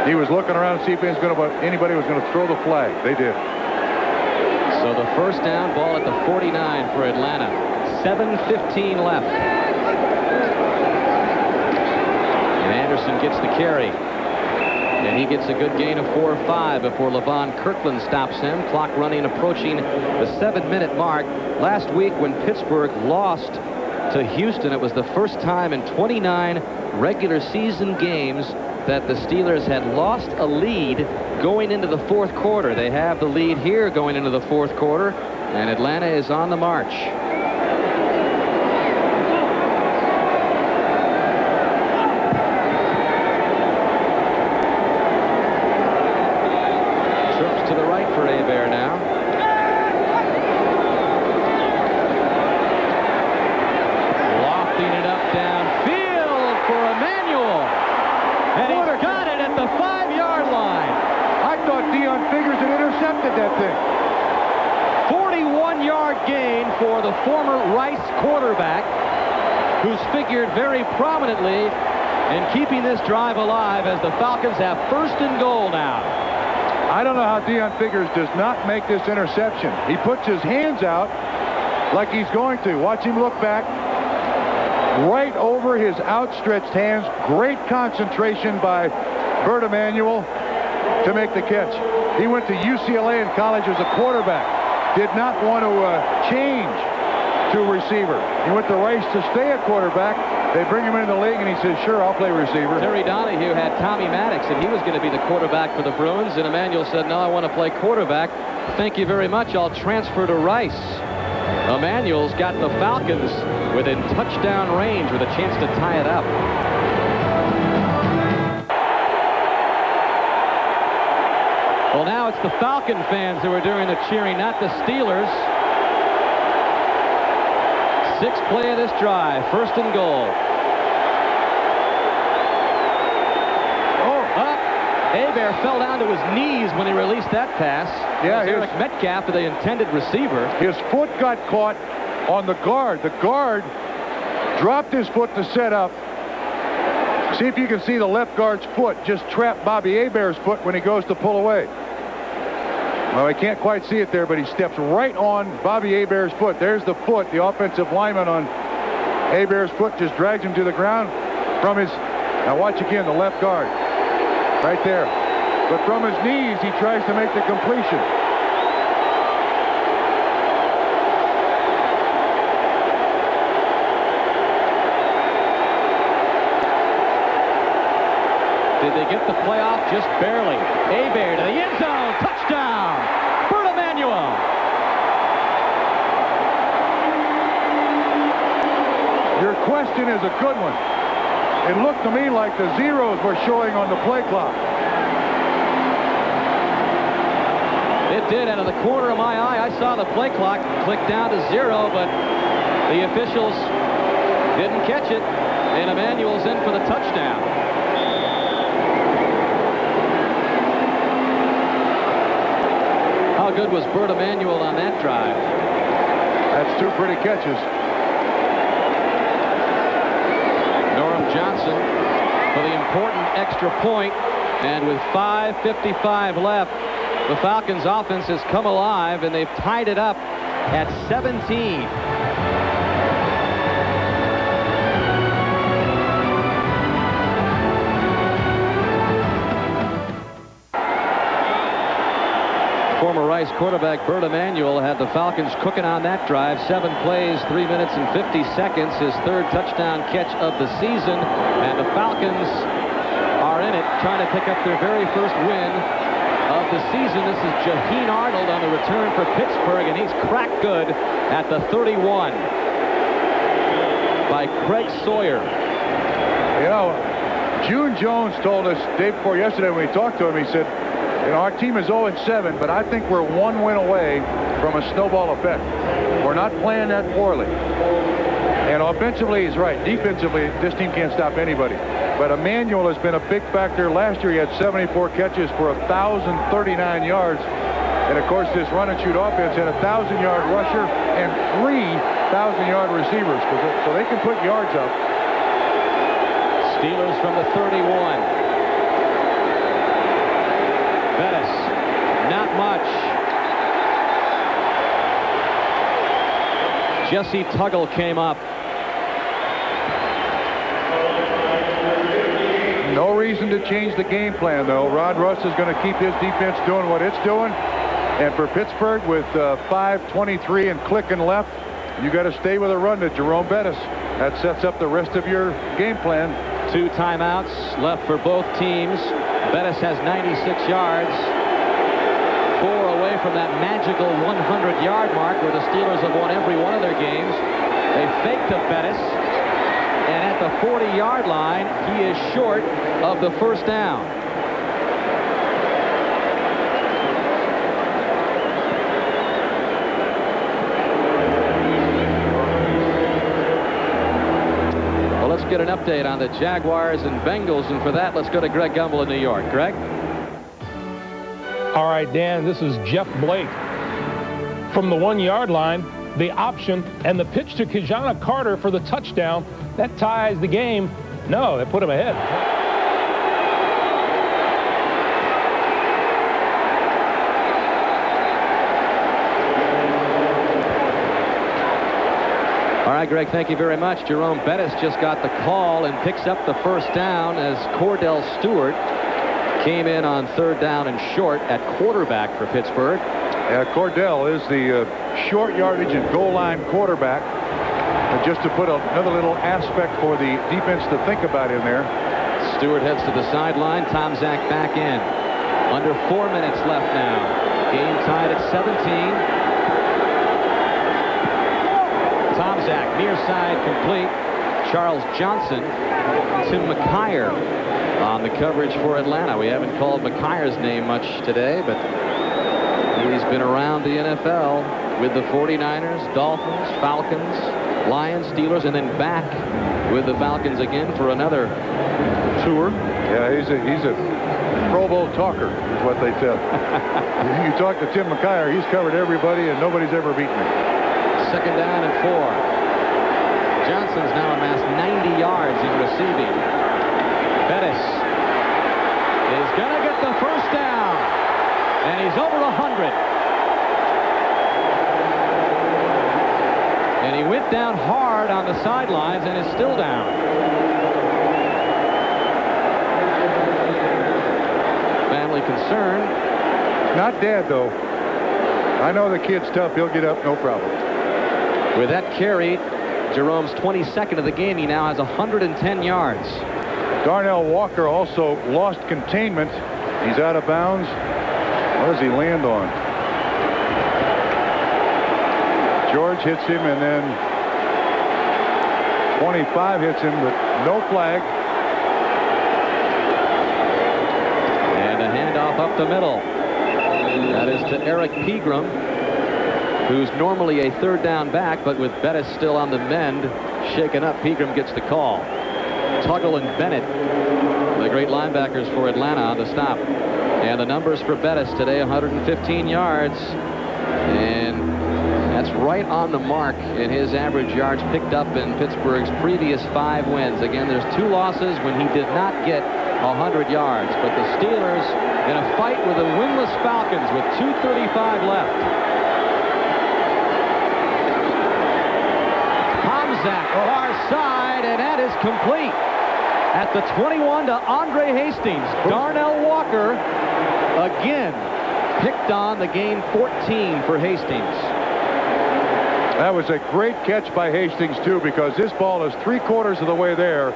He was looking around to see if anybody was going to throw the flag. They did. So the first down, ball at the 49 for Atlanta. 7:15 left. And Anderson gets the carry. And he gets a good gain of 4 or 5 before Levon Kirkland stops him. Clock running, approaching the 7-minute mark. Last week when Pittsburgh lost to Houston, it was the first time in 29 regular season games that the Steelers had lost a lead going into the fourth quarter. They have the lead here going into the fourth quarter, and Atlanta is on the march. To the right for Hebert now. Lofting it up downfield for Emmanuel. And he's got it at the 5-yard line. I thought Dion Figures had intercepted that thing. 41-yard gain for the former Rice quarterback, who's figured very prominently in keeping this drive alive as the Falcons have first and goal now. I don't know how Dion Figures does not make this interception. He puts his hands out like he's going to. Watch him look back. Right over his outstretched hands. Great concentration by Bert Emmanuel to make the catch. He went to UCLA in college as a quarterback. Did not want to change to receiver. He went to Rice to stay a quarterback. They bring him into the league, and he says, sure, I'll play receiver. Terry Donahue had Tommy Maddox, and he was going to be the quarterback for the Bruins, and Emmanuel said, no, I want to play quarterback. Thank you very much. I'll transfer to Rice. Emmanuel's got the Falcons within touchdown range with a chance to tie it up. Well, now it's the Falcon fans who are doing the cheering, not the Steelers. 6th play of this drive, first and goal. Hebert fell down to his knees when he released that pass. Yeah, Eric Metcalf to the intended receiver. His foot got caught on the guard. The guard dropped his foot to set up. See if you can see the left guard's foot just trap Bobby Hebert's foot when he goes to pull away. Well, I can't quite see it there, but he steps right on Bobby Hebert's foot. There's the foot. The offensive lineman on Hebert's foot just drags him to the ground from his... Now watch again, the left guard. Right there. But from his knees, he tries to make the completion. Did they get the play off? Just barely. Hebert to the end zone. Touchdown. Bert Emmanuel. Your question is a good one. It looked to me like the zeros were showing on the play clock. It did. Out of the corner of my eye, I I saw the play clock click down to 0, but the officials didn't catch it, and Emanuel's in for the touchdown. How good was Bert Emanuel on that drive? That's 2 pretty catches. Johnson for the important extra point, and with 5:55 left, the Falcons offense has come alive, and they've tied it up at 17. Former Rice quarterback Bert Emanuel had the Falcons cooking on that drive. 7 plays, 3 minutes and 50 seconds. His 3rd touchdown catch of the season. And the Falcons are in it, trying to pick up their very first win of the season. This is Jaheen Arnold on the return for Pittsburgh, and he's cracked good at the 31 by Craig Sawyer. You know, June Jones told us day before yesterday when we talked to him, he said, you know, our team is 0-7, but I think we're 1 win away from a snowball effect. We're not playing that poorly. And offensively, he's right. Defensively, this team can't stop anybody. But Emanuel has been a big factor. Last year, he had 74 catches for 1,039 yards. And, of course, this run-and-shoot offense had a 1,000-yard rusher and 3 1,000-yard receivers. So they can put yards up. Steelers from the 31. Bettis, not much. Jesse Tuggle came up. No reason to change the game plan, though. Rod Russ is going to keep his defense doing what it's doing. And for Pittsburgh, with 5:23 and clicking left, you got to stay with a run to Jerome Bettis. That sets up the rest of your game plan. 2 timeouts left for both teams. Bettis has 96 yards. 4 away from that magical 100-yard mark where the Steelers have won every one of their games. They fake to Bettis, and at the 40-yard line, he is short of the first down. Well, let's get an update on the Jaguars and Bengals, and for that, let's go to Greg Gumbel in New York. Greg? All right, Dan, this is Jeff Blake. From the 1-yard line, the option and the pitch to Kijana Carter for the touchdown. That ties the game. No, they put him ahead. All right, Greg, thank you very much. Jerome Bettis just got the call and picks up the first down as Cordell Stewart came in on 3rd down and short at quarterback for Pittsburgh. Yeah, Cordell is the short yardage and goal line quarterback. And just to put another little aspect for the defense to think about in there. Stewart heads to the sideline. Tomczak back in. Under 4 minutes left now. Game tied at 17. Tomczak near side complete. Charles Johnson, Tim McKyer on the coverage for Atlanta. We haven't called McKyer's name much today, but he's been around the NFL with the 49ers, Dolphins, Falcons, Lions, Steelers, and then back with the Falcons again for another tour. Yeah, he's a Pro Bowl talker, is what they tell. You talk to Tim McKyer, he's covered everybody, and nobody's ever beaten him. 2nd down and 4. Johnson's now amassed 90 yards in receiving. Bettis is going to get the first down, and he's over 100. And he went down hard on the sidelines and is still down. Family concern. Not Dad, though. I know the kid's tough. He'll get up, no problem. With that carry, Jerome's 22nd of the game. He now has 110 yards. Darnell Walker also lost containment. He's out of bounds. What does he land on? George hits him, and then 25 hits him, but no flag. And a handoff up the middle. That is to Eric Pegram. who's normally a third down back, but with Bettis still on the mend, shaken up, Pegram gets the call. Tuggle and Bennett, the great linebackers for Atlanta, on the stop. And the numbers for Bettis today, 115 yards. And that's right on the mark in his average yards picked up in Pittsburgh's previous 5 wins. Again, there's 2 losses when he did not get 100 yards. But the Steelers in a fight with the winless Falcons with 2:35 left. Tomczak, far side, and that is complete. At the 21 to Andre Hastings. Darnell Walker again picked on, the gain 14 for Hastings. That was a great catch by Hastings, too, because this ball is 3/4 of the way there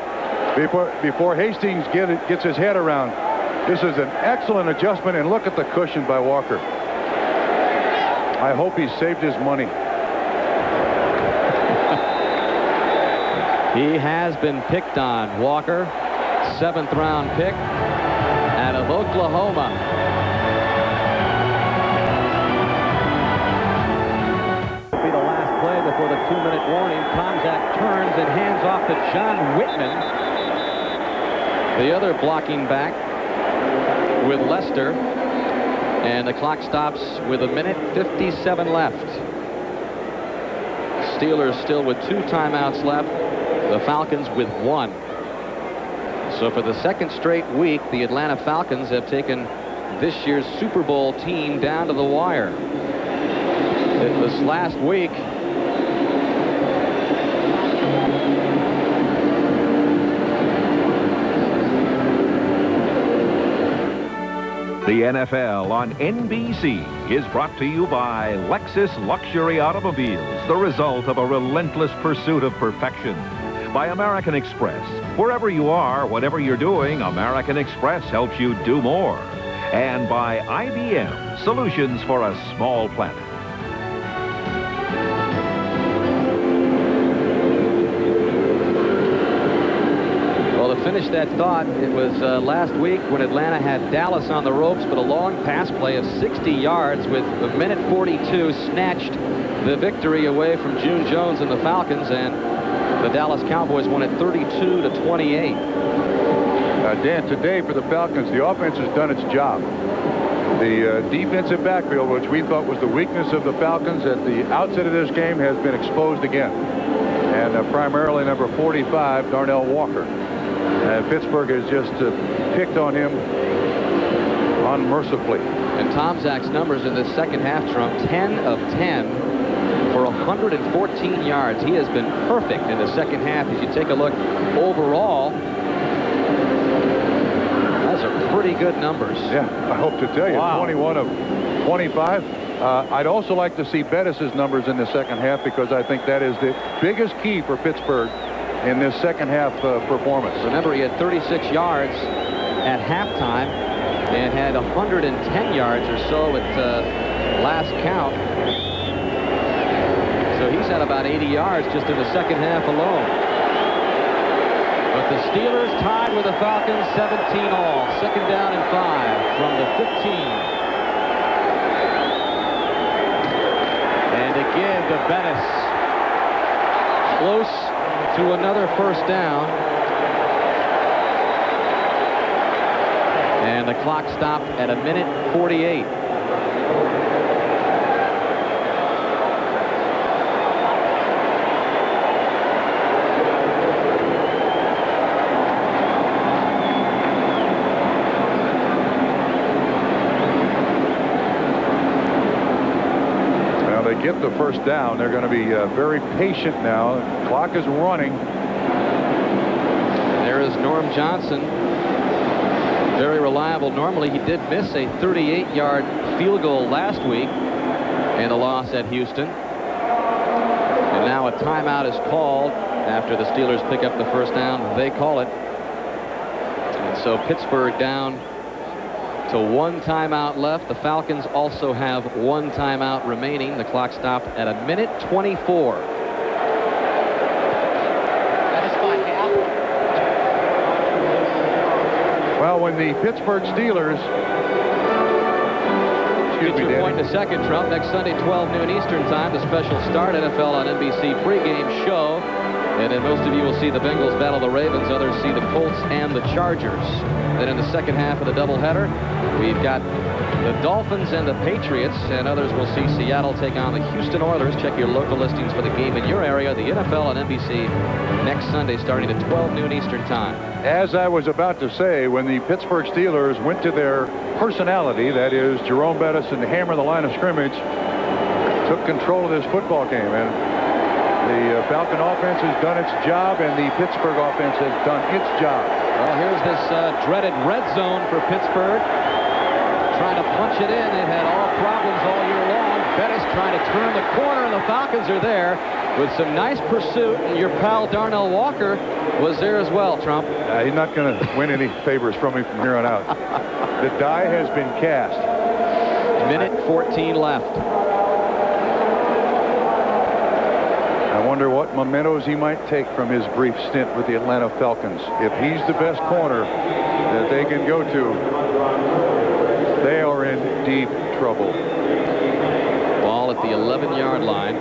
before Hastings gets his head around. This is an excellent adjustment, and look at the cushion by Walker. I hope he saved his money. He has been picked on. Walker, 7th-round pick out of Oklahoma. Be the last play before the 2-minute warning. Tomczak turns and hands off to John Whitman, the other blocking back with Lester. And the clock stops with 1:57 left. Steelers still with 2 timeouts left. The Falcons with 1. So for the 2nd straight week, the Atlanta Falcons have taken this year's Super Bowl team down to the wire. This last week, The NFL on NBC is brought to you by Lexus Luxury Automobiles, the result of a relentless pursuit of perfection. By American Express. Wherever you are, whatever you're doing, American Express helps you do more. And by IBM, solutions for a small planet. Well, to finish that thought, it was last week when Atlanta had Dallas on the ropes, but a long pass play of 60 yards with 1:42 snatched the victory away from June Jones and the Falcons, and the Dallas Cowboys won it 32-28. Dan, today for the Falcons, the offense has done its job. The defensive backfield, which we thought was the weakness of the Falcons at the outset of this game, has been exposed again. And primarily number 45, Darnell Walker. Pittsburgh has just picked on him unmercifully. And Tomczak's numbers in this second half, Trump, 10 of 10 for 114 yards. He has been perfect in the second half. As you take a look overall, those are pretty good numbers. Yeah, I hope to tell you. Wow. 21 of 25. I'd also like to see Bettis' numbers in the second half, because I think that is the biggest key for Pittsburgh in this second half performance. Remember, he had 36 yards at halftime and had 110 yards or so at last count. So he's had about 80 yards just in the second half alone. But the Steelers tied with the Falcons 17 all. 2nd down and 5 from the 15. And again to Bettis. Close to another first down. And the clock stopped at 1:48. Get the first down. They're going to be very patient now. The clock is running. There is Norm Johnson, very reliable. Normally he did miss a 38-yard field goal last week in a loss at Houston. And now a timeout is called after the Steelers pick up the first down. They call it. And so Pittsburgh down to 1 timeout left. The Falcons also have 1 timeout remaining. The clock stopped at 1:24. Well, when the Pittsburgh Steelers, get your point in a second, Trump. Next Sunday, 12 noon Eastern time, the special start NFL on NBC pregame show. And then most of you will see the Bengals battle the Ravens. Others see the Colts and the Chargers. Then in the second half of the doubleheader, we've got the Dolphins and the Patriots. And others will see Seattle take on the Houston Oilers. Check your local listings for the game in your area. The NFL on NBC next Sunday starting at 12 noon Eastern time. As I was about to say, when the Pittsburgh Steelers went to their personality, that is Jerome Bettis, and hammer the line of scrimmage, took control of this football game. And the Falcon offense has done its job, and the Pittsburgh offense has done its job. Well, here's this dreaded red zone for Pittsburgh. Trying to punch it in. They've had all problems all year long. Bettis trying to turn the corner, and the Falcons are there with some nice pursuit. And your pal Darnell Walker was there as well, Trump. He's not going to win any favors from me from here on out. The die has been cast. Minute 14 left. I wonder what mementos he might take from his brief stint with the Atlanta Falcons. If he's the best corner that they can go to, they are in deep trouble. Ball at the 11-yard line.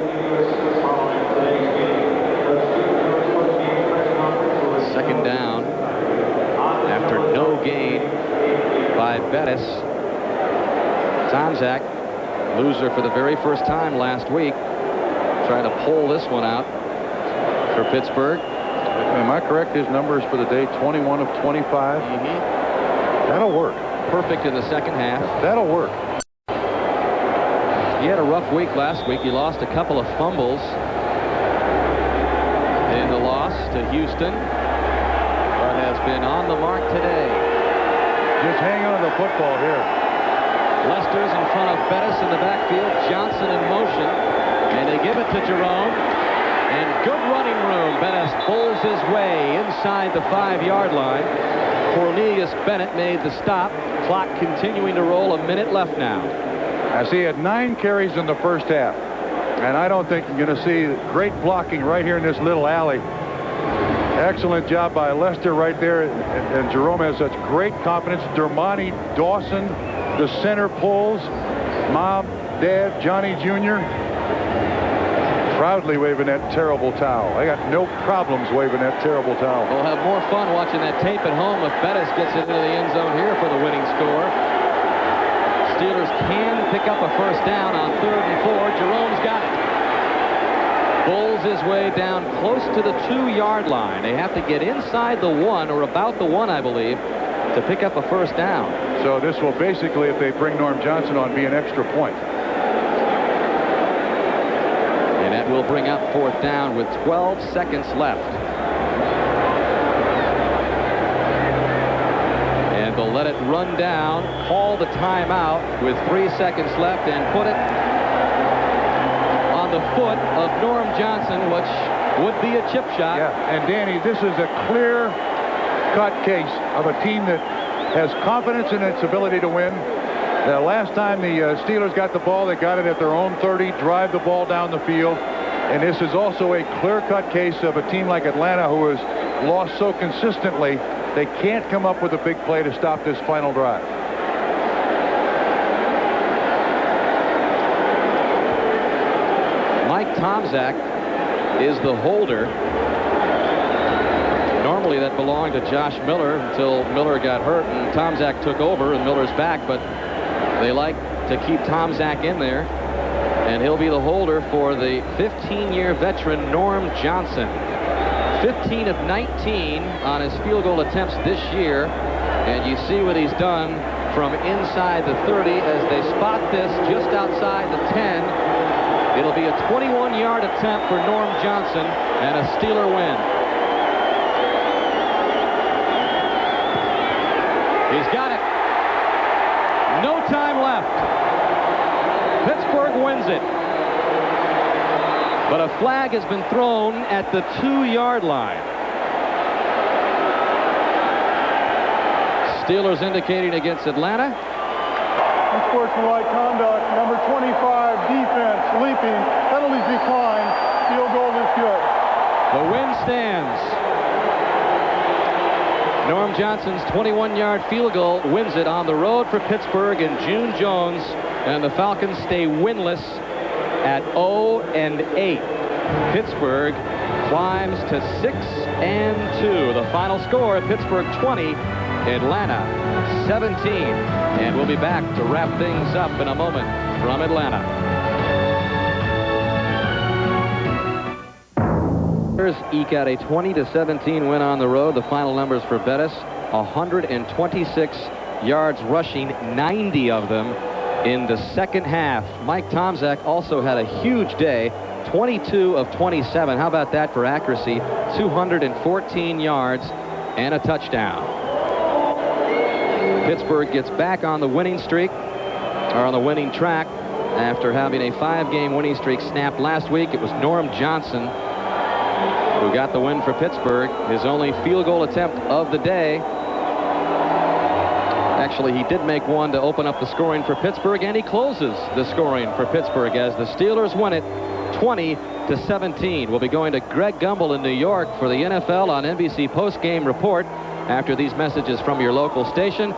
Second down after no gain by Bettis. Tomczak, loser for the very first time last week. Trying to pull this one out for Pittsburgh. Am I correct? His numbers for the day, 21 of 25. That'll work. Perfect in the second half. That'll work. He had a rough week last week. He lost a couple of fumbles in the loss to Houston, but has been on the mark today. Just hang on to the football here. Lester's in front of Bettis in the backfield. Johnson in motion. And they give it to Jerome. And good running room. Bettis pulls his way inside the 5-yard line. Cornelius Bennett made the stop. Clock continuing to roll. A minute left now. I see he had 9 carries in the first half. And I don't think you're going to see great blocking right here in this little alley. Excellent job by Lester right there. And Jerome has such great confidence. Dermontti Dawson, the center pulls. Mom, Dad, Johnny Jr. proudly waving that terrible towel. I got no problems waving that terrible towel. We'll have more fun watching that tape at home if Bettis gets into the end zone here for the winning score. Steelers can pick up a first down on 3rd and 4. Jerome's got it. Pulls his way down close to the 2-yard line. They have to get inside the 1, or about the 1, I believe, to pick up a first down. So this will basically, if they bring Norm Johnson on, be an extra point. And that will bring up 4th down with 12 seconds left. And they'll let it run down, call the timeout with 3 seconds left, and put it on the foot of Norm Johnson, which would be a chip shot. Yeah, and Danny, this is a clear-cut case of a team that has confidence in its ability to win. The last time the Steelers got the ball, they got it at their own 30, drive the ball down the field. And this is also a clear-cut case of a team like Atlanta who has lost so consistently, they can't come up with a big play to stop this final drive. Mike Tomczak is the holder. Normally that belonged to Josh Miller until Miller got hurt and Tomczak took over, and Miller's back, but they like to keep Tomczak in there, and he'll be the holder for the 15-year veteran Norm Johnson. 15 of 19 on his field goal attempts this year, and you see what he's done from inside the 30 as they spot this just outside the 10. It'll be a 21-yard attempt for Norm Johnson and a Steeler win. He's got it. No time left. Pittsburgh wins it. But a flag has been thrown at the 2-yard line. Steelers indicating against Atlanta. Unsportsmanlike conduct, number 25, defense, leaping, penalties decline, field goal is good. The win stands. Norm Norm Johnson's 21-yard field goal wins it on the road for Pittsburgh, and June Jones and the Falcons stay winless at 0-8. Pittsburgh climbs to 6-2. The final score, Pittsburgh 20, Atlanta 17. And we'll be back to wrap things up in a moment from Atlanta. Eke out a 20-17 win on the road. The final numbers for Bettis: 126 yards rushing, 90 of them in the second half. Mike Tomczak also had a huge day, 22 of 27. How about that for accuracy? 214 yards and a touchdown. Pittsburgh gets back on the winning streak, or on the winning track, after having a 5-game winning streak snapped last week. It was Norm Johnson who got the win for Pittsburgh. His only field goal attempt of the day. Actually, he did make one to open up the scoring for Pittsburgh, and he closes the scoring for Pittsburgh as the Steelers win it 20-17. We'll be going to Greg Gumbel in New York for the NFL on NBC Postgame Report after these messages from your local station.